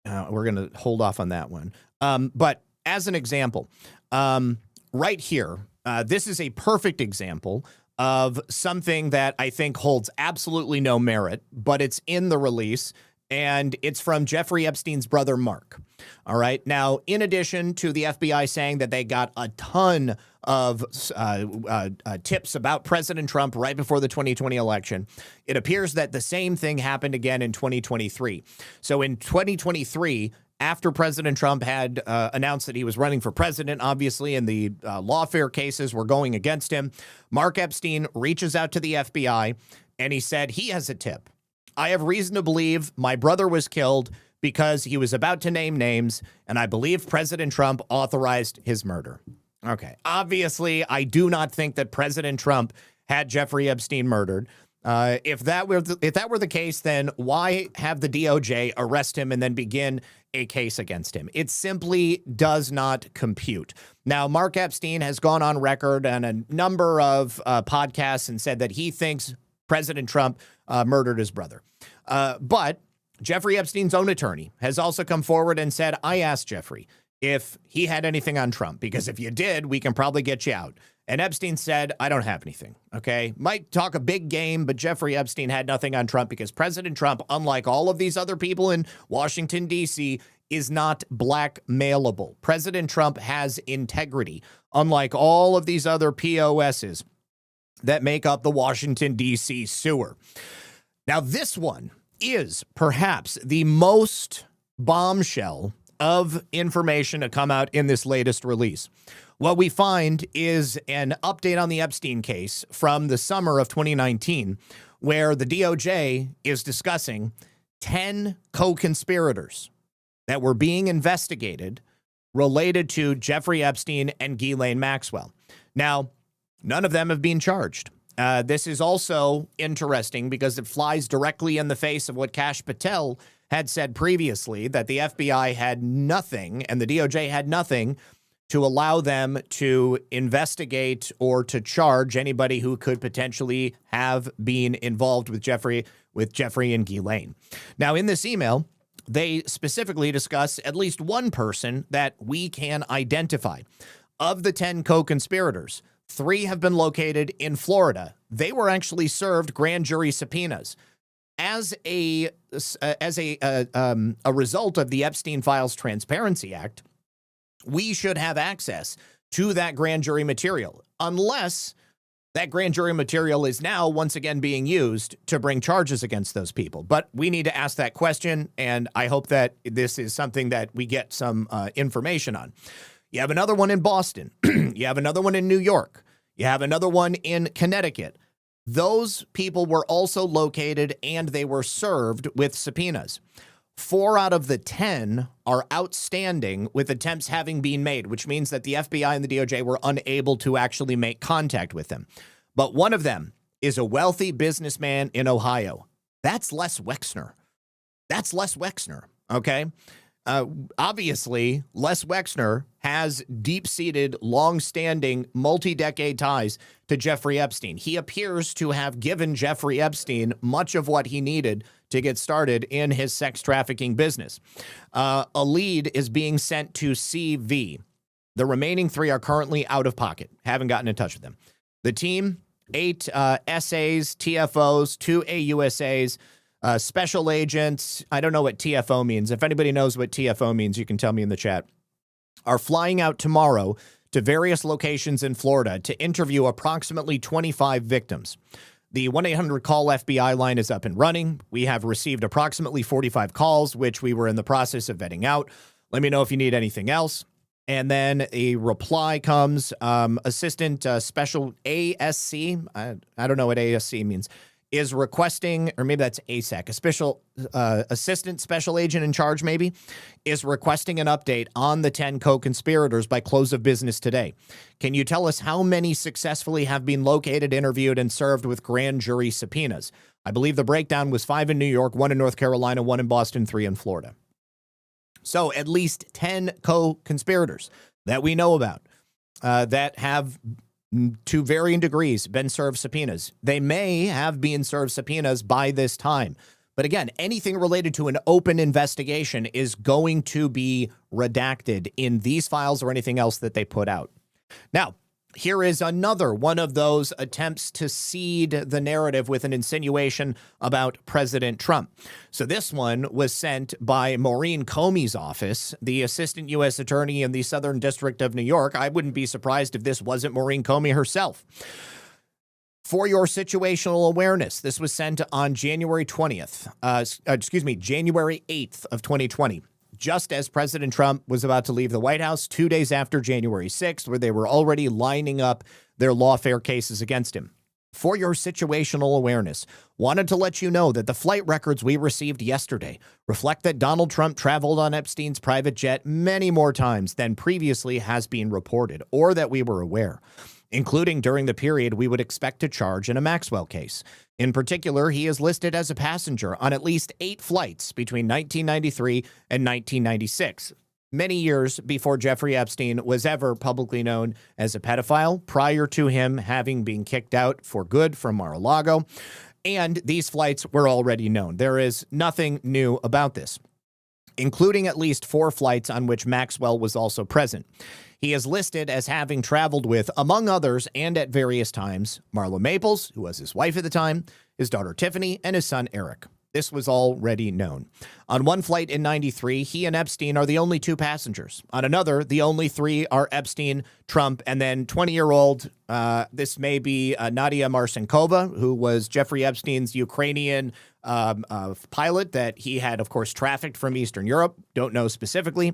going to hold off on that one. But as an example, right here, this is a perfect example of something that I think holds absolutely no merit, but it's in the release. And it's from Jeffrey Epstein's brother, Mark. All right. Now, in addition to the FBI saying that they got a ton of tips about President Trump right before the 2020 election, it appears that the same thing happened again in 2023. So in 2023, after President Trump had announced that he was running for president, obviously, and the lawfare cases were going against him, Mark Epstein reaches out to the FBI and he said he has a tip. I have reason to believe my brother was killed because he was about to name names, and I believe President Trump authorized his murder. Okay. Obviously, I do not think that President Trump had Jeffrey Epstein murdered. If that were the case, then why have the DOJ arrest him and then begin a case against him? It simply does not compute. Now, Mark Epstein has gone on record on a number of podcasts and said that he thinks President Trump murdered his brother. But Jeffrey Epstein's own attorney has also come forward and said, I asked Jeffrey if he had anything on Trump, because if you did, we can probably get you out. And Epstein said, I don't have anything. Okay. Might talk a big game, but Jeffrey Epstein had nothing on Trump because President Trump, unlike all of these other people in Washington, D.C., is not blackmailable. President Trump has integrity, unlike all of these other POSs that make up the Washington, D.C. sewer. Now, this one is perhaps the most bombshell of information to come out in this latest release. What we find is an update on the Epstein case from the summer of 2019, where the DOJ is discussing 10 co-conspirators that were being investigated related to Jeffrey Epstein and Ghislaine Maxwell. Now, none of them have been charged. This is also interesting because it flies directly in the face of what Kash Patel had said previously, that the FBI had nothing and the DOJ had nothing to allow them to investigate or to charge anybody who could potentially have been involved with Jeffrey and Ghislaine. Now, in this email, they specifically discuss at least one person that we can identify. Of the 10 co-conspirators, 3 have been located in Florida. They were actually served grand jury subpoenas. As a result of the Epstein Files Transparency Act, we should have access to that grand jury material, unless that grand jury material is now once again being used to bring charges against those people. But we need to ask that question, and I hope that this is something that we get some information on. You have another one in Boston. You have another one in New York. You have another one in Connecticut. Those people were also located and they were served with subpoenas. 4 out of the 10 are outstanding with attempts having been made, which means that the FBI and the DOJ were unable to actually make contact with them. But one of them is a wealthy businessman in Ohio. That's Les Wexner. That's Les Wexner, okay? Obviously, Les Wexner has deep-seated, long-standing, multi-decade ties to Jeffrey Epstein. He appears to have given Jeffrey Epstein much of what he needed to get started in his sex trafficking business. A lead is being sent to CV. The remaining 3 are currently out of pocket. Haven't gotten in touch with them. The team, 8 SAs, TFOs, 2 AUSAs, special agents. I don't know what TFO means. If anybody knows what TFO means, you can tell me in the chat. Are flying out tomorrow to various locations in Florida to interview approximately 25 victims. The 1-800-CALL FBI line is up and running. We have received approximately 45 calls, which we were in the process of vetting out. Let me know if you need anything else. And then a reply comes, Assistant Special ASC, I don't know what ASC means, is requesting, or maybe that's ASAC, a special assistant special agent in charge maybe, is requesting an update on the 10 co-conspirators by close of business today. Can you tell us how many successfully have been located, interviewed, and served with grand jury subpoenas? I believe the breakdown was 5 in New York, 1 in North Carolina, 1 in Boston, 3 in Florida. So at least 10 co-conspirators that we know about that have, to varying degrees, been served subpoenas. They may have been served subpoenas by this time. But again, anything related to an open investigation is going to be redacted in these files or anything else that they put out. Now, here is another one of those attempts to seed the narrative with an insinuation about President Trump. So this one was sent by Maureen Comey's office, the assistant U.S. attorney in the Southern District of New York. I wouldn't be surprised if this wasn't Maureen Comey herself. For your situational awareness, this was sent on January 20th, January 8th of 2020. Just as President Trump was about to leave the White House 2 days after January 6th, where they were already lining up their lawfare cases against him. For your situational awareness, wanted to let you know that the flight records we received yesterday reflect that Donald Trump traveled on Epstein's private jet many more times than previously has been reported or that we were aware, including during the period we would expect to charge in a Maxwell case. In particular, he is listed as a passenger on at least 8 flights between 1993 and 1996, many years before Jeffrey Epstein was ever publicly known as a pedophile, prior to him having been kicked out for good from Mar-a-Lago. And these flights were already known. There is nothing new about this, including at least 4 flights on which Maxwell was also present. He is listed as having traveled with, among others, and at various times, Marla Maples, who was his wife at the time, his daughter Tiffany, and his son Eric. This was already known. On one flight in 93, he and Epstein are the only 2 passengers. On another, the only 3 are Epstein, Trump, and then 20-year-old, this may be Nadia Marcinkova, who was Jeffrey Epstein's Ukrainian pilot that he had, of course, trafficked from Eastern Europe. Don't know specifically.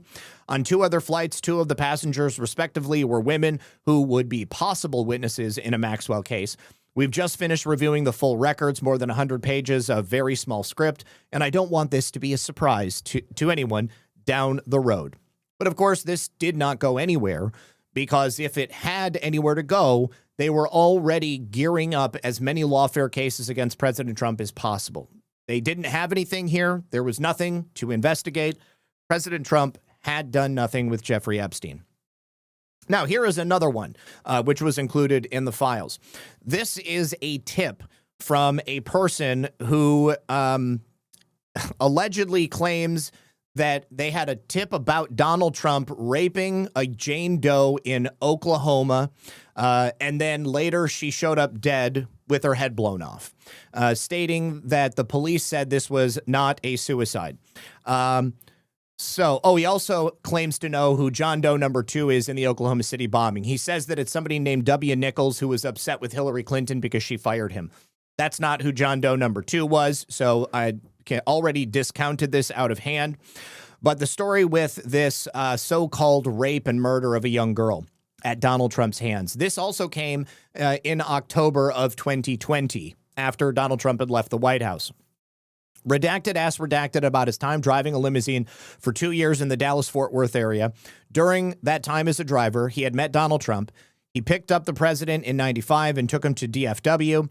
On 2 other flights, 2 of the passengers, respectively, were women who would be possible witnesses in a Maxwell case. We've just finished reviewing the full records, more than 100 pages of very small script, and I don't want this to be a surprise to anyone down the road. But of course, this did not go anywhere, because if it had anywhere to go, they were already gearing up as many lawfare cases against President Trump as possible. They didn't have anything here. There was nothing to investigate. President Trump had done nothing with Jeffrey Epstein. Now, here is another one, which was included in the files. This is a tip from a person who allegedly claims that they had a tip about Donald Trump raping a Jane Doe in Oklahoma, and then later she showed up dead with her head blown off, stating that the police said this was not a suicide. He also claims to know who John Doe number 2 is in the Oklahoma City bombing. He says that it's somebody named W. Nichols who was upset with Hillary Clinton because she fired him. That's not who John Doe number 2 was, so I already discounted this out of hand. But the story with this so-called rape and murder of a young girl at Donald Trump's hands, this also came in October of 2020, after Donald Trump had left the White House. Redacted asked Redacted about his time driving a limousine for 2 years in the Dallas-Fort Worth area. During that time as a driver, he had met Donald Trump. He picked up the president in 95 and took him to DFW.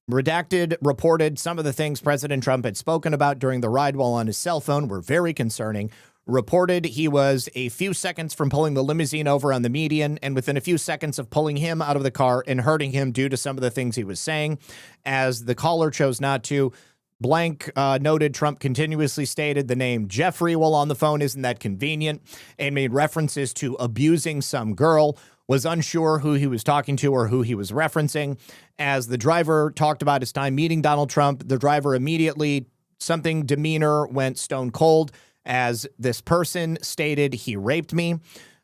Redacted reported some of the things President Trump had spoken about during the ride while on his cell phone were very concerning. Reported he was a few seconds from pulling the limousine over on the median and within a few seconds of pulling him out of the car and hurting him due to some of the things he was saying. As the caller chose not to, Blank noted Trump continuously stated the name Jeffrey while on the phone. Isn't that convenient? And made references to abusing some girl. Was unsure who he was talking to or who he was referencing. As the driver talked about his time meeting Donald Trump, the driver immediately, something demeanor went stone cold as this person stated he raped me.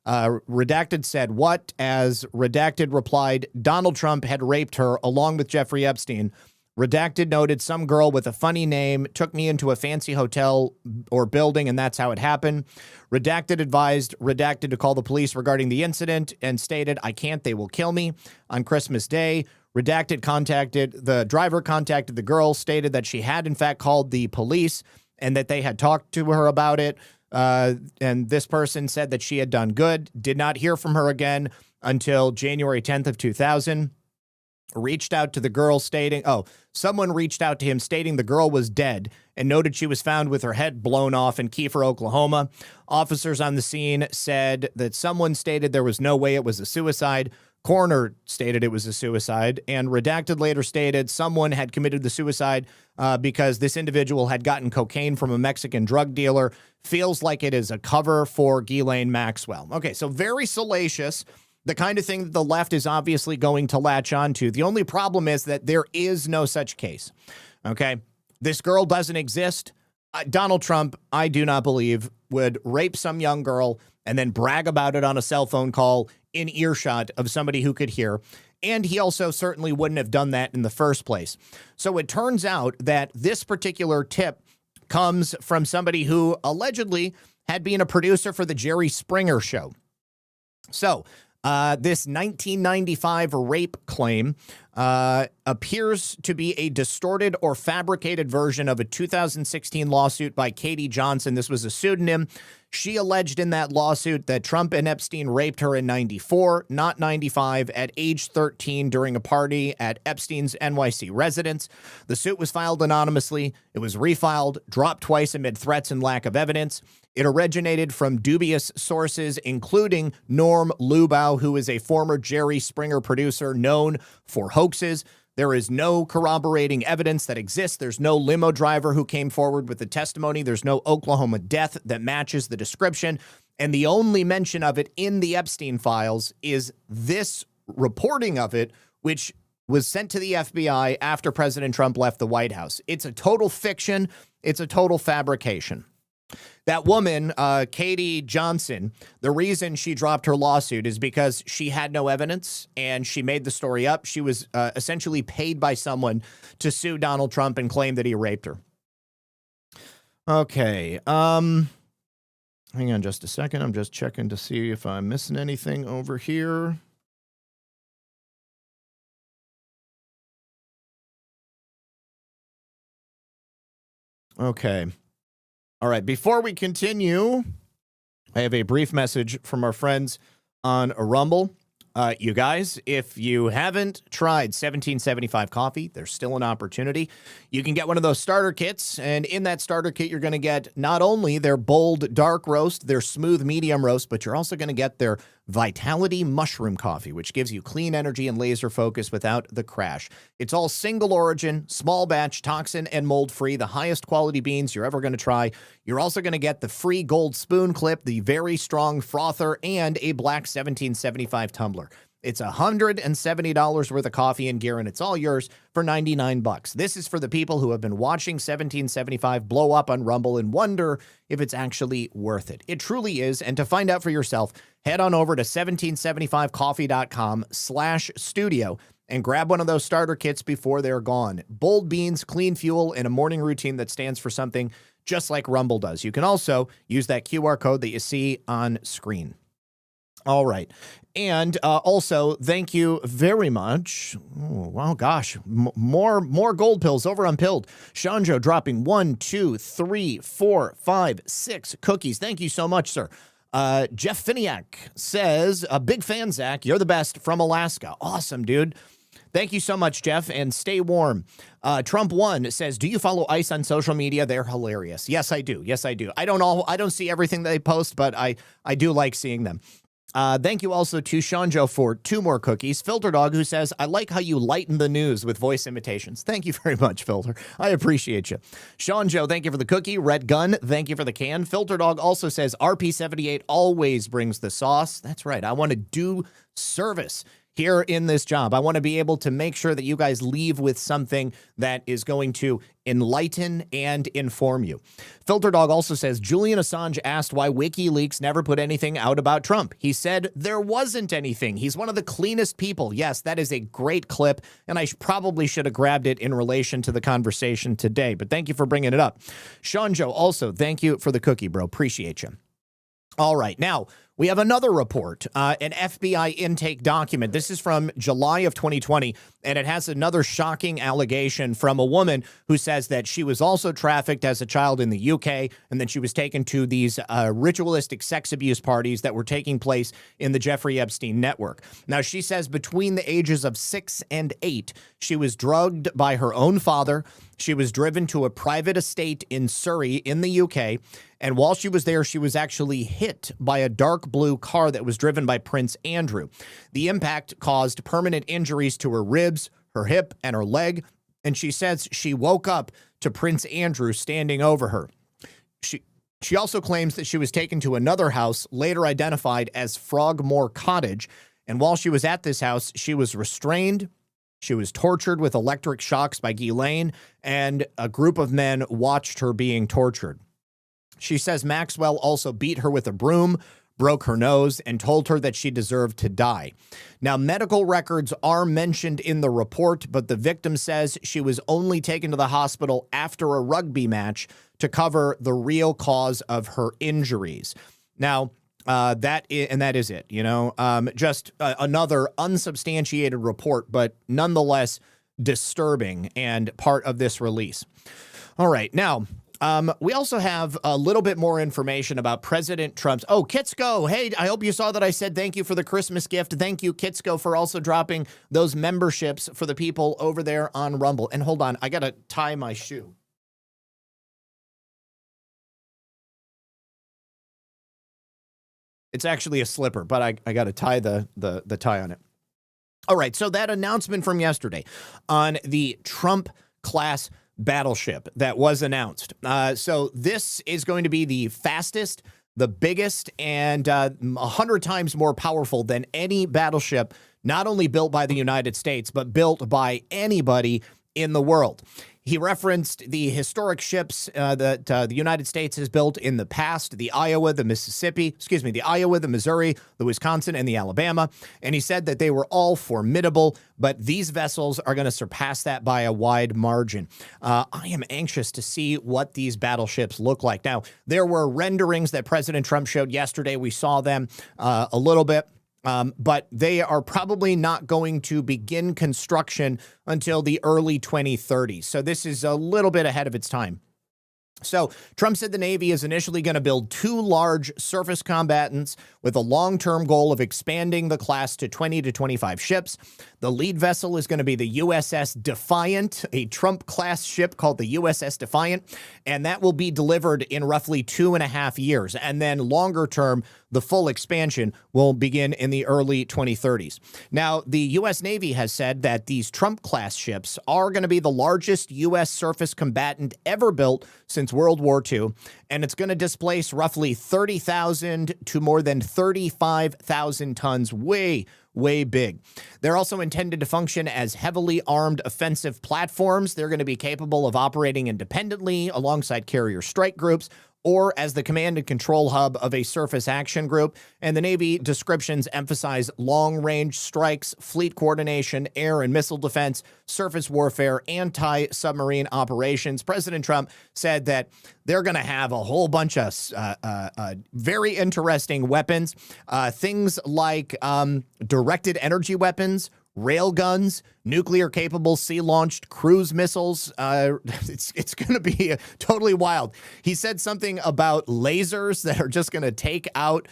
Redacted said what? As Redacted replied, Donald Trump had raped her along with Jeffrey Epstein. Redacted noted some girl with a funny name took me into a fancy hotel or building, and that's how it happened. Redacted advised Redacted to call the police regarding the incident and stated, I can't, they will kill me. On Christmas Day, the driver contacted the girl, stated that she had in fact called the police and that they had talked to her about it. And this person said that she had done good, did not hear from her again until January 10th of 2000. Reached out to the girl stating, someone reached out to him stating the girl was dead and noted she was found with her head blown off in Kiefer, Oklahoma. Officers on the scene said that someone stated there was no way it was a suicide. Coroner stated it was a suicide, and Redacted later stated someone had committed the suicide because this individual had gotten cocaine from a Mexican drug dealer. Feels like it is a cover for Ghislaine Maxwell. Okay, so very salacious. The kind of thing that the left is obviously going to latch onto. The only problem is that there is no such case. Okay? This girl doesn't exist. Donald Trump, I do not believe, would rape some young girl and then brag about it on a cell phone call in earshot of somebody who could hear. And he also certainly wouldn't have done that in the first place. So it turns out that this particular tip comes from somebody who allegedly had been a producer for the Jerry Springer show. So this 1995 rape claim appears to be a distorted or fabricated version of a 2016 lawsuit by Katie Johnson. This was a pseudonym. She alleged in that lawsuit that Trump and Epstein raped her in 94, not 95, at age 13 during a party at Epstein's NYC residence. The suit was filed anonymously. It was refiled, dropped twice amid threats and lack of evidence. It originated from dubious sources, including Norm Lubow, who is a former Jerry Springer producer known for hoaxes. There is no corroborating evidence that exists. There's no limo driver who came forward with the testimony. There's no Oklahoma death that matches the description. And the only mention of it in the Epstein files is this reporting of it, which was sent to the FBI after President Trump left the White House. It's a total fiction. It's a total fabrication. That woman, Katie Johnson, the reason she dropped her lawsuit is because she had no evidence and she made the story up. She was essentially paid by someone to sue Donald Trump and claim that he raped her. Okay. Hang on just a second. I'm just checking to see if I'm missing anything over here. Okay. All right. Before we continue, I have a brief message from our friends on Rumble. You guys, if you haven't tried 1775 coffee, there's still an opportunity. You can get one of those starter kits, and in that starter kit, you're going to get not only their bold dark roast, their smooth medium roast, but you're also going to get their Vitality Mushroom Coffee, which gives you clean energy and laser focus without the crash. It's all single origin, small batch, toxin and mold free, the highest quality beans you're ever going to try. You're also going to get the free gold spoon clip, the very strong frother, and a black 1775 tumbler. It's $170 worth of coffee and gear, and it's all yours for $99. This is for the people who have been watching 1775 blow up on Rumble and wonder if it's actually worth it. It truly is, and to find out for yourself, head on over to 1775coffee.com/studio and grab one of those starter kits before they're gone. Bold beans, clean fuel, and a morning routine that stands for something just like Rumble does. You can also use that QR code that you see on screen. All right. And also, thank you very much. Oh, wow, gosh. More gold pills over on Pilled. Shanjo dropping 1, 2, 3, 4, 5, 6 cookies. Thank you so much, sir. Jeff Finiak says, a big fan, Zach. You're the best from Alaska. Awesome, dude. Thank you so much, Jeff, and stay warm. Trump1 says, do you follow ICE on social media? They're hilarious. Yes, I do. Yes, I do. I don't see everything that they post, but I do like seeing them. Thank you also to Shanjo for 2 more cookies. Filter Dog, who says, I like how you lighten the news with voice imitations. Thank you very much, Filter. I appreciate you. Shanjo, thank you for the cookie. Red Gun, thank you for the can. Filter Dog also says, RP78 always brings the sauce. That's right. I want to do service here in this job. I want to be able to make sure that you guys leave with something that is going to enlighten and inform you. Filter Dog also says, Julian Assange asked why WikiLeaks never put anything out about Trump. He said there wasn't anything. He's one of the cleanest people. Yes, that is a great clip, and I probably should have grabbed it in relation to the conversation today, but thank you for bringing it up. Shanjo, also, thank you for the cookie, bro. Appreciate you. All right, now, we have another report, an FBI intake document. This is from July of 2020, and it has another shocking allegation from a woman who says that she was also trafficked as a child in the UK, and then she was taken to these ritualistic sex abuse parties that were taking place in the Jeffrey Epstein network. Now, she says between the ages of 6 and 8, she was drugged by her own father. She was driven to a private estate in Surrey in the UK, and while she was there, she was actually hit by a dark blue car that was driven by Prince Andrew. The impact caused permanent injuries to her ribs, her hip, and her leg, and she says she woke up to Prince Andrew standing over her. She also claims that she was taken to another house, later identified as Frogmore Cottage, and while she was at this house, she was restrained. She was tortured with electric shocks by Ghislaine, and a group of men watched her being tortured. She says Maxwell also beat her with a broom, broke her nose, and told her that she deserved to die. Now, medical records are mentioned in the report, but the victim says she was only taken to the hospital after a rugby match to cover the real cause of her injuries. Now, that is it, you know, just another unsubstantiated report, but nonetheless disturbing and part of this release. All right. Now, we also have a little bit more information about President Trump's. Oh, Kitsko. Hey, I hope you saw that I said thank you for the Christmas gift. Thank you, Kitsko, for also dropping those memberships for the people over there on Rumble. And hold on, I got to tie my shoe. It's actually a slipper, but I got to tie the tie on it. All right, so that announcement from yesterday on the Trump-class battleship that was announced. So this is going to be the fastest, the biggest, and 100 times more powerful than any battleship not only built by the United States, but built by anybody in the world. He referenced the historic ships that the United States has built in the past, the Iowa, the Missouri, the Wisconsin, and the Alabama. And he said that they were all formidable, but these vessels are going to surpass that by a wide margin. I am anxious to see what these battleships look like. Now, there were renderings that President Trump showed yesterday. We saw them a little bit. But they are probably not going to begin construction until the early 2030s. So this is a little bit ahead of its time. So Trump said the Navy is initially going to build 2 large surface combatants with a long-term goal of expanding the class to 20 to 25 ships. The lead vessel is going to be the USS Defiant, a Trump-class ship called the USS Defiant, and that will be delivered in roughly 2.5 years. And then longer term, the full expansion will begin in the early 2030s. Now, the U.S. Navy has said that these Trump-class ships are going to be the largest U.S. surface combatant ever built since World War II, and it's going to displace roughly 30,000 to more than 35,000 tons, way big. They're also intended to function as heavily armed offensive platforms. They're going to be capable of operating independently alongside carrier strike groups, or as the command and control hub of a surface action group. And the Navy descriptions emphasize long-range strikes, fleet coordination, air and missile defense, surface warfare, anti-submarine operations. President Trump said that they're going to have a whole bunch of very interesting weapons, things like directed energy weapons, rail guns, nuclear-capable sea-launched cruise missiles. It's going to be totally wild. He said something about lasers that are just going to take out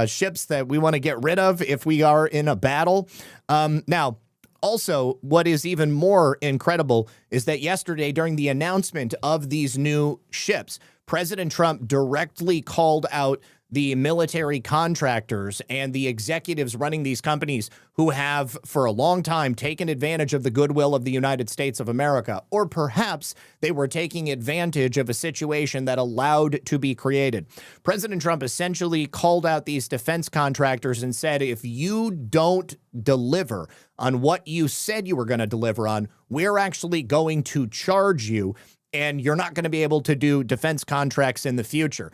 ships that we want to get rid of if we are in a battle. Now, also, what is even more incredible is that yesterday, during the announcement of these new ships, President Trump directly called out the military contractors and the executives running these companies who have for a long time taken advantage of the goodwill of the United States of America, or perhaps they were taking advantage of a situation that allowed to be created. President Trump essentially called out these defense contractors and said, if you don't deliver on what you said you were going to deliver on, we're actually going to charge you, and you're not going to be able to do defense contracts in the future.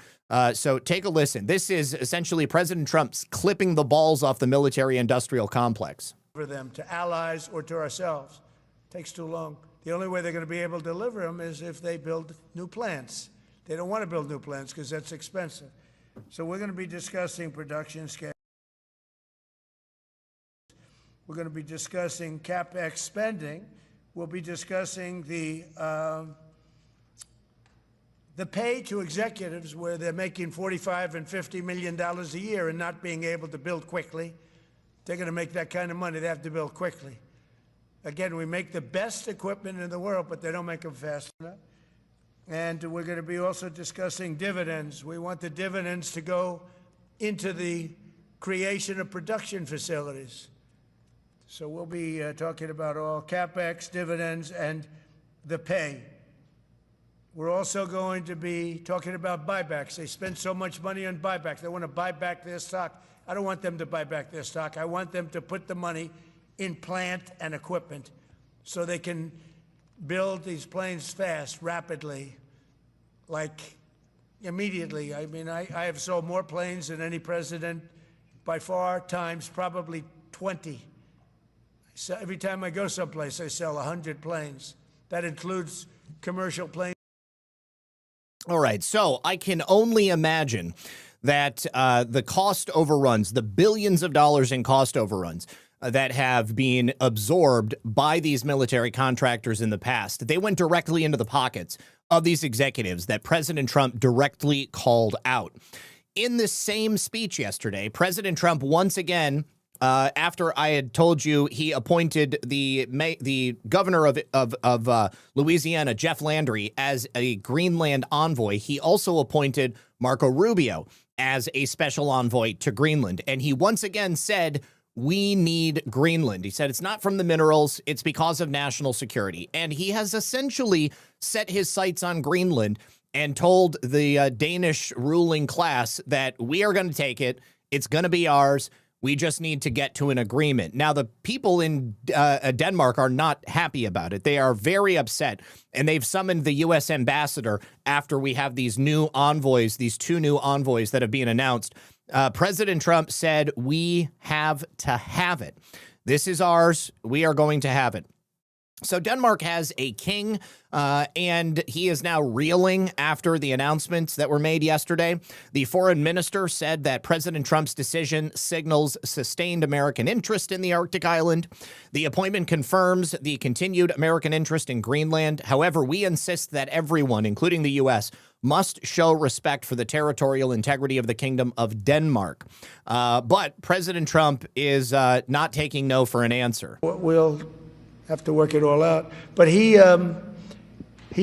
So take a listen. This is essentially President Trump's clipping the balls off the military-industrial complex. For them, to allies or to ourselves. Takes too long. The only way they're going to be able to deliver them is if they build new plants. They don't want to build new plants because that's expensive. So we're going to be discussing production schedule. We're going to be discussing CapEx spending. We'll be discussing the pay to executives where they're making $45 and $50 million a year and not being able to build quickly. They're going to make that kind of money. They have to build quickly. Again, we make the best equipment in the world, but they don't make them fast enough. And we're going to be also discussing dividends. We want the dividends to go into the creation of production facilities. So we'll be talking about all CapEx, dividends, and the pay. We're also going to be talking about buybacks. They spend so much money on buybacks. They want to buy back their stock. I don't want them to buy back their stock. I want them to put the money in plant and equipment so they can build these planes fast, rapidly, like immediately. I mean, I have sold more planes than any president by far, times probably 20. So every time I go someplace, I sell 100 planes. That includes commercial planes. All right, so I can only imagine that the cost overruns, the billions of dollars in cost overruns that have been absorbed by these military contractors in the past, they went directly into the pockets of these executives that President Trump directly called out. In the same speech yesterday, President Trump once again, after I had told you he appointed the governor of Louisiana, Jeff Landry, as a Greenland envoy, he also appointed Marco Rubio as a special envoy to Greenland. And he once again said, we need Greenland. He said it's not from the minerals, it's because of national security. And he has essentially set his sights on Greenland and told the Danish ruling class that we are going to take it. It's going to be ours. We just need to get to an agreement. Now, the people in Denmark are not happy about it. They are very upset, and they've summoned the U.S. ambassador after we have these new envoys, these 2 new envoys that have been announced. President Trump said, we have to have it. This is ours. We are going to have it. So Denmark has a king, and he is now reeling after the announcements that were made yesterday. The foreign minister said that President Trump's decision signals sustained American interest in the Arctic island. The appointment confirms the continued American interest in Greenland. However, we insist that everyone, including the U.S., must show respect for the territorial integrity of the Kingdom of Denmark. But President Trump is not taking no for an answer. We'll have to work it all out. But he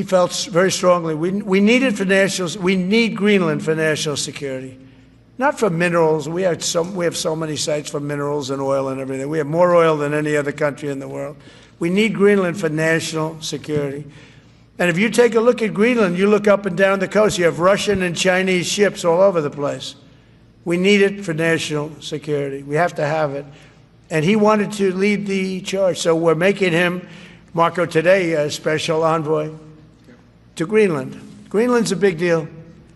felt very strongly we need it for we need Greenland for national security, not for minerals. We have so many sites for minerals and oil and everything. We have more oil than any other country in the world. We need Greenland for national security. And if you take a look at Greenland, you look up and down the coast, you have Russian and Chinese ships all over the place. We need it for national security. We have to have it. And he wanted to lead the charge. So we're making him, Marco, today, a special envoy to Greenland. Greenland's a big deal.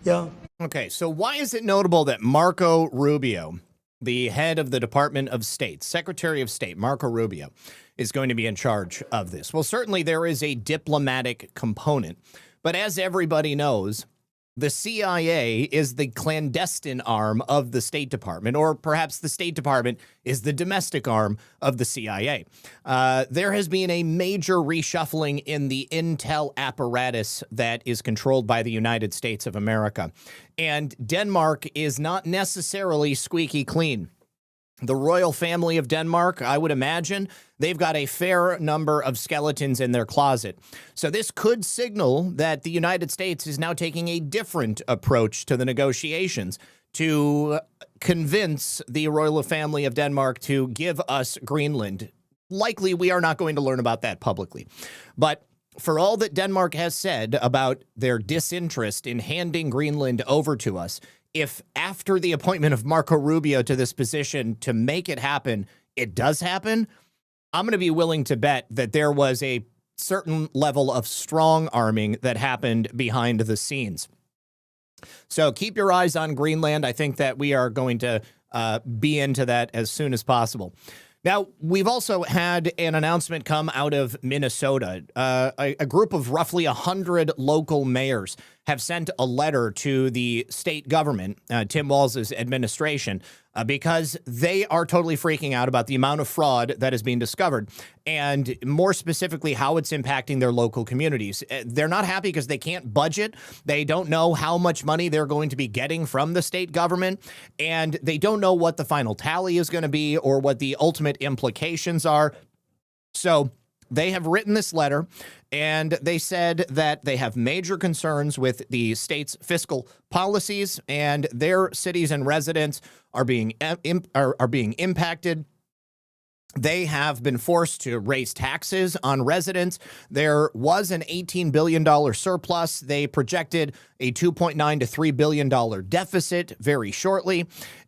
Yeah. Okay, so why is it notable that Marco Rubio, the head of the Department of State, Secretary of State, Marco Rubio, is going to be in charge of this? Well, certainly there is a diplomatic component. But as everybody knows, the CIA is the clandestine arm of the State Department, or perhaps the State Department is the domestic arm of the CIA. There has been a major reshuffling in the intel apparatus that is controlled by the United States of America. And Denmark is not necessarily squeaky clean. The royal family of Denmark, I would imagine, they've got a fair number of skeletons in their closet. So this could signal that the United States is now taking a different approach to the negotiations to convince the royal family of Denmark to give us Greenland. Likely, we are not going to learn about that publicly. But for all that Denmark has said about their disinterest in handing Greenland over to us, if after the appointment of Marco Rubio to this position to make it happen, it does happen, I'm going to be willing to bet that there was a certain level of strong arming that happened behind the scenes. So keep your eyes on Greenland. I think that we are going to be into that as soon as possible. Now, we've also had an announcement come out of Minnesota. A group of roughly 100 local mayors have sent a letter to the state government, Tim Walz's administration, because they are totally freaking out about the amount of fraud that is being discovered, and more specifically, how it's impacting their local communities. They're not happy because they can't budget. They don't know how much money they're going to be getting from the state government, and they don't know what the final tally is going to be or what the ultimate implications are. So they have written this letter, and they said that they have major concerns with the state's fiscal policies, and their cities and residents are being impacted. They have been forced to raise taxes on residents. There was an $18 billion surplus. They projected a $2.9 to $3 billion deficit very shortly.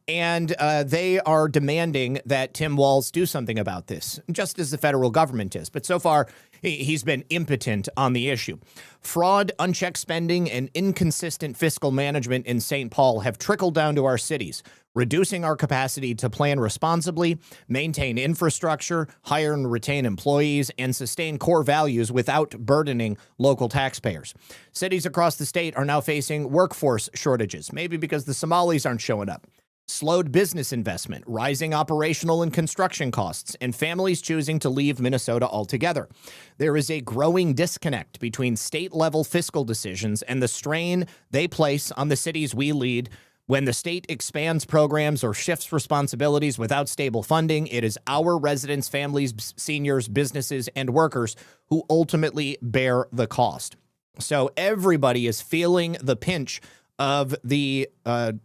And they are demanding that Tim Walz do something about this, just as the federal government is. But so far, he's been impotent on the issue. Fraud, unchecked spending, and inconsistent fiscal management in St. Paul have trickled down to our cities, reducing our capacity to plan responsibly, maintain infrastructure, hire and retain employees, and sustain core values without burdening local taxpayers. Cities across the state are now facing workforce shortages, maybe because the Somalis aren't showing up. Slowed business investment, rising operational and construction costs, and families choosing to leave Minnesota altogether. There is a growing disconnect between state-level fiscal decisions and the strain they place on the cities we lead. When the state expands programs or shifts responsibilities without stable funding, it is our residents, families, seniors, businesses, and workers who ultimately bear the cost. So everybody is feeling the pinch of the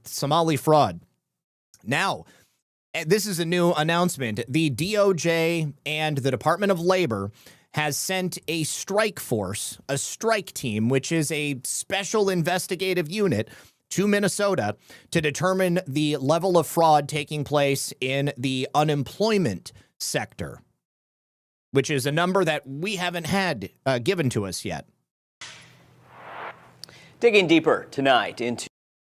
Somali fraud. Now, this is a new announcement. The DOJ and the Department of Labor has sent a strike force, a strike team, which is a special investigative unit, to Minnesota to determine the level of fraud taking place in the unemployment sector, which is a number that we haven't had given to us yet. Digging deeper tonight into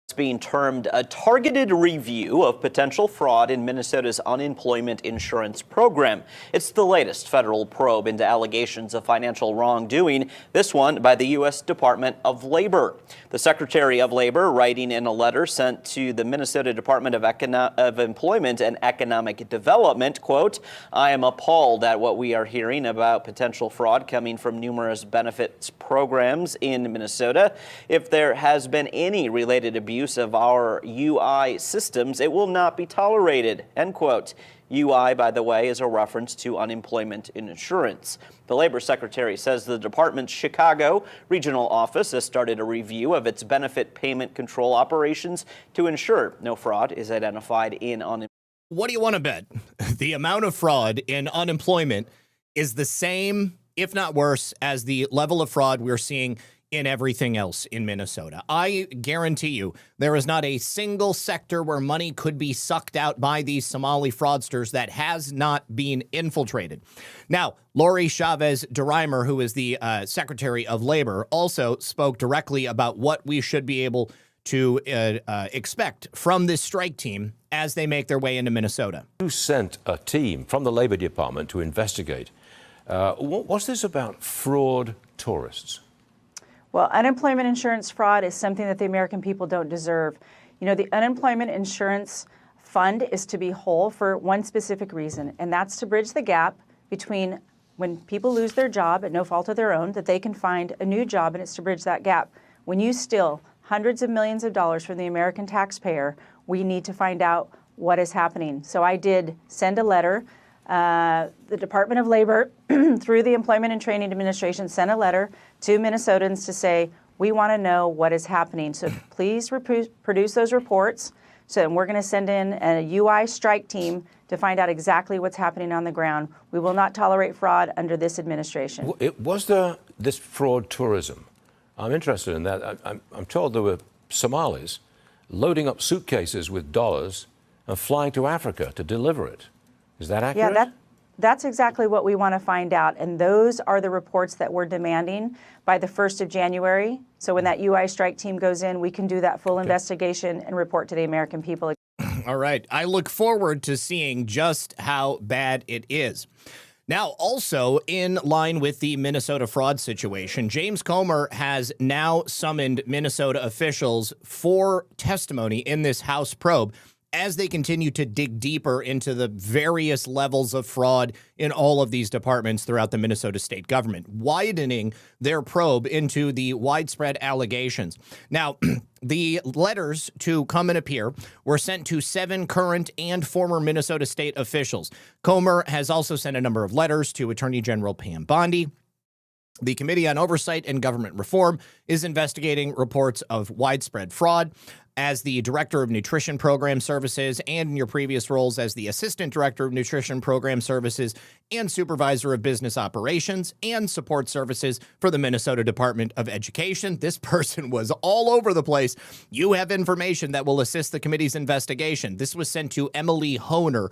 what's being termed a targeted review of potential fraud in Minnesota's unemployment insurance program. It's the latest federal probe into allegations of financial wrongdoing, this one by the U.S. Department of Labor. The Secretary of Labor, writing in a letter sent to the Minnesota Department of Employment and Economic Development, quote, "I am appalled at what we are hearing about potential fraud coming from numerous benefits programs in Minnesota. If there has been any related abuse of our UI systems, it will not be tolerated," end quote. UI, by the way, is a reference to unemployment insurance. The Labor Secretary says the department's Chicago regional office has started a review of its benefit payment control operations to ensure no fraud is identified in unemployment. What do you want to bet? The amount of fraud in unemployment is the same, if not worse, as the level of fraud we're seeing in everything else in Minnesota. I guarantee you there is not a single sector where money could be sucked out by these Somali fraudsters that has not been infiltrated. Now, Lori Chavez DeReimer, who is the Secretary of Labor, also spoke directly about what we should be able to expect from this strike team as they make their way into Minnesota. You sent a team from the Labor Department to investigate. What's this about fraud tourists? Well, unemployment insurance fraud is something that the American people don't deserve. You know, the unemployment insurance fund is to be whole for one specific reason, and that's to bridge the gap between when people lose their job at no fault of their own, that they can find a new job, and it's to bridge that gap. When you steal hundreds of millions of dollars from the American taxpayer, we need to find out what is happening. So I did send a letter. The Department of Labor, through the Employment and Training Administration, sent a letter to Minnesotans to say, we want to know what is happening. So please produce those reports. So we're going to send in a UI strike team to find out exactly what's happening on the ground. We will not tolerate fraud under this administration. Was there this fraud tourism? I'm interested in that. I'm told there were Somalis loading up suitcases with dollars and flying to Africa to deliver it. Is that accurate? Yeah, that's exactly what we want to find out. And those are the reports that we're demanding by the 1st of January. So when that UI strike team goes in, we can do that full investigation and report to the American people. All right. I look forward to seeing just how bad it is. Now, also in line with the Minnesota fraud situation, James Comer has now summoned Minnesota officials for testimony in this House probe as they continue to dig deeper into the various levels of fraud in all of these departments throughout the Minnesota state government, widening their probe into the widespread allegations. Now, the letters to come and appear were sent to 7 current and former Minnesota state officials. Comer has also sent a number of letters to Attorney General Pam Bondi. The Committee on Oversight and Government Reform is investigating reports of widespread fraud. As the Director of Nutrition Program Services and in your previous roles as the Assistant Director of Nutrition Program Services and Supervisor of Business Operations and Support Services for the Minnesota Department of Education. This person was all over the place. You have information that will assist the committee's investigation. This was sent to Emily Honer,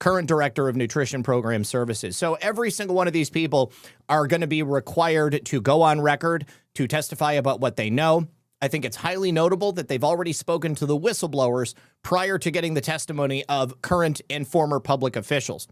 current Director of Nutrition Program Services. So every single one of these people are going to be required to go on record to testify about what they know. I think it's highly notable that they've already spoken to the whistleblowers prior to getting the testimony of current and former public officials.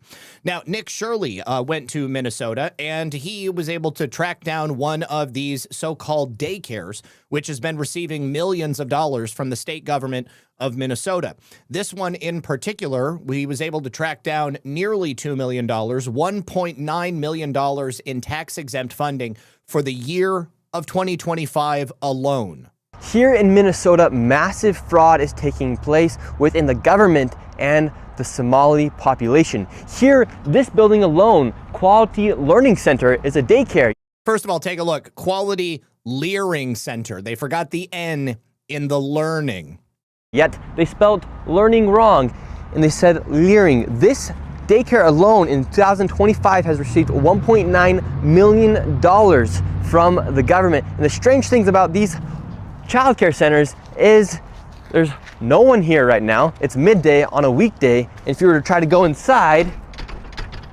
Now, Nick Shirley went to Minnesota, and he was able to track down one of these so-called daycares, which has been receiving millions of dollars from the state government of Minnesota. This one in particular, he was able to track down nearly $2 million, $1.9 million in tax-exempt funding for the year of 2025 alone. Here in Minnesota, massive fraud is taking place within the government and the Somali population. Here, this building alone, Quality Learning Center, is a daycare. First of all, take a look. Quality Learning Center. They forgot the N in the learning. Yet, they spelled learning wrong, and they said leering. This daycare alone in 2025 has received $1.9 million from the government. And the strange things about these childcare centers is There's no one here right now. It's midday on a weekday. And if you were to try to go inside,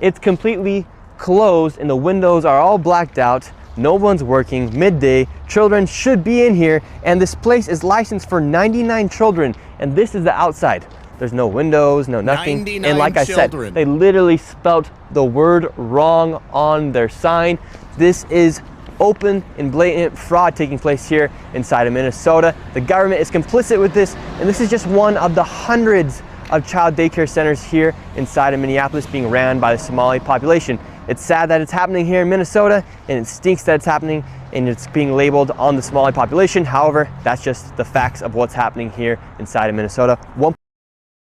it's completely closed and the windows are all blacked out. No one's working, midday. Children should be in here, and this place is licensed for 99 children, and this is the outside. There's no windows, no nothing. 99 and like children. I said, they literally spelt the word wrong on their sign. This is open and blatant fraud taking place here inside of Minnesota. The government is complicit with this, and this is just one of the hundreds of child daycare centers here inside of Minneapolis being ran by the Somali population. It's sad that it's happening here in Minnesota, and it stinks that it's happening and it's being labeled on the Somali population. However, that's just the facts of what's happening here inside of Minnesota.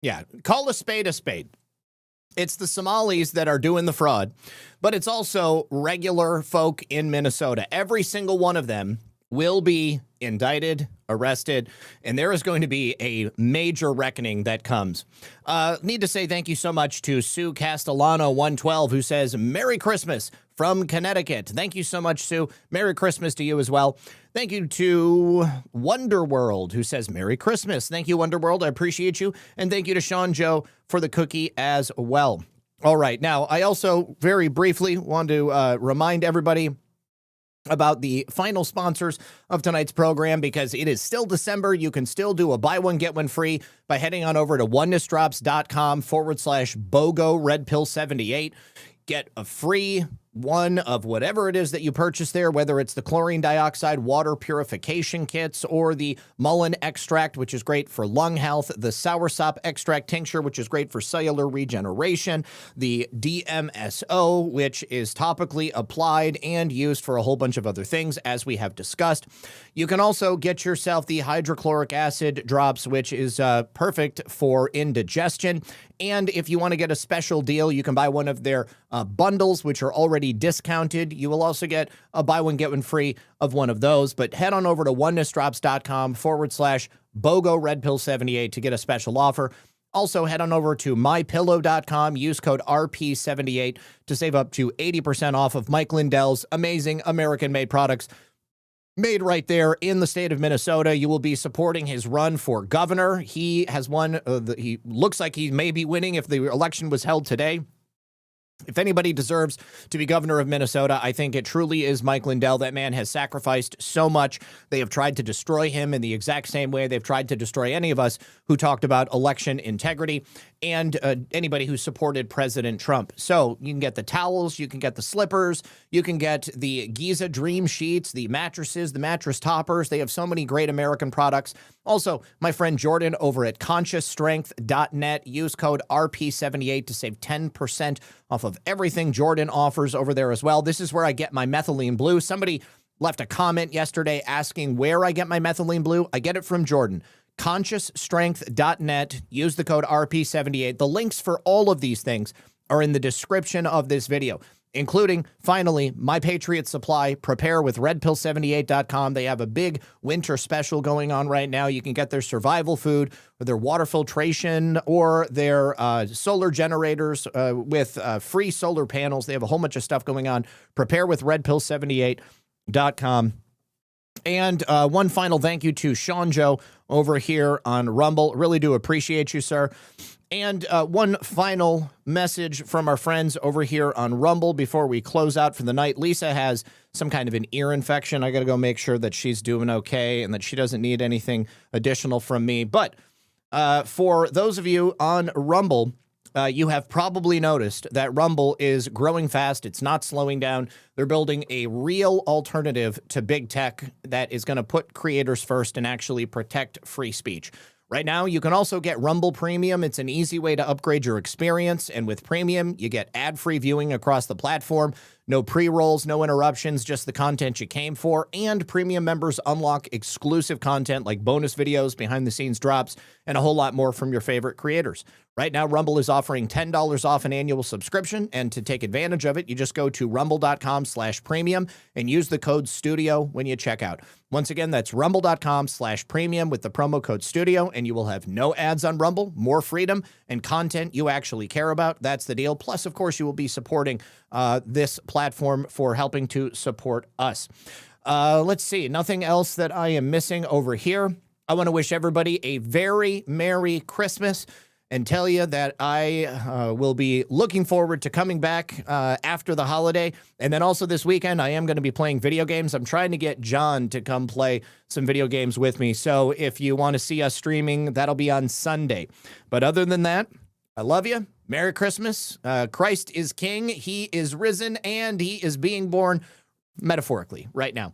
Yeah, call a spade a spade. It's the Somalis that are doing the fraud, but it's also regular folk in Minnesota. Every single one of them will be indicted, arrested, and there is going to be a major reckoning that comes. Need to say thank you so much to Sue Castellano 112, who says, Merry Christmas from Connecticut. Thank you so much, Sue. Merry Christmas to you as well. Thank you to Wonderworld, who says, Merry Christmas. Thank you, Wonderworld. I appreciate you. And thank you to Sean Joe for the cookie as well. All right. Now, I also very briefly want to remind everybody about the final sponsors of tonight's program, because it is still December. You can still do a buy one, get one free by heading on over to onenessdrops.com/BOGO Red Pill 78. Get a free one of whatever it is that you purchase there, whether it's the chlorine dioxide water purification kits or the mullein extract, which is great for lung health, the soursop extract tincture, which is great for cellular regeneration, the DMSO, which is topically applied and used for a whole bunch of other things, as we have discussed. You can also get yourself the hydrochloric acid drops, which is perfect for indigestion. And if you want to get a special deal, you can buy one of their bundles, which are already discounted. You will also get a buy one, get one free of one of those. But head on over to onenessdrops.com/BOGO Red Pill 78 to get a special offer. Also, head on over to mypillow.com. Use code RP78 to save up to 80% off of Mike Lindell's amazing American-made products. Made right there in the state of Minnesota. You will be supporting his run for governor. He has won. He looks like he may be winning if the election was held today. If anybody deserves to be governor of Minnesota, I think it truly is Mike Lindell. That man has sacrificed so much. They have tried to destroy him in the exact same way they've tried to destroy any of us who talked about election integrity and anybody who supported President Trump. So you can get the towels, you can get the slippers, you can get the Giza Dream Sheets, the mattresses, the mattress toppers. They have so many great American products. Also, my friend Jordan over at ConsciousStrength.net. Use code RP78 to save 10% off of everything Jordan offers over there as well. This is where I get my methylene blue. Somebody left a comment yesterday asking where I get my methylene blue. I get it from Jordan. ConsciousStrength.net. Use the code RP78. The links for all of these things are in the description of this video, including, finally, My Patriot Supply. Prepare with RedPill78.com. They have a big winter special going on right now. You can get their survival food, or their water filtration, or their solar generators with free solar panels. They have a whole bunch of stuff going on. Prepare with RedPill78.com. And one final thank you to Sean Joe over here on Rumble. Really do appreciate you, sir. And one final message from our friends over here on Rumble before we close out for the night. Lisa has some kind of an ear infection. I got to go make sure that she's doing okay and that she doesn't need anything additional from me. But for those of you on Rumble, you have probably noticed that Rumble is growing fast. It's not slowing down. They're building a real alternative to big tech that is going to put creators first and actually protect free speech. Right now, you can also get Rumble Premium. It's an easy way to upgrade your experience. And with Premium, you get ad-free viewing across the platform. No pre-rolls, no interruptions, just the content you came for. And Premium members unlock exclusive content like bonus videos, behind-the-scenes drops, and a whole lot more from your favorite creators. Right now, Rumble is offering $10 off an annual subscription. And to take advantage of it, you just go to rumble.com/premium and use the code STUDIO when you check out. Once again, that's rumble.com/premium with the promo code STUDIO, and you will have no ads on Rumble, more freedom, and content you actually care about. That's the deal. Plus, of course, you will be supporting this platform for helping to support us. Let's see. Nothing else that I am missing over here. I want to wish everybody a very Merry Christmas and tell you that I will be looking forward to coming back after the holiday. And then also this weekend, I am going to be playing video games. I'm trying to get John to come play some video games with me. So if you want to see us streaming, that'll be on Sunday. But other than that, I love you. Merry Christmas. Christ is King. He is risen, and he is being born metaphorically right now.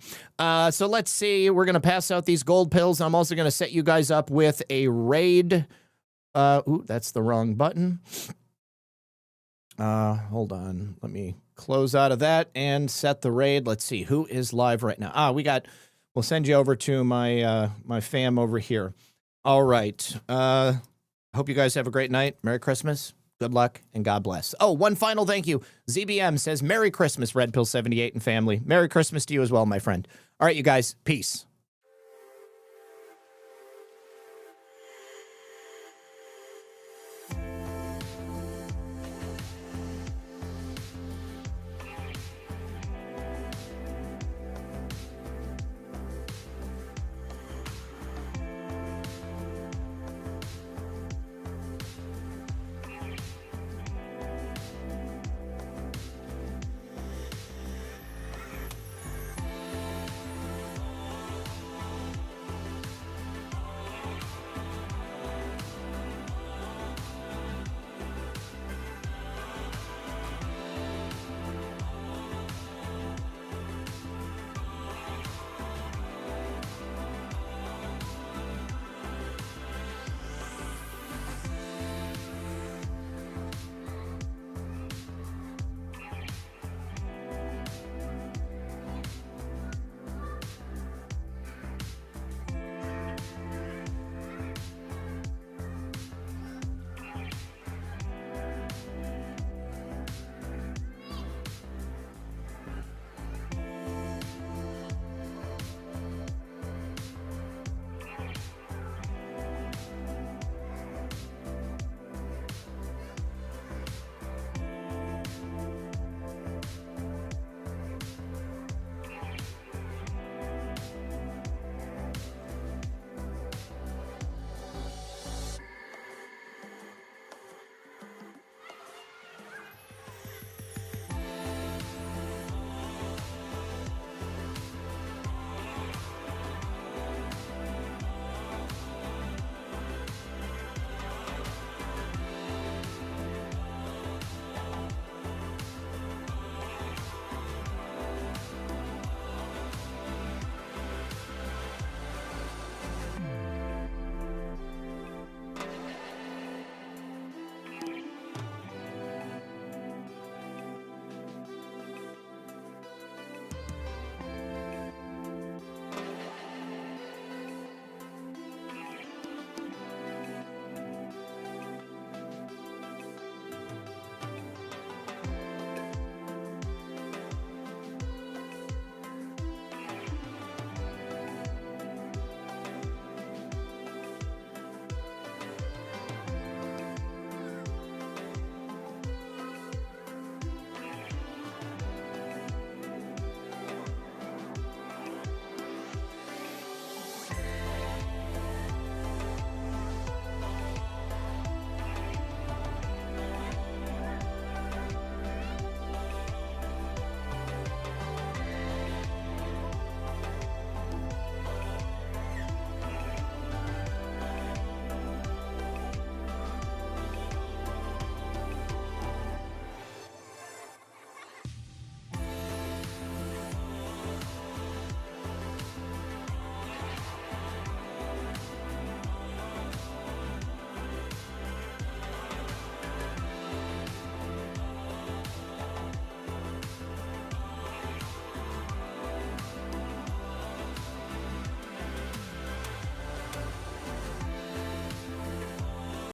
So let's see. We're going to pass out these gold pills. I'm also going to set you guys up with a raid. Ooh, that's the wrong button. Hold on. Let me close out of that and set the raid. Let's see who is live right now. We'll send you over to my my fam over here. All right. Hope you guys have a great night. Merry Christmas. Good luck and God bless. Oh, one final thank you. ZBM says Merry Christmas, Red Pill 78 and family. Merry Christmas to you as well, my friend. All right, you guys. Peace.